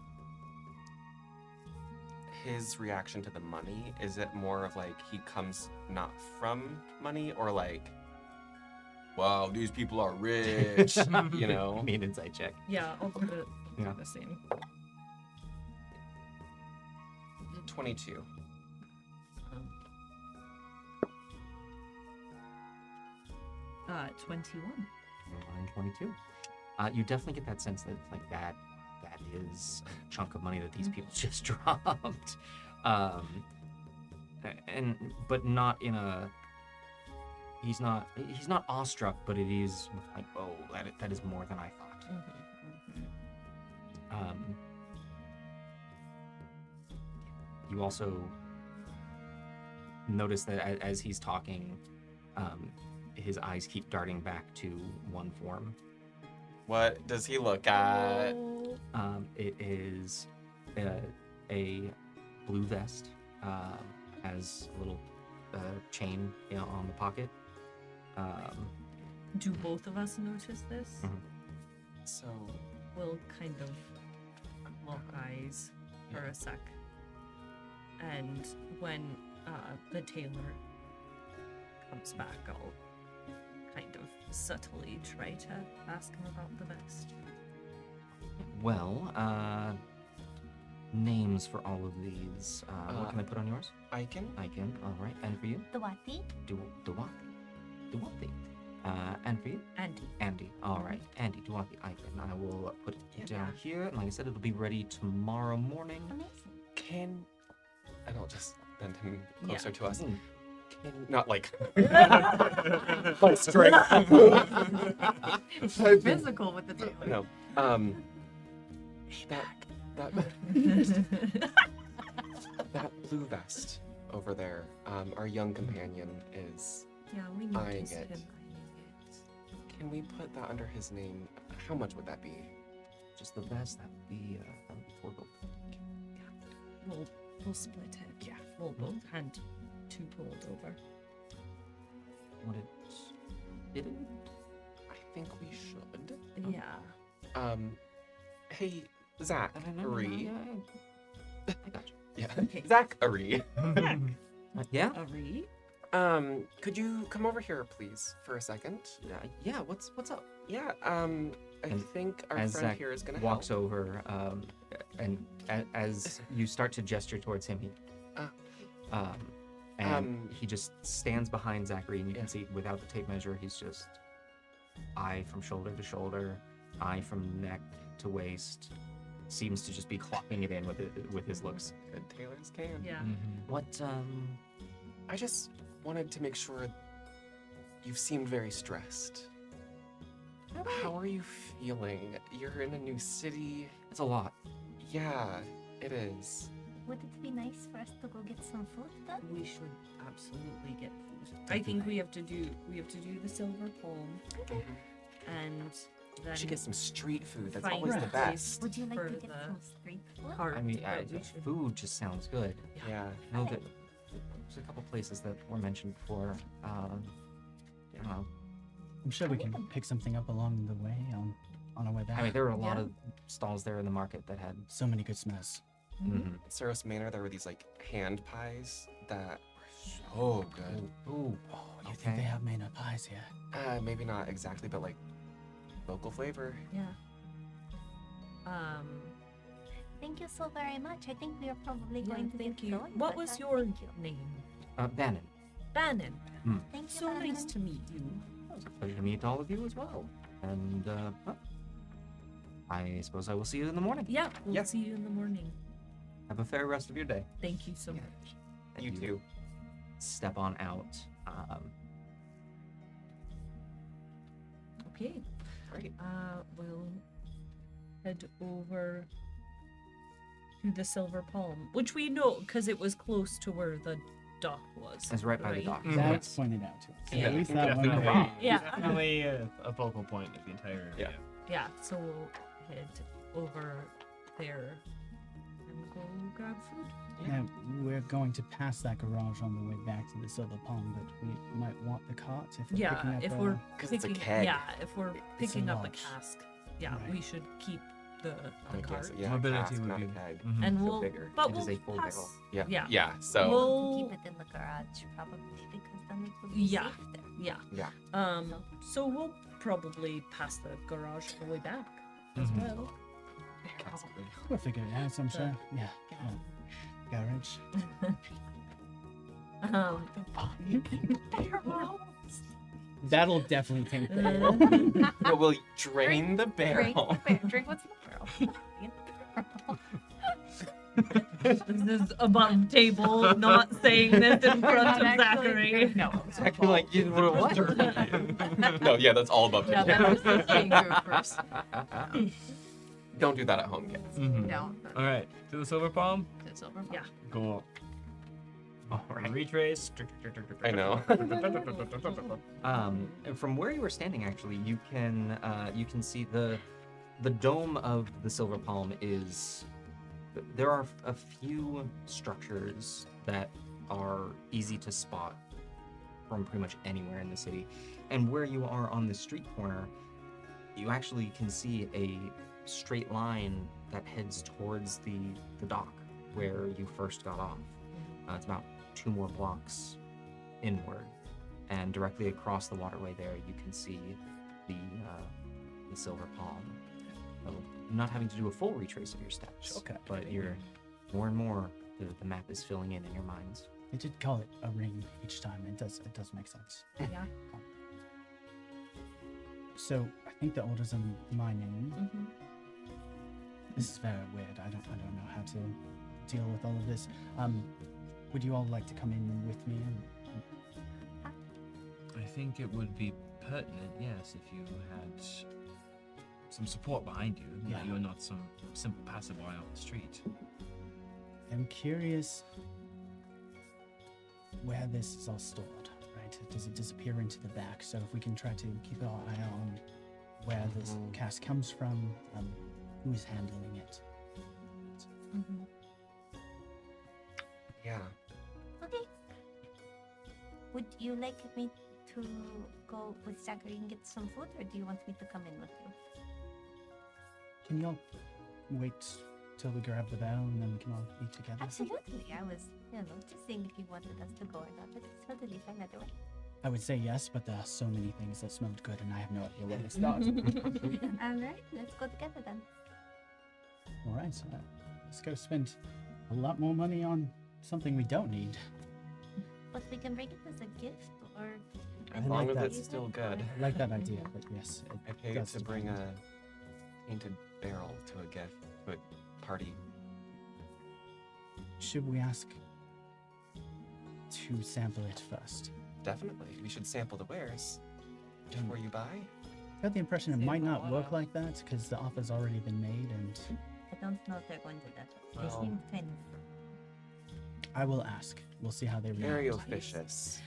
S1: his reaction to the money. Is it more of like he comes not from money, or like, wow, these people are rich, you know?
S2: Give me an insight check.
S5: Yeah, I'll do it.
S2: Yeah.
S5: The same.
S1: 22.
S5: 21.
S2: 22. You definitely get that sense that like that is a chunk of money that these people just dropped, but not in a. He's not awestruck, but it is like, oh, that is more than I thought. You also notice that as he's talking, his eyes keep darting back to one form.
S1: What does he look at?
S2: It is a blue vest, has a little chain on the pocket.
S5: Do both of us notice this?
S1: So,
S5: We'll kind of lock eyes for a sec. And when the tailor comes back, I'll kind of subtly try to ask him about the vest.
S2: Well, names for all of these. What can I put on yours?
S1: Icon?
S2: Icon. All right. And for you?
S4: Dawati?
S2: Duwati. And for you?
S5: Andy.
S2: Andy. All right. Andy, Duwati, Icon. I will put it down here. And like I said, it'll be ready tomorrow morning.
S4: Amazing.
S1: And I'll just bend him closer to us.
S2: Mm.
S1: Not like by strength.
S7: Physical with the tailor.
S1: No. That blue vest over there, our young companion is.
S5: Yeah, we
S1: Eyeing
S5: noticed
S1: it.
S5: him eyeing it.
S1: Can we put that under his name? How much would that be?
S2: Just the vest. That would be 4 gold.
S5: We'll split it. Yeah. We'll both hand 2 gold over.
S2: Would it?
S1: I think we should.
S5: Yeah.
S1: Hey, Zach.
S2: I got you.
S1: Yeah.
S5: Okay.
S1: Zachary.
S2: Yeah.
S5: Ari?
S1: Could you come over here, please, for a second?
S2: Yeah. What's up?
S1: Yeah. I
S2: And
S1: think our
S2: as
S1: friend
S2: Zach
S1: here is gonna
S2: walks
S1: help.
S2: over, and as you start to gesture towards him, he just stands behind Zachary, and you can see without the tape measure, he's just eye from shoulder to shoulder, eye from neck to waist. Seems to just be clocking it in with his looks.
S1: Good tailors can.
S5: Yeah.
S2: What
S1: I just wanted to make sure you've seemed very stressed. How are you feeling? You're in a new city.
S2: It's a lot.
S1: Yeah, it is.
S4: would it be nice for us to go get some food then?
S5: We should absolutely get food. I
S3: That'd be
S5: think we
S3: nice.
S5: have to do the silver palm, and then
S1: We should get some street food. That's
S5: find
S1: always
S5: a
S1: the
S5: place
S1: best.
S4: Would you like
S5: for
S4: to get
S5: the
S4: some street food?
S5: cart.
S2: I mean,
S5: but we should.
S2: food just sounds good.
S1: Yeah.
S2: I know that there's a couple places that were mentioned before. I don't know.
S3: I'm sure we can pick something up along the way on our way back.
S2: I mean, there were a lot
S7: Yeah.
S2: of stalls there in the market that had.
S3: So many good smells.
S1: At Saros Manor, there were these like hand pies that were so good.
S2: Ooh,
S3: Oh, you
S2: okay.
S3: think they have made up pies here?
S1: Maybe not exactly, but like local flavor.
S5: Yeah.
S4: Thank you so very much. I think we are probably
S5: Yeah,
S4: going to
S5: thank
S4: get
S5: you.
S4: going.
S5: What
S4: but,
S5: was your
S4: thank you.
S5: name?
S2: Bannon.
S5: Bannon.
S4: Thank you,
S5: So nice
S4: Bannon.
S5: to meet you.
S2: It's a pleasure to meet all of you as well. And well, I suppose I will see you in the morning.
S5: Yeah, we'll
S1: Yeah.
S5: see you in the morning.
S2: Have a fair rest of your day.
S5: Thank you so
S1: Yeah.
S5: much.
S2: And
S1: You too.
S2: Step on out.
S5: Okay.
S1: Great.
S5: We'll head over to the Silver Palm, which we know because it was close to where the dock was.
S2: It's right by the dock.
S3: That's pointed out to us.
S5: Yeah.
S3: At least that one.
S6: Definitely,
S3: way.
S5: Yeah.
S6: definitely a focal point of the entire area.
S5: Yeah, so we'll head over there and go grab food.
S3: Now, we're going to pass that garage on the way back to the Silver Palm, but we might want the cart if we're
S5: Yeah,
S3: picking up
S5: if
S3: a-
S5: we're
S1: 'Cause it's a
S5: picking,
S1: keg.
S5: yeah, if we're
S3: It's a
S5: picking up a
S3: launch.
S5: cask, yeah,
S3: Right.
S5: we should keep the
S1: I guess,
S5: cart.
S1: yeah,
S6: Mobility
S1: cask,
S6: would
S1: not
S6: be-
S1: a keg.
S6: Mhm.
S5: And
S1: Feel
S5: we'll,
S1: bigger.
S5: but
S2: It
S5: we'll
S2: is a full
S5: pass,
S2: barrel.
S1: Yeah.
S5: Yeah.
S1: Yeah. So
S5: We'll,
S4: Keep it in the garage, probably, because then it will be
S5: Yeah.
S4: safe there.
S5: yeah.
S1: yeah.
S5: So we'll probably pass the garage on the way back as
S6: Mhm.
S5: well.
S3: We'll figure it out, I'm sure. Yeah. Garage. That'll definitely take that.
S1: No, we'll drain the barrel.
S7: Drink what's in the barrel.
S5: This is above table, not saying this in front of Zachary.
S7: No.
S2: Exactly like you would what?
S1: No, yeah, that's all above
S7: No,
S1: table.
S7: that was the thing group first.
S1: Don't do that at home, kids.
S6: Mhm.
S7: No.
S6: All right, to the Silver Palm.
S7: To silver.
S5: Yeah.
S6: Go up.
S2: All right.
S6: Retrace.
S1: I know.
S2: And from where you were standing, actually, you can see the dome of the Silver Palm is. There are a few structures that are easy to spot from pretty much anywhere in the city, and where you are on the street corner, you actually can see a straight line that heads towards the dock where you first got off. It's about 2 more blocks inward, and directly across the waterway there, you can see the Silver Palm. So, not having to do a full retrace of your steps,
S3: Okay.
S2: but you're more and more the map is filling in your minds.
S3: They did call it a ring each time. It does make sense.
S5: Yeah.
S3: So I think the order's in my name.
S5: Mhm.
S3: This is very weird. I don't know how to deal with all of this. Would you all like to come in with me?
S6: I think it would be pertinent, yes, if you had some support behind you.
S3: Yeah.
S6: That you're not some simple passerby on the street.
S3: I'm curious where this is all stored, right? Does it disappear into the back? So if we can try to keep our eye on where this
S1: Mhm.
S3: cask comes from, who is handling it.
S5: Mhm.
S1: Yeah.
S4: Okay. Would you like me to go with Zachary and get some food, or do you want me to come in with you?
S3: Can y'all wait till we grab the bell and then we can all eat together?
S4: Absolutely. I was, just seeing if you wanted us to go or not, but it's totally fine either way.
S3: I would say yes, but there are so many things that smelled good and I have no idea where to start.
S4: All right, let's go together then.
S3: All right, so let's go spend a lot more money on something we don't need.
S4: But we can bring it as a gift, or
S3: I
S1: As
S3: like
S1: long as
S3: that.
S1: it's still good.
S3: I like that idea, but yes.
S1: I paid
S3: does
S1: to bring a painted barrel to a gift to a party.
S3: Should we ask to sample it first?
S1: Definitely. We should sample the wares before you buy.
S3: I got the impression it might not work like that because the offer's already been made and
S4: I don't know if they're going to that. They
S1: Well-
S4: seem kind of
S3: I will ask. We'll see how they react.
S1: Very officious.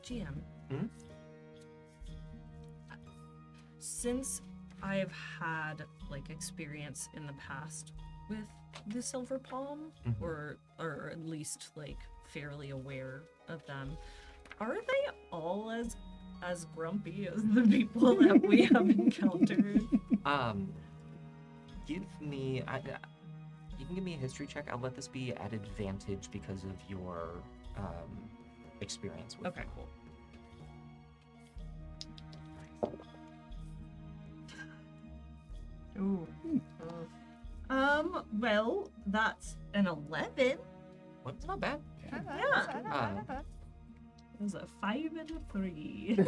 S5: GM.
S1: Hmm?
S5: Since I've had like experience in the past with the Silver Palm,
S1: Mhm.
S5: or at least like fairly aware of them, are they all as grumpy as the people that we have encountered?
S2: Give me. You can give me a history check. I'll let this be at advantage because of your experience with
S5: Okay,
S2: them.
S5: cool. Ooh. Well, that's an 11.
S2: Well, it's not bad.
S5: Yeah. It was a 5 and a 3.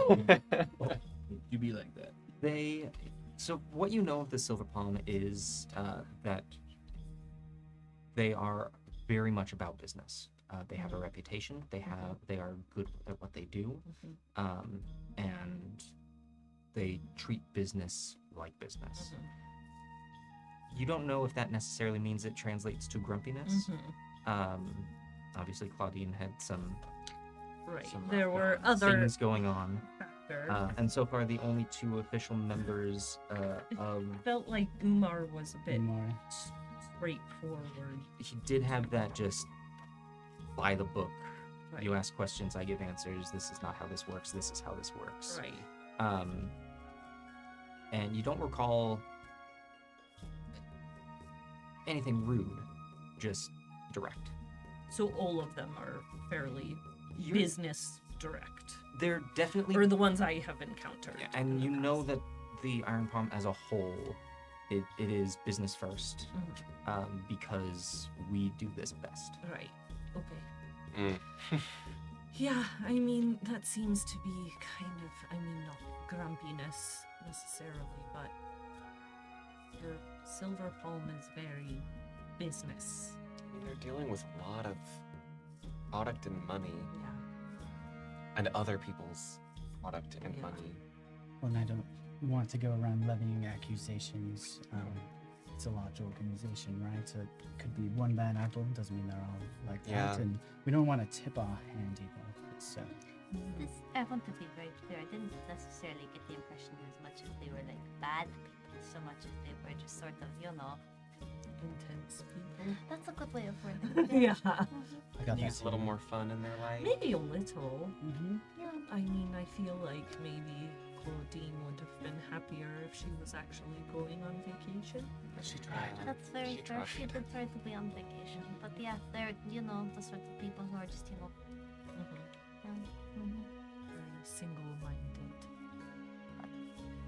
S6: You be like that.
S2: So what you know of the Silver Palm is that they are very much about business. They have a reputation. They are good at what they do, and they treat business like business. You don't know if that necessarily means it translates to grumpiness. Obviously, Claudine had some
S5: Right.
S2: some
S5: There were other
S2: things going on.
S5: factors.
S2: And so far, the only two official members of
S5: Felt like Umar was a bit
S3: More.
S5: straightforward.
S2: he did have that just by the book.
S5: Right.
S2: You ask questions, I give answers. This is not how this works. This is how this works.
S5: Right.
S2: And you don't recall anything rude, just direct.
S5: So all of them are fairly business direct.
S2: They're definitely
S5: Or the ones I have encountered.
S2: Yeah,
S5: in
S2: and
S5: the
S2: you know
S5: past.
S2: that the Iron Palm as a whole, it is business first, because we do this best.
S5: Right. Okay.
S1: Mm.
S5: Yeah, I mean, that seems to be kind of, not grumpiness necessarily, but the Silver Palm is very business.
S1: I mean, they're dealing with a lot of product and money,
S5: Yeah.
S1: and other people's product and
S5: Yeah.
S1: money.
S3: Well, and I don't want to go around levying accusations. It's a large organization, right? So it could be one bad apple. Doesn't mean they're all like
S1: Yeah.
S3: that. And we don't want to tip our hand either. So
S4: This, I want to be very clear. I didn't necessarily get the impression as much as they were like bad people, so much as they were just sort of,
S5: Intense people.
S4: That's a good way of wording it.
S5: Yeah.
S3: I got
S1: Use
S3: that
S1: a little
S3: too.
S1: more fun in their life.
S5: Maybe a little.
S4: Yeah.
S5: I mean, I feel like maybe Claudine would have been happier if she was actually going on vacation.
S1: She tried.
S4: That's very
S1: She
S4: fair.
S1: tried.
S4: She did try to be on vacation, but yeah, they're the sort of people who are just yeah. Mhm.
S5: Very single-minded.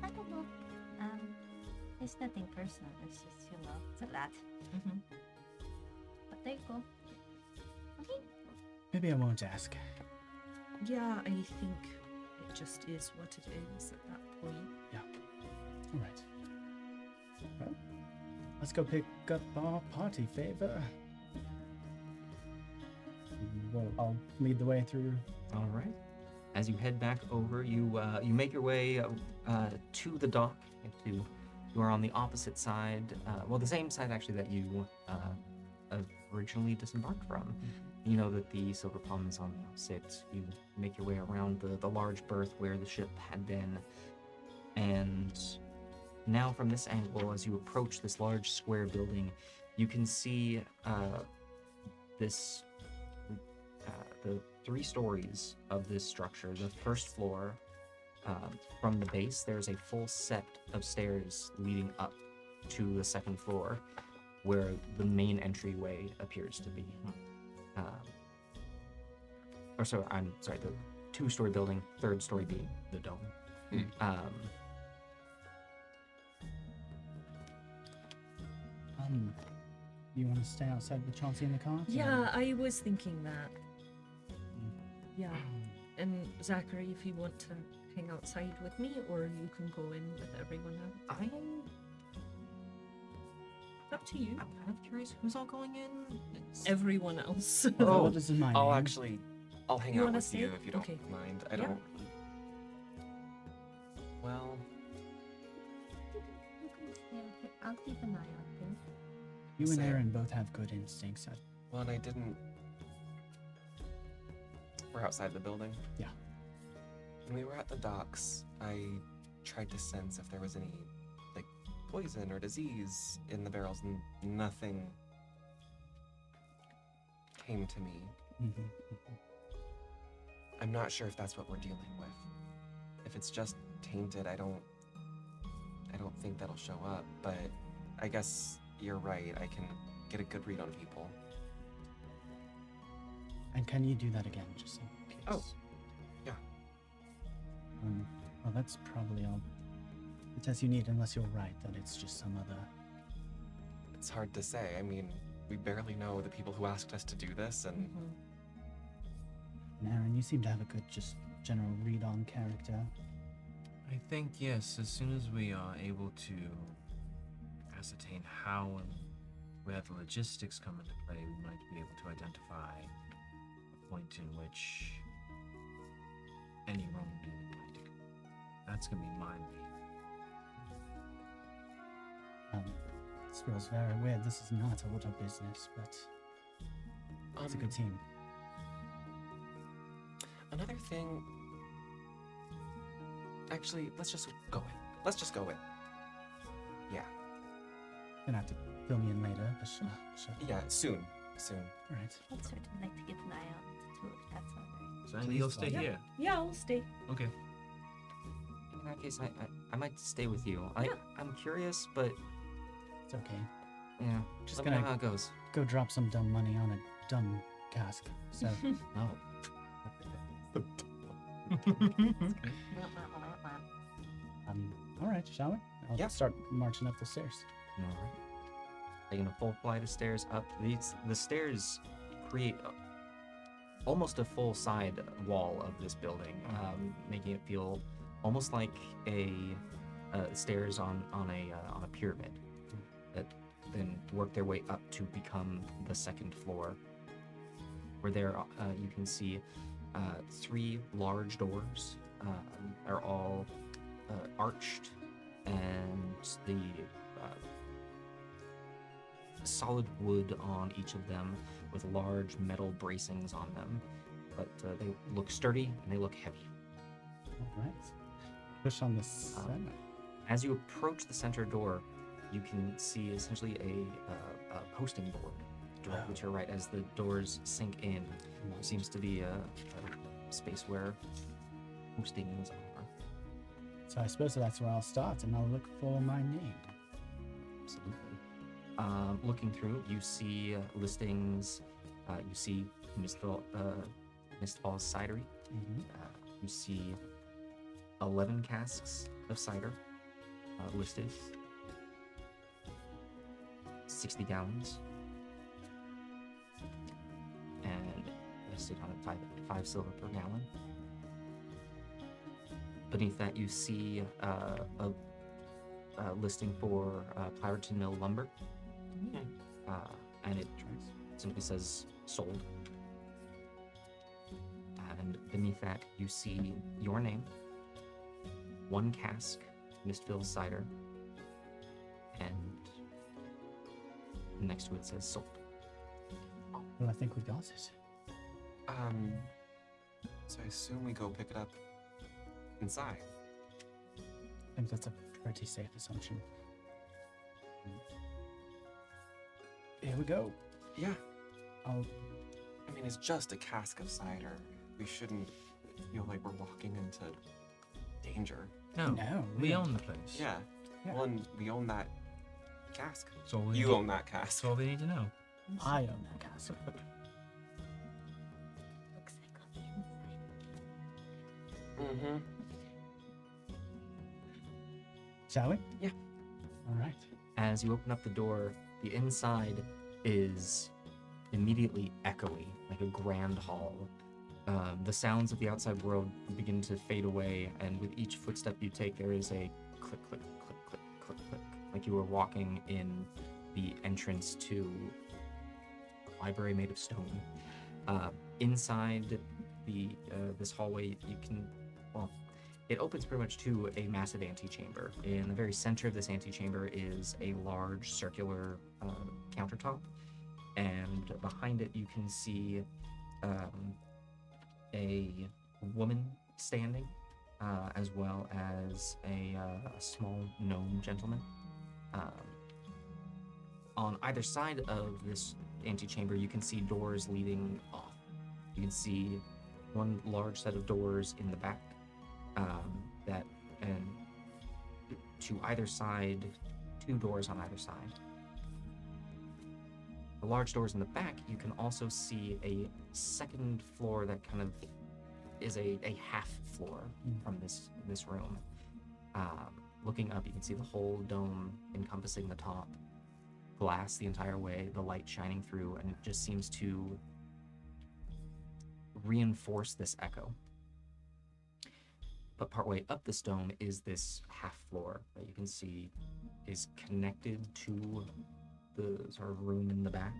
S4: I don't know. It's nothing personal. It's just it's a lot. But there you go. Okay.
S3: Maybe I won't ask.
S5: Yeah, I think it just is what it is at that point.
S3: All right. Well, let's go pick up our party favor. Well, I'll lead the way through.
S2: All right. As you head back over, you make your way to the dock. You are on the opposite side, the same side actually that you originally disembarked from. You know that the Silver Palm is on the opposite. You make your way around the large berth where the ship had been, and now from this angle, as you approach this large square building, you can see the 3 stories of this structure. The first floor, from the base, there's a full set of stairs leading up to the second floor, where the main entryway appears to be. The 2-story building, 3rd story being the dome.
S3: You want to stay outside with Chauncey in the car?
S5: Yeah, I was thinking that. Yeah. And Zachary, if you want to hang outside with me, or you can go in with everyone else. Up to you.
S2: I'm kind of curious who's all going in.
S5: Everyone else.
S1: Oh,
S3: this is my
S1: I'll
S3: name.
S1: I'll hang
S5: You
S1: out
S5: wanna
S1: with you
S5: stay?
S1: if you don't
S5: Okay.
S1: mind. I
S5: Yeah.
S1: don't. Well,
S4: I'll keep an eye on things.
S3: You and
S1: Say it.
S3: Aaron both have good instincts.
S1: Well, and I didn't. We're outside the building.
S3: Yeah.
S1: When we were at the docks, I tried to sense if there was any, like, poison or disease in the barrels, and nothing came to me.
S3: Mhm.
S1: I'm not sure if that's what we're dealing with. If it's just tainted, I don't think that'll show up, but I guess you're right. I can get a good read on people.
S3: And can you do that again, just in case?
S1: Oh, yeah.
S3: Well, that's probably all the test you need, unless you're right that it's just some other.
S1: It's hard to say. I mean, we barely know the people who asked us to do this, and
S3: And Aaron, you seem to have a good, just general read on character.
S6: I think, yes, as soon as we are able to ascertain how and where the logistics come into play, we might be able to identify a point in which any wrongdoing might occur. That's going to be my main.
S3: This feels very weird. This is not a little business, but it's a good team.
S1: Another thing. Actually, let's just go in. Let's just go in. Yeah.
S3: Gonna have to fill me in later, but sure.
S1: Yeah, soon. Soon.
S3: All right.
S4: I'd sort of like to keep an eye out too, if that's all right.
S6: So Andy, you'll stay
S3: Please,
S6: here.
S5: Yeah, I'll stay.
S6: Okay.
S2: In that case, I might stay with you.
S5: Yeah.
S2: I'm curious, but
S3: It's okay.
S2: yeah,
S3: Just
S2: let me know
S3: gonna-
S2: how it goes.
S3: Go drop some dumb money on a dumb cask. So,
S2: Oh,
S3: all right, shall we? I'll
S1: Yeah.
S3: start marching up the stairs.
S2: all right. Taking a full flight of stairs up. The stairs create almost a full side wall of this building, making it feel almost like a stairs on a pyramid that then work their way up to become the second floor. Where there you can see 3 large doors are all arched, and the solid wood on each of them with large metal bracings on them, but they look sturdy and they look heavy.
S3: All right. Push on the center.
S2: As you approach the center door, you can see essentially a posting board directly to your right. As the doors sink in, there seems to be a space where postings are.
S3: So I suppose that's where I'll start, and I'll look for my name.
S2: Absolutely. Looking through, you see listings. You see Mistfall's Cidery.
S3: Mm-hmm.
S2: You see 11 casks of cider listed. 60 gallons. And listed on it 5 silver per gallon. Beneath that, you see a listing for Plyerton Mill lumber. And it simply says sold. And beneath that, you see your name, 1 cask, Mistfall's cider, and next to it says sold.
S3: Well, I think we got it.
S1: So I assume we go pick it up inside.
S3: I think that's a pretty safe assumption. Here we go.
S1: Yeah.
S3: I'll
S1: I mean, it's just a cask of cider. We shouldn't feel like we're walking into danger.
S6: No,
S3: No,
S6: we
S3: we
S6: own the place.
S1: Yeah.
S3: Yeah.
S1: Well, and we own that cask.
S6: So all we
S1: You
S6: need-
S1: own that cask.
S6: That's all they need to know.
S3: I own that castle.
S4: Looks like on the inside.
S1: Mm-hmm.
S3: Shall we?
S1: Yeah.
S3: All right.
S2: As you open up the door, the inside is immediately echoey, like a grand hall. The sounds of the outside world begin to fade away, and with each footstep you take, there is a click, click, click, click, click, click, like you were walking in the entrance to a library made of stone. Inside the this hallway, you can, well, it opens pretty much to a massive antechamber. In the very center of this antechamber is a large circular countertop, and behind it you can see a woman standing, as well as a small gnome gentleman. On either side of this antechamber, you can see doors leading off. You can see one large set of doors in the back, and to either side, 2 doors on either side. The large doors in the back, you can also see a second floor that kind of is a half floor from this room. Looking up, you can see the whole dome encompassing the top, glass the entire way, the light shining through, and it just seems to reinforce this echo. But partway up this dome is this half floor that you can see is connected to the sort of room in the back.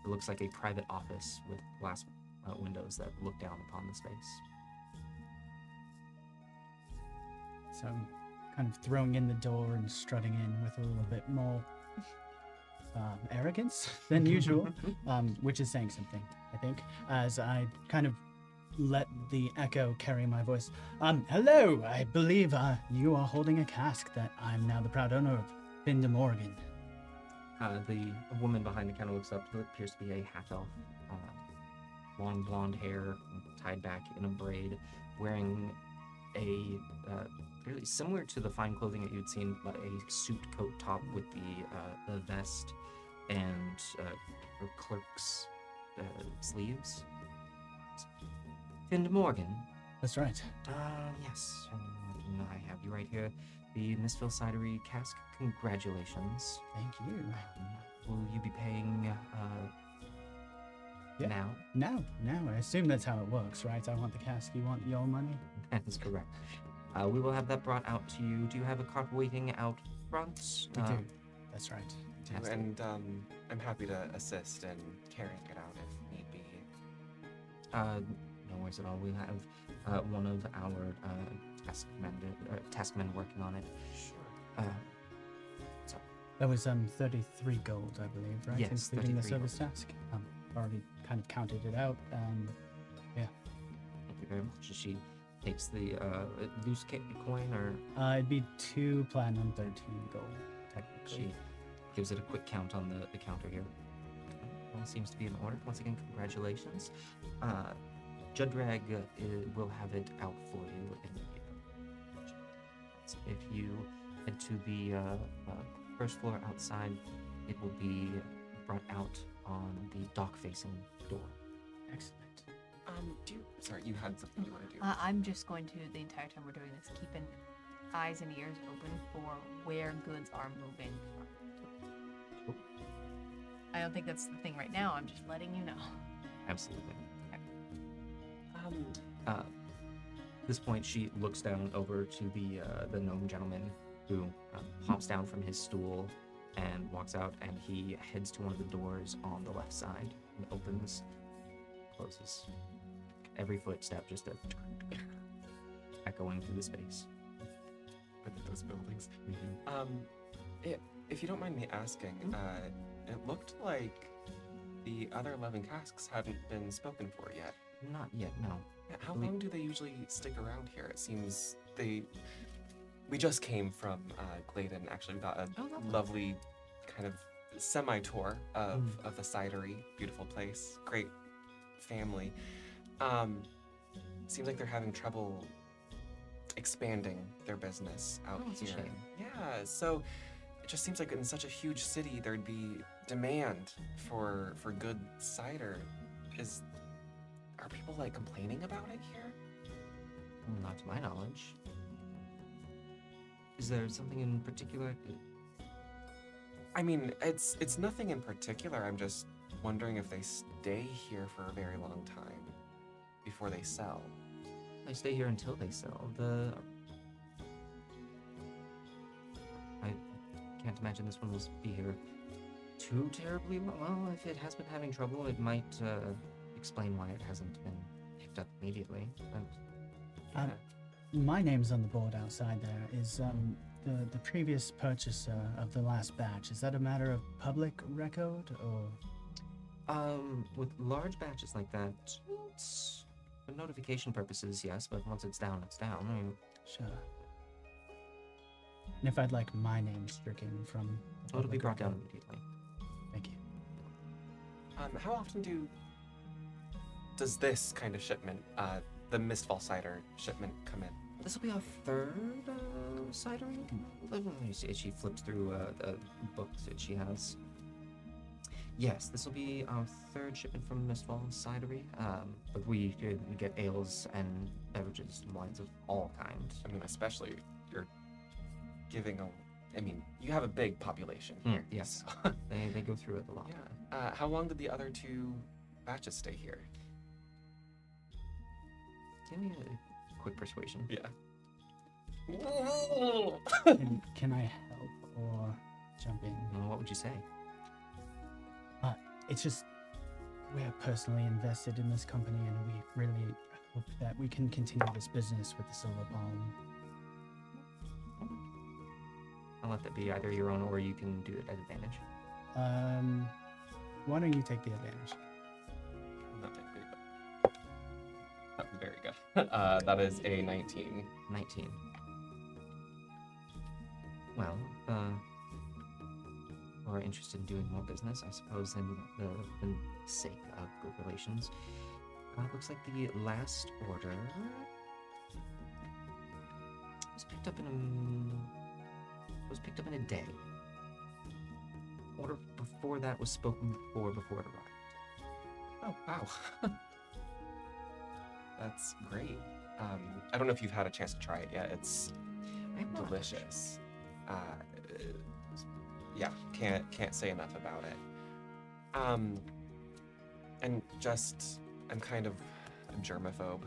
S2: It looks like a private office with glass windows that look down upon the space.
S3: So I'm kind of throwing in the door and strutting in with a little bit more arrogance than usual, which is saying something, I think, as I kind of let the echo carry my voice. Hello, I believe you are holding a cask that I'm now the proud owner of, Finn de Morgan.
S2: The woman behind the counter looks up, who appears to be a half-elf, long blonde hair tied back in a braid, wearing a fairly similar to the fine clothing that you'd seen, but a suit coat top with the vest and her clerk's sleeves. Finn de Morgan.
S3: That's right.
S2: Yes, I have you right here. The Mistful Cidery cask. Congratulations.
S3: Thank you.
S2: Will you be paying
S3: Yeah.
S2: now?
S3: Now. I assume that's how it works, right? I want the cask, you want your money?
S2: That is correct. We will have that brought out to you. Do you have a cart waiting out front?
S3: We do. That's right.
S1: Do, and I'm happy to assist in carrying it out if need be.
S2: No worries at all. We have one of our taskmen working on it.
S1: Sure.
S3: That was 33 gold, I believe, right?
S2: Yes,
S3: including the
S2: 33
S3: service task. Already kind of counted it out. Yeah.
S2: Thank you very much. She takes the loose coin, or
S3: It'd be 2 platinum, 13 gold, technically.
S2: she gives it a quick count on the counter here. All seems to be in order. Once again, congratulations. Judrag will have it out for you in if you head to the first floor outside, it will be brought out on the dock-facing door.
S3: Excellent.
S1: Sorry, you had something you want to do.
S7: I'm just going to, the entire time we're doing this, keeping eyes and ears open for where goods are moving from. I don't think that's the thing right now. I'm just letting you know.
S2: Absolutely. At this point, she looks down over to the gnome gentleman, who hops down from his stool and walks out, and he heads to one of the doors on the left side and opens, closes. Every footstep just echoing through the space.
S1: With those buildings.
S2: Mm-hmm.
S1: If you don't mind me asking, it looked like the other 11 casks hadn't been spoken for yet.
S2: Not yet, no.
S1: How long do they usually stick around here? It seems we just came from Gladen. Actually, we got a lovely kind of semi-tour of the cidery. Beautiful place, great family. Seems like they're having trouble expanding their business out
S2: It's a
S1: here.
S2: shame.
S1: Yeah, so it just seems like in such a huge city there'd be demand for good cider. Are people like complaining about it here?
S2: Not to my knowledge. Is there something in particular?
S1: I mean, it's nothing in particular. I'm just wondering if they stay here for a very long time before they sell.
S2: They stay here until they sell. I can't imagine this one will be here too terribly long. Well, if it has been having trouble, it might explain why it hasn't been picked up immediately. But, yeah.
S3: my name's on the board outside there. Is the previous purchaser of the last batch, is that a matter of public record or?
S2: With large batches like that, it's for notification purposes, yes, but once it's down, it's down. I mean,
S3: Sure. And if I'd like my name stricken from. the
S2: it'll be
S3: public
S2: brought down
S3: record?
S2: immediately.
S3: Thank you.
S1: How often does this kind of shipment, the Mistfall cider shipment, come in?
S2: This will be our third cidery. Let me see. She flips through a book that she has. Yes, this will be our third shipment from Mistfall Cidery. But we get ales and beverages and wines of all kinds.
S1: I mean, especially you're giving you have a big population here.
S2: Yes,
S1: so-
S2: they go through it a lot.
S1: Yeah. How long did the other 2 batches stay here?
S2: Give me a quick persuasion.
S1: Yeah.
S3: Can I help or jump in?
S2: What would you say?
S3: It's just we're personally invested in this company, and we really hope that we can continue this business with the Silver Palm.
S2: I'll let that be either your own or you can do it at advantage.
S3: Why don't you take the advantage?
S1: Very good. That is a 19.
S2: 19. Well, we're interested in doing more business, I suppose, in the sake of good relations. Looks like the last order was picked up in a day. Order before that was spoken for before it arrived.
S1: Oh, wow. That's great. I don't know if you've had a chance to try it yet. It's delicious. Yeah, can't say enough about it. And just, I'm kind of a germaphobe.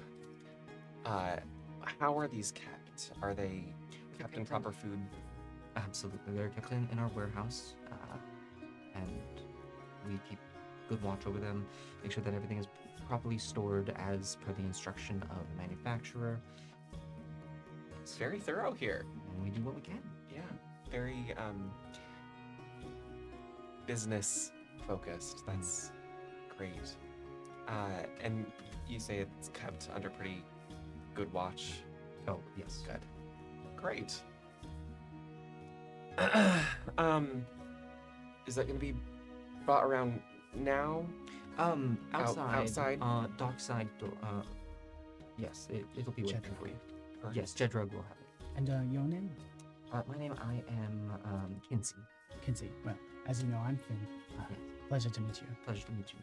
S1: How are these kept? Are they kept in proper food?
S2: Absolutely. They're kept in our warehouse, and we keep good watch over them, make sure that everything is properly stored as per the instruction of the manufacturer.
S1: It's very thorough here.
S2: And we do what we can.
S1: Yeah, very business focused. That's great. And you say it's kept under pretty good watch.
S2: Oh, yes.
S1: Good. Great. Is that gonna be brought around now?
S2: Outside.
S1: outside?
S2: Dockside. Yes, it'll be waiting for you.
S1: Or-
S2: Yes, Jedrug will have it.
S3: And your name?
S2: My name, I am Kinsey.
S3: Kinsey. Well, as you know, I'm Finn. Pleasure to meet you.
S2: Pleasure to meet you.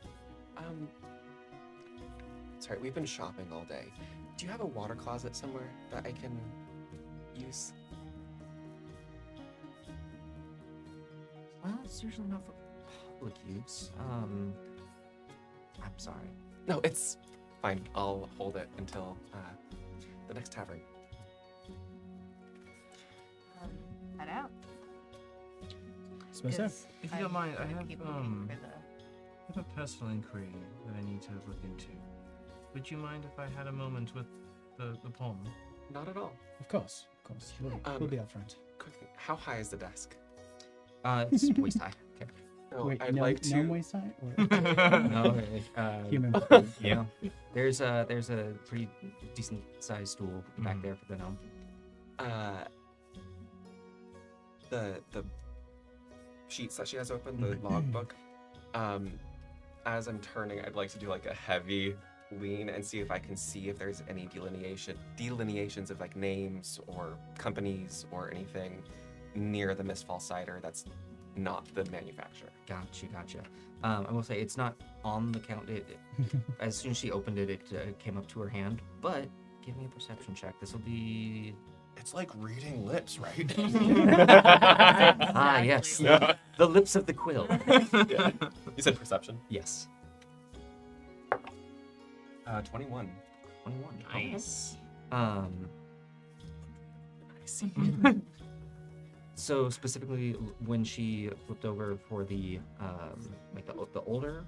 S1: Sorry, we've been shopping all day. Do you have a water closet somewhere that I can use?
S2: Well, it's usually not for public use. I'm sorry.
S1: No, it's fine. I'll hold it until the next tavern.
S7: Head out.
S3: Suppose so.
S7: 'Cause
S6: If you don't mind, I
S7: I'm
S6: have
S7: keep looking for the-
S6: I have a personal inquiry that I need to look into. Would you mind if I had a moment with the palm?
S1: Not at all.
S3: Of course. We'll be up front.
S1: Quick, how high is the desk?
S2: It's waist high. Okay.
S1: No,
S3: Wait,
S1: I'd
S3: no,
S1: like to.
S3: no waist height? Or
S2: No,
S3: human?
S2: yeah. There's a pretty decent sized stool back there for the gnome.
S1: The sheets that she has open, the logbook. As I'm turning, I'd like to do like a heavy lean and see if I can see if there's any delineations of like names or companies or anything near the Mistfall cider that's not the manufacturer.
S2: Gotcha. I will say it's not on the count. As soon as she opened it, it came up to her hand. But give me a perception check. This will be.
S1: It's like reading lips, right?
S2: Ah, yes.
S1: Yeah.
S2: The lips of the quill.
S1: Yeah. You said perception.
S2: Yes.
S1: 21.
S2: 21.
S5: Nice.
S2: Okay.
S1: Nice.
S2: So specifically, when she flipped over for the like the older.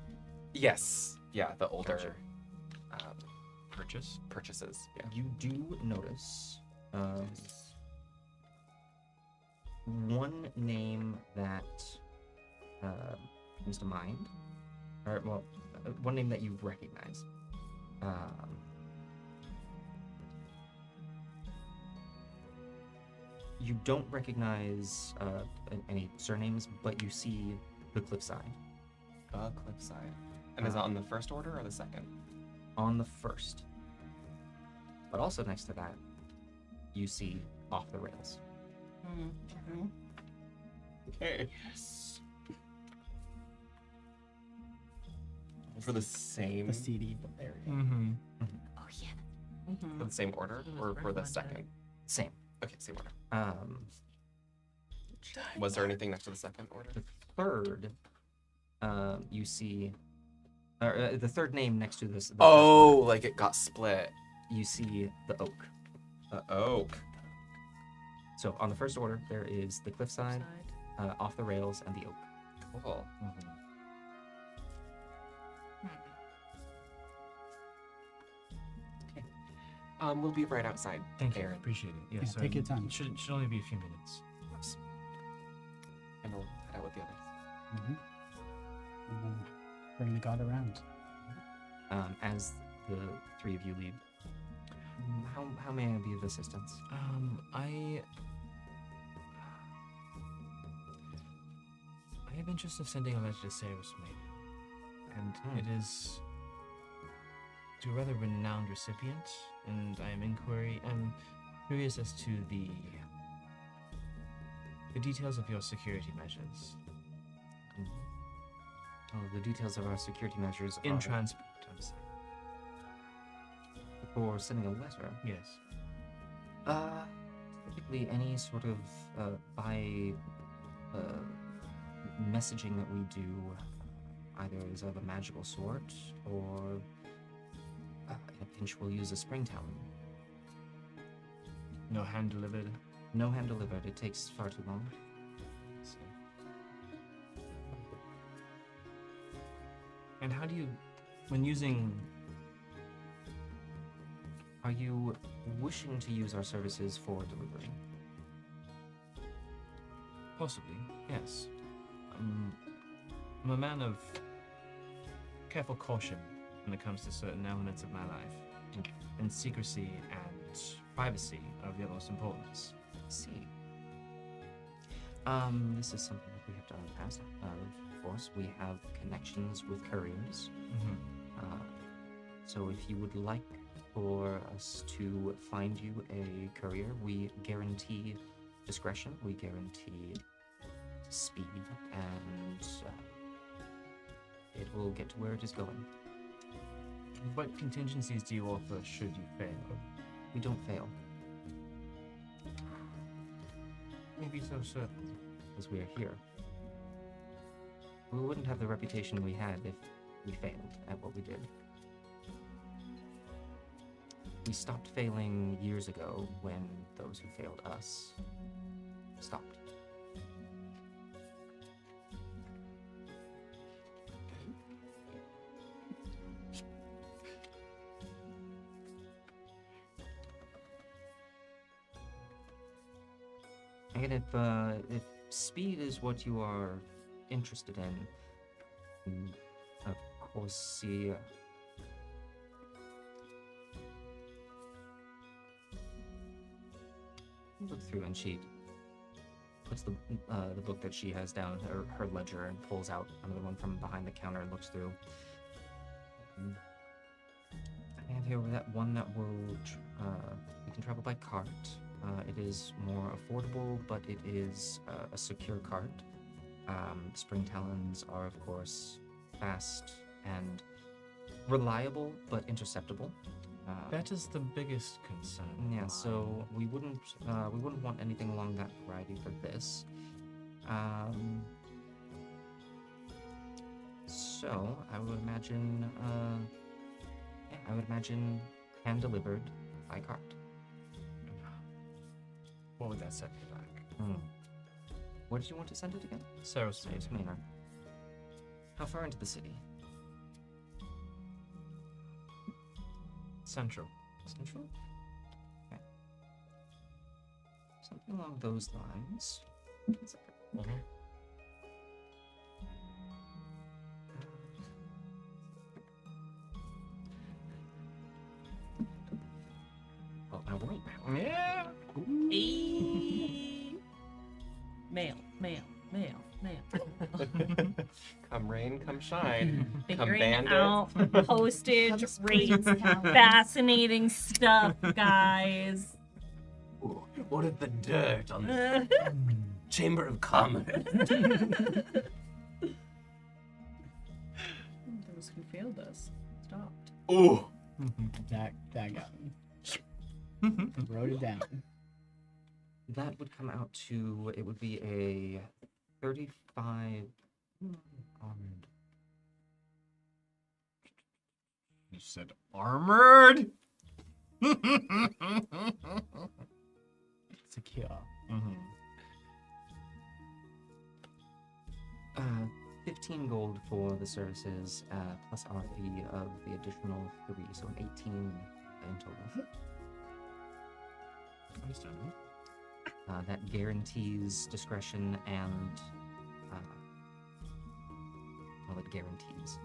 S1: Yes. Yeah, the older
S2: Gotcha.
S6: Purchase?
S1: purchases. Yeah.
S2: You do notice one name that comes to mind, or well, one name that you recognize. You don't recognize any surnames, but you see the cliffside.
S1: The cliffside. And is it on the first order or the second?
S2: On the first. But also next to that, you see off the rails.
S1: Okay. Yes. For the same.
S3: The CD area.
S6: Mm-hmm.
S4: Oh yeah.
S1: For the same order, or for the second?
S2: Same.
S1: Okay, same order. Was there anything next to the second order?
S2: The third, you see, or the third name next to this. The
S1: Oh, like it got split.
S2: you see the oak.
S1: The oak.
S2: So on the first order, there is the cliffside, off the rails, and the oak.
S1: Cool. We'll be right outside.
S6: Thank you.
S1: Aaron.
S6: Appreciate it.
S3: Yeah,
S6: Yes.
S3: take your time.
S6: It should only be a few minutes.
S1: And we'll head out with the others.
S3: Mm-hmm. And then bring the god around.
S2: As the three of you leave, how may I be of assistance?
S6: I have interest of sending a letter to Sarah's maid, and it is to a rather renowned recipient, and I'm curious as to the details of your security measures.
S2: Oh, the details of our security measures
S6: In
S2: are
S6: transport, I'm saying.
S2: for sending a letter.
S6: Yes.
S2: Typically any sort of by messaging that we do either is of a magical sort or in a pinch we'll use a spring talon.
S6: No hand delivered.
S2: No hand delivered, it takes far too long.
S6: And how do you, when using,
S2: Are you wishing to use our services for delivery?
S6: possibly, yes. I'm a man of careful caution when it comes to certain elements of my life, and secrecy and privacy are of the utmost importance.
S2: I see. This is something that we have done in the past. Of course, we have connections with couriers. So if you would like for us to find you a courier, we guarantee discretion, we guarantee speed, and it will get to where it is going.
S6: What contingencies do you offer should you fail?
S2: We don't fail,
S6: Maybe so certain.
S2: because we are here. We wouldn't have the reputation we had if we failed at what we did. We stopped failing years ago when those who failed us stopped. And if speed is what you are interested in, of course, see. Look through, and she puts the book that she has down her ledger and pulls out another one from behind the counter and looks through. I have here that one that will you can travel by cart. It is more affordable, but it is a secure cart. Spring talons are, of course, fast and reliable, but interceptable.
S6: That is the biggest concern.
S2: Yeah, so we wouldn't want anything along that variety for this. So I would imagine, hand delivered by cart.
S6: What would that set me back?
S2: Where did you want to send it again?
S6: Sarah's maid.
S2: Sarah's Manor. How far into the city?
S6: Central.
S2: Central? Okay. Along those lines. Oh, now wait.
S6: Yeah.
S5: Mail.
S1: Come rain, come shine. Come
S5: Figuring
S1: bandit.
S5: out postage rates, fascinating stuff, guys.
S1: Ooh, what if the dirt on the Chamber of Commerce?
S5: Those who failed us stopped.
S1: Ooh.
S3: That got me. Wrote it down.
S2: That would come out to, it would be a 35 armored.
S6: You said armored?
S3: Secure.
S2: 15 gold for the services, plus our fee of the additional 3, so an 18 in total.
S6: Understandable.
S2: That guarantees discretion and well, it guarantees.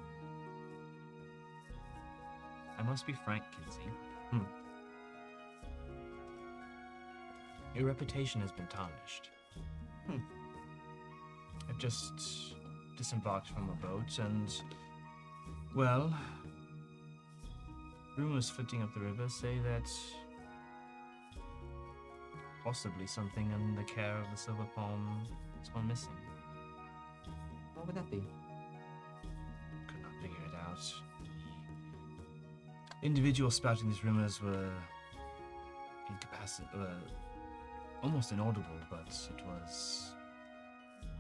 S6: I must be frank, Kinsey.
S2: Hmm.
S6: Your reputation has been tarnished. I've just disembarked from a boat and, well, rumors flitting up the river say that possibly something in the care of the Silver Palm has gone missing.
S2: What would that be?
S6: Could not figure it out. Individuals spouting these rumors were almost inaudible, but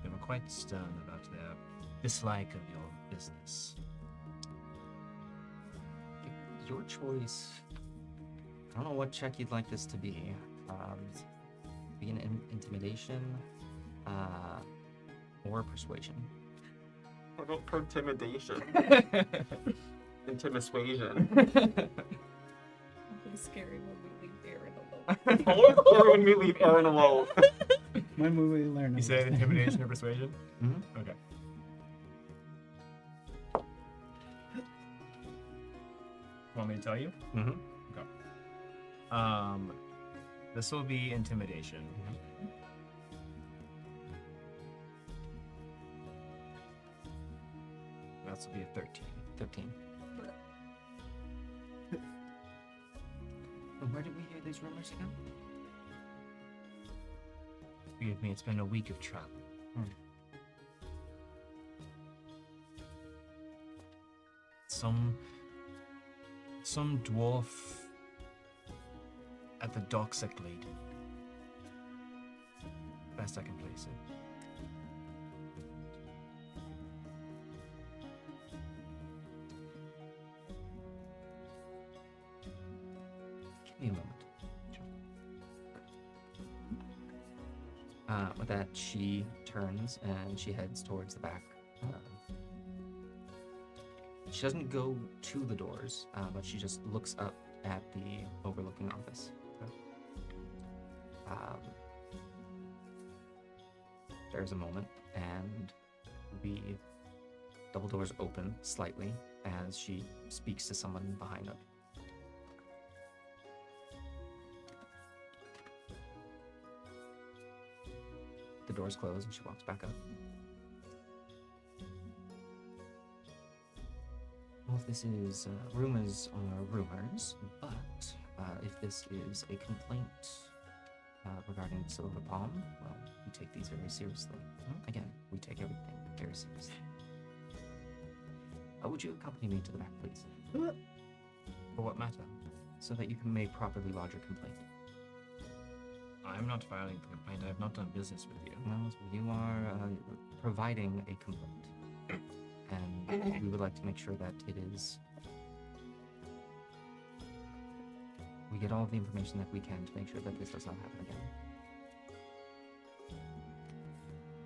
S6: they were quite stern about their dislike of your business.
S2: Your choice. I don't know what check you'd like this to be. Be an intimidation, or persuasion.
S1: What about intimidation? Intimisuasion.
S5: It's scary when we leave Aaron
S1: Or when we leave Aaron alone.
S3: When will we learn?
S6: You said intimidation or persuasion?
S2: Mm-hmm.
S6: Okay. Want me to tell you?
S2: Mm-hmm.
S6: This will be intimidation. This will be a 13.
S2: 13. And where did we hear these rumors again?
S6: Forgive me, it's been a week of travel. Some dwarf at the docks at Glade. Best I can place it.
S2: Give me a moment. With that, she turns and she heads towards the back. She doesn't go to the doors, but she just looks up at the overlooking office. There's a moment, and the double doors open slightly as she speaks to someone behind them. The doors close and she walks back up. Well, if this is rumors are rumors, but if this is a complaint regarding Silver Palm, well, we take these very seriously. Again, we take everything very seriously. Would you accompany me to the back, please?
S6: For what matter?
S2: So that you may properly lodge your complaint.
S6: I'm not filing the complaint. I have not done business with you.
S2: No, you are providing a complaint. And we would like to make sure that it is... we get all of the information that we can to make sure that this does not happen again.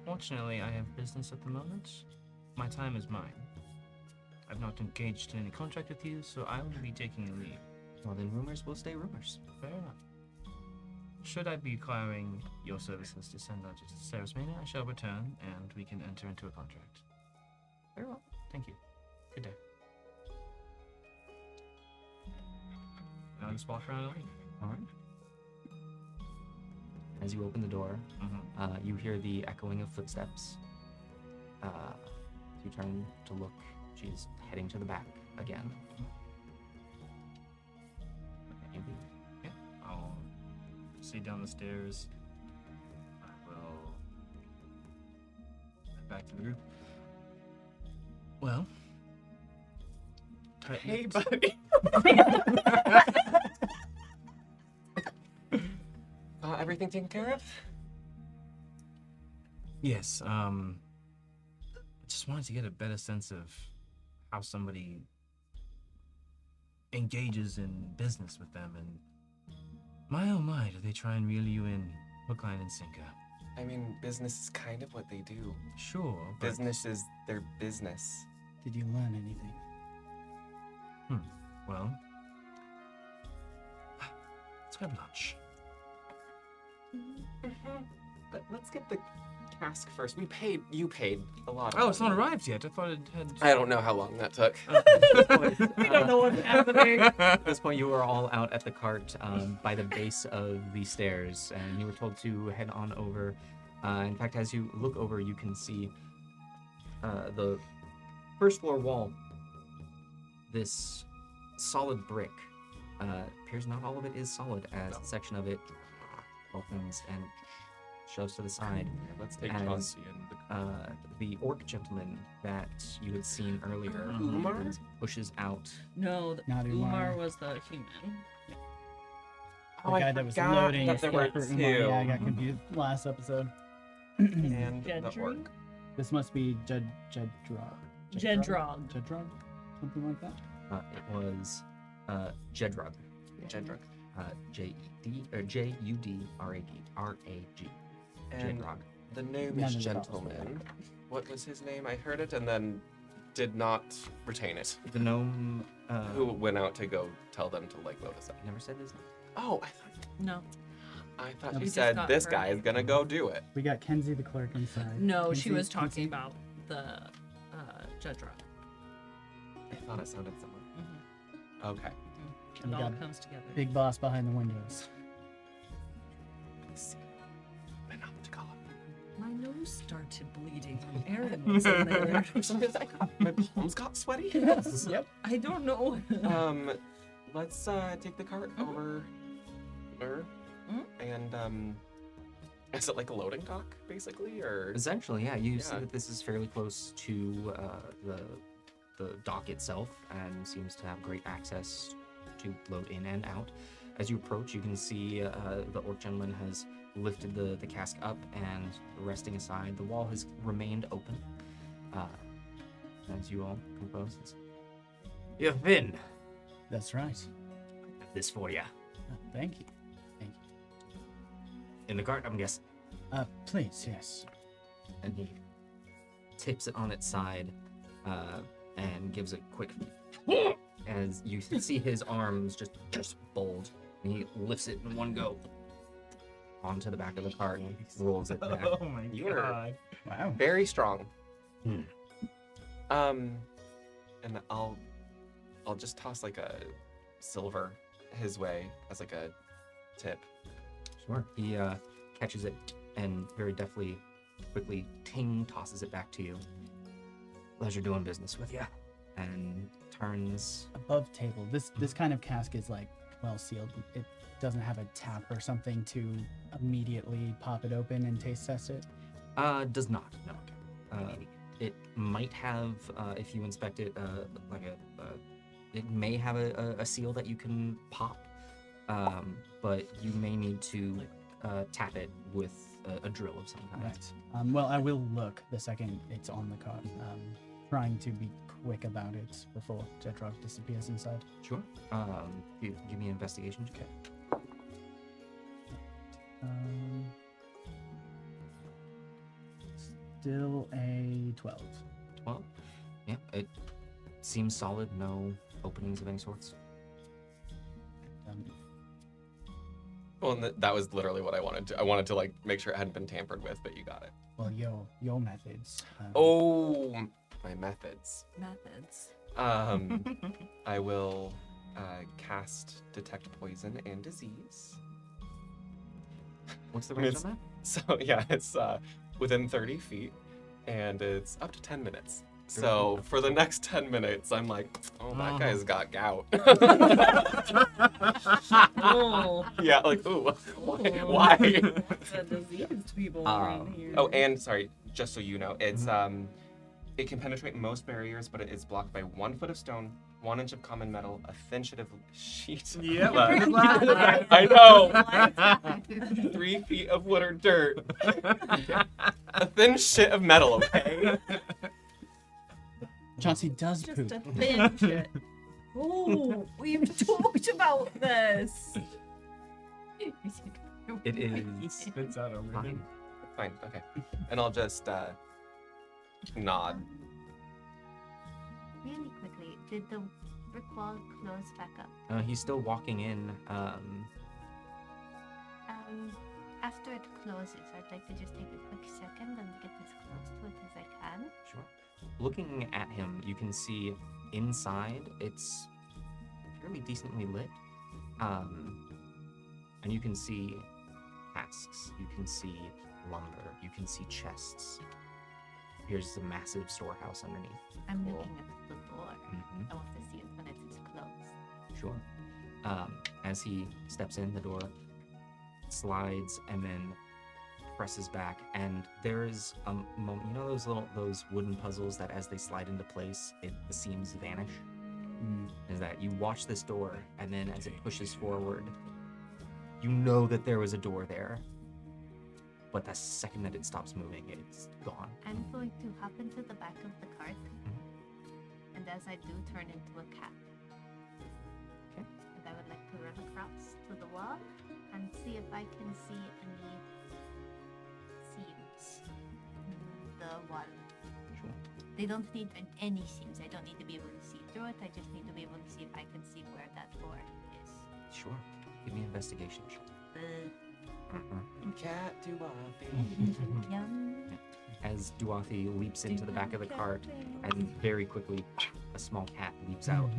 S6: Fortunately, I have business at the moment. My time is mine. I've not engaged in any contract with you, so I will be taking a leave.
S2: Well, then rumors will stay rumors.
S6: Fair enough. should I be requiring your services to send out to Melos Machina, I shall return, and we can enter into a contract.
S2: Very well.
S6: Thank you. Good day. I'll just walk around and leave.
S2: All right. As you open the door, you hear the echoing of footsteps. You turn to look. She's heading to the back again.
S6: Yeah. I'll see down the stairs. I will head back to the group. Well.
S1: Hey, buddy. Everything taken care of?
S6: Yes. I just wanted to get a better sense of how somebody engages in business with them, and my oh my, do they try and reel you in hook, line, and sinker?
S1: I mean, business is kind of what they do.
S6: Sure, but...
S1: Business is their business.
S3: Did you learn anything?
S6: Well... let's grab lunch.
S1: But let's get the cask first. You paid a lot of
S6: Oh, it's not
S1: money.
S6: arrived yet. I thought it had...
S1: I don't know how long that took.
S2: We don't know what's happening. At this point, you were all out at the cart by the base of the stairs, and you were told to head on over. In fact, as you look over, you can see the first floor wall. This solid brick. Appears not all of it is solid, as a section of it opens and shoves to the side.
S1: Let's take
S2: as
S1: Chauncey and
S2: the orc gentleman that you had seen earlier
S1: Umar?
S2: pushes out.
S5: No,
S3: Not
S5: Umar
S3: Umar.
S5: was the human.
S3: The
S1: I
S3: guy that was
S1: forgot
S3: loading
S1: that there were
S3: stuff for
S1: two.
S3: Umar. Yeah, I got confused last episode.
S1: And the
S5: Jedry?
S1: orc.
S3: This must be Jedrog.
S5: Jedrog.
S3: Jedrog? Something like that?
S2: It was Jedrug.
S1: Jedrug.
S2: J-U-D-R-A-G.
S1: And
S2: Jedrog.
S1: the
S3: None
S1: gnomish
S3: of the
S1: gentleman. What was his name? I heard it and then did not retain it.
S2: The gnome.
S1: Who went out to go tell them to like load us up?
S2: Never said his name.
S1: Oh,
S5: No.
S1: I thought
S3: We
S1: she
S5: just
S1: said
S5: got
S1: this
S5: her
S1: guy is
S5: name.
S1: gonna go do it.
S3: We got Kenzie the clerk inside.
S5: No, she
S3: Kenzie-
S5: was talking
S3: Kenzie?
S5: about the Jedrog.
S1: I thought it sounded similar. Okay.
S5: It
S3: We
S5: all
S3: got
S5: comes together.
S3: Big boss behind the windows.
S5: My nose started bleeding when Aaron was in there.
S1: For some reason, my palms got sweaty.
S3: Yep.
S5: I don't know.
S1: Let's take the cart over there, and is it like a loading dock basically, or?
S2: Essentially, yeah. You see
S1: Yeah.
S2: that this is fairly close to the dock itself, and seems to have great access to load in and out. As you approach, you can see the orc gentleman has lifted the cask up and resting aside. The wall has remained open. As you all compose, you've been.
S3: That's right.
S2: This for you.
S3: Thank you. Thank you.
S2: In the cart, I'm guessing.
S3: Please, yes.
S2: And he tips it on its side and gives a quick as you see his arms just bulge, and he lifts it in one go onto the back of the cart and rolls it back.
S6: Oh my
S1: You are-
S6: god.
S3: Wow.
S1: Very strong.
S2: Hmm.
S1: And I'll just toss like a silver his way as like a tip.
S2: Sure. He catches it and very deftly, quickly tosses it back to you. Pleasure doing business with you. And turns.
S3: Above table. This kind of cask is like well sealed. It doesn't have a tap or something to immediately pop it open and taste test it.
S2: Does not. No. It might have, if you inspect it, it may have a seal that you can pop, but you may need to tap it with a drill of some kind.
S3: Right. Well, I will look the second it's on the cart. Trying to be quick about it before Jedrog disappears inside.
S2: Sure. Give me an investigation. Okay.
S3: Still a 12.
S2: 12. Yeah, it seems solid. No openings of any sorts.
S1: Well, that was literally what I wanted to. I wanted to like make sure it hadn't been tampered with, but you got it.
S3: Well, your methods.
S1: Oh, my methods.
S5: Methods.
S1: I will cast detect poison and disease.
S2: What's the range on that?
S1: So yeah, it's within 30 feet, and it's up to 10 minutes. So for the next 10 minutes, I'm like, oh, that guy's got gout.
S5: Oh.
S1: Yeah, like, ooh, why?
S5: The diseased people around here.
S1: Oh, and sorry, just so you know, it's it can penetrate most barriers, but it is blocked by 1 foot of stone, 1 inch of common metal, a thin sheet of
S6: Yeah,
S1: glass. I know. 3 feet of wood or dirt. A thin shit of metal, okay?
S3: Chauncey does
S5: Just
S3: poop.
S5: a thin shit. Oh, we've talked about this.
S2: It is
S6: Spits out over
S2: fine.
S6: him.
S1: Fine, okay. And I'll just nod.
S4: Really quickly, did the brick wall close back up?
S2: He's still walking in.
S4: After it closes, I'd like to just take a quick second and get as close to it as I can.
S2: Sure. Looking at him, you can see inside it's fairly decently lit. And you can see casks, you can see lumber, you can see chests. Here's a massive storehouse underneath.
S4: I'm
S2: Cool.
S4: looking at the door.
S2: Mhm.
S4: I want to see it when it is closed.
S2: Sure. As he steps in, the door slides and then presses back, and there is a moment. You know those wooden puzzles that, as they slide into place, the seams vanish. Is that you watch this door, and then as it pushes forward, you know that there was a door there, but the second that it stops moving, it's gone.
S4: I'm going to hop into the back of the cart, and as I do, turn into a cat.
S2: Okay.
S4: And I would like to run across to the wall and see if I can see any seams in the wall.
S2: Sure.
S4: They don't need any seams. I don't need to be able to see through it. I just need to be able to see if I can see where that door is.
S2: Sure. Give me an investigation check.
S1: Cat do
S4: Yum.
S2: As Duathi leaps into the back of the cart, and very quickly, a small cat leaps out.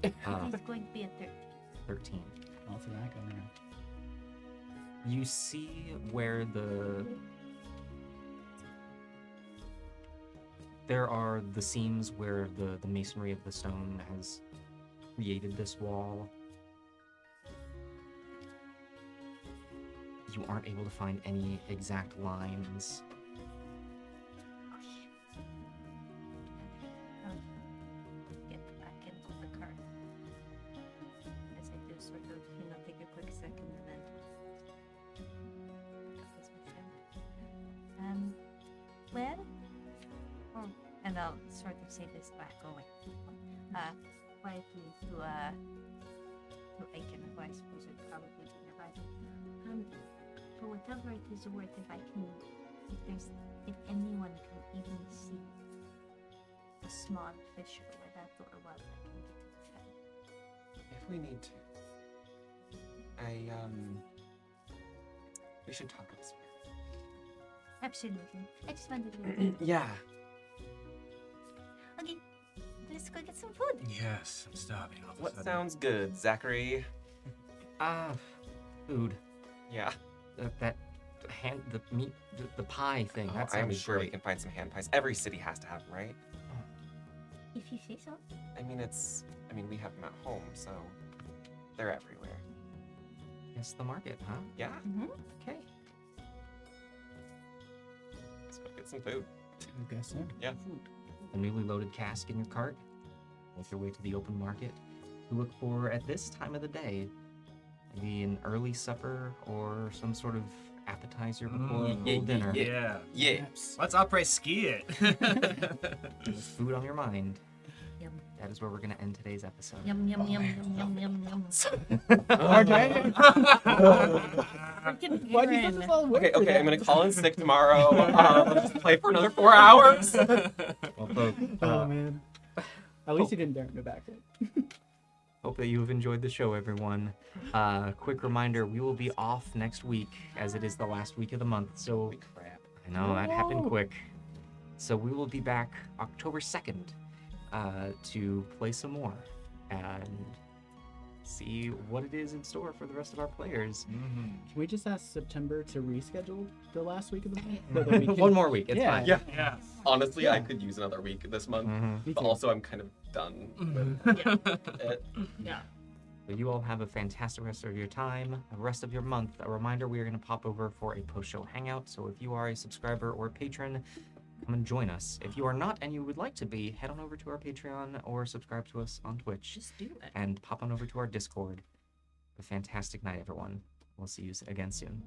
S4: It's going to be a
S2: 13.
S3: Also that going around.
S2: You see where there are the seams where the masonry of the stone has created this wall. You aren't able to find any exact lines.
S4: Get back into the cart. As I do sort of, take a quick second and then pick up his mission. Well, and I'll sort of say this back going, quietly to Aiken, who I suppose would probably be nearby. For whatever it is worth, if anyone can even see a small fissure where that door was, I can get it fed.
S1: If we need to, we should talk about this.
S4: Absolutely. I just wanted to.
S1: Yeah.
S4: Okay, let's go get some food.
S6: Yes, I'm starving. all of a
S1: What
S6: sudden.
S1: sounds good, Zachary?
S2: Food.
S1: Yeah.
S2: The meat, the pie thing.
S1: Oh,
S2: That
S1: I'm
S2: sounded
S1: sure we
S2: great.
S1: can find some hand pies. Every city has to have them, right?
S4: If you say so.
S1: I mean, we have them at home, so they're everywhere.
S2: Yes, the market, huh?
S1: Yeah.
S2: Okay.
S1: Let's go get some food.
S3: I guess so.
S1: Yeah.
S2: A newly loaded cask in your cart. Make your way to the open market to look for, at this time of the day, maybe an early supper or some sort of appetizer before a full dinner.
S6: Yeah.
S1: Yeah.
S6: Let's après ski it.
S2: With food on your mind.
S4: Yum.
S2: That is where we're going to end today's episode.
S4: Yum yum yum yum yum yum yum.
S5: Freaking
S3: Why do you think
S5: Aaron.
S3: this all work?
S1: Okay, I'm gonna call in sick tomorrow. Just play for another 4 hours.
S2: Well, folks,
S3: Oh man. At least he didn't dare me back.
S2: Hope that you have enjoyed the show, everyone. Quick reminder, we will be off next week, as it is the last week of the month. So
S1: Holy crap.
S2: I know, that happened quick. So we will be back October 2nd to play some more and see what it is in store for the rest of our players.
S3: Can we just ask September to reschedule the last week of the month? So that we can-
S2: One more week, it's
S3: Yeah.
S2: fine.
S1: Yeah.
S6: Yeah.
S1: Honestly,
S3: Yeah.
S1: I could use another week this month,
S2: Mhm.
S3: Me
S1: but
S3: too.
S1: also I'm kind of done with it.
S5: Yeah.
S2: So you all have a fantastic rest of your time, the rest of your month. A reminder, we are going to pop over for a post-show hangout. So if you are a subscriber or patron, come and join us. If you are not and you would like to be, head on over to our Patreon or subscribe to us on Twitch
S5: Just do it.
S2: and pop on over to our Discord. Have a fantastic night, everyone. We'll see you again soon.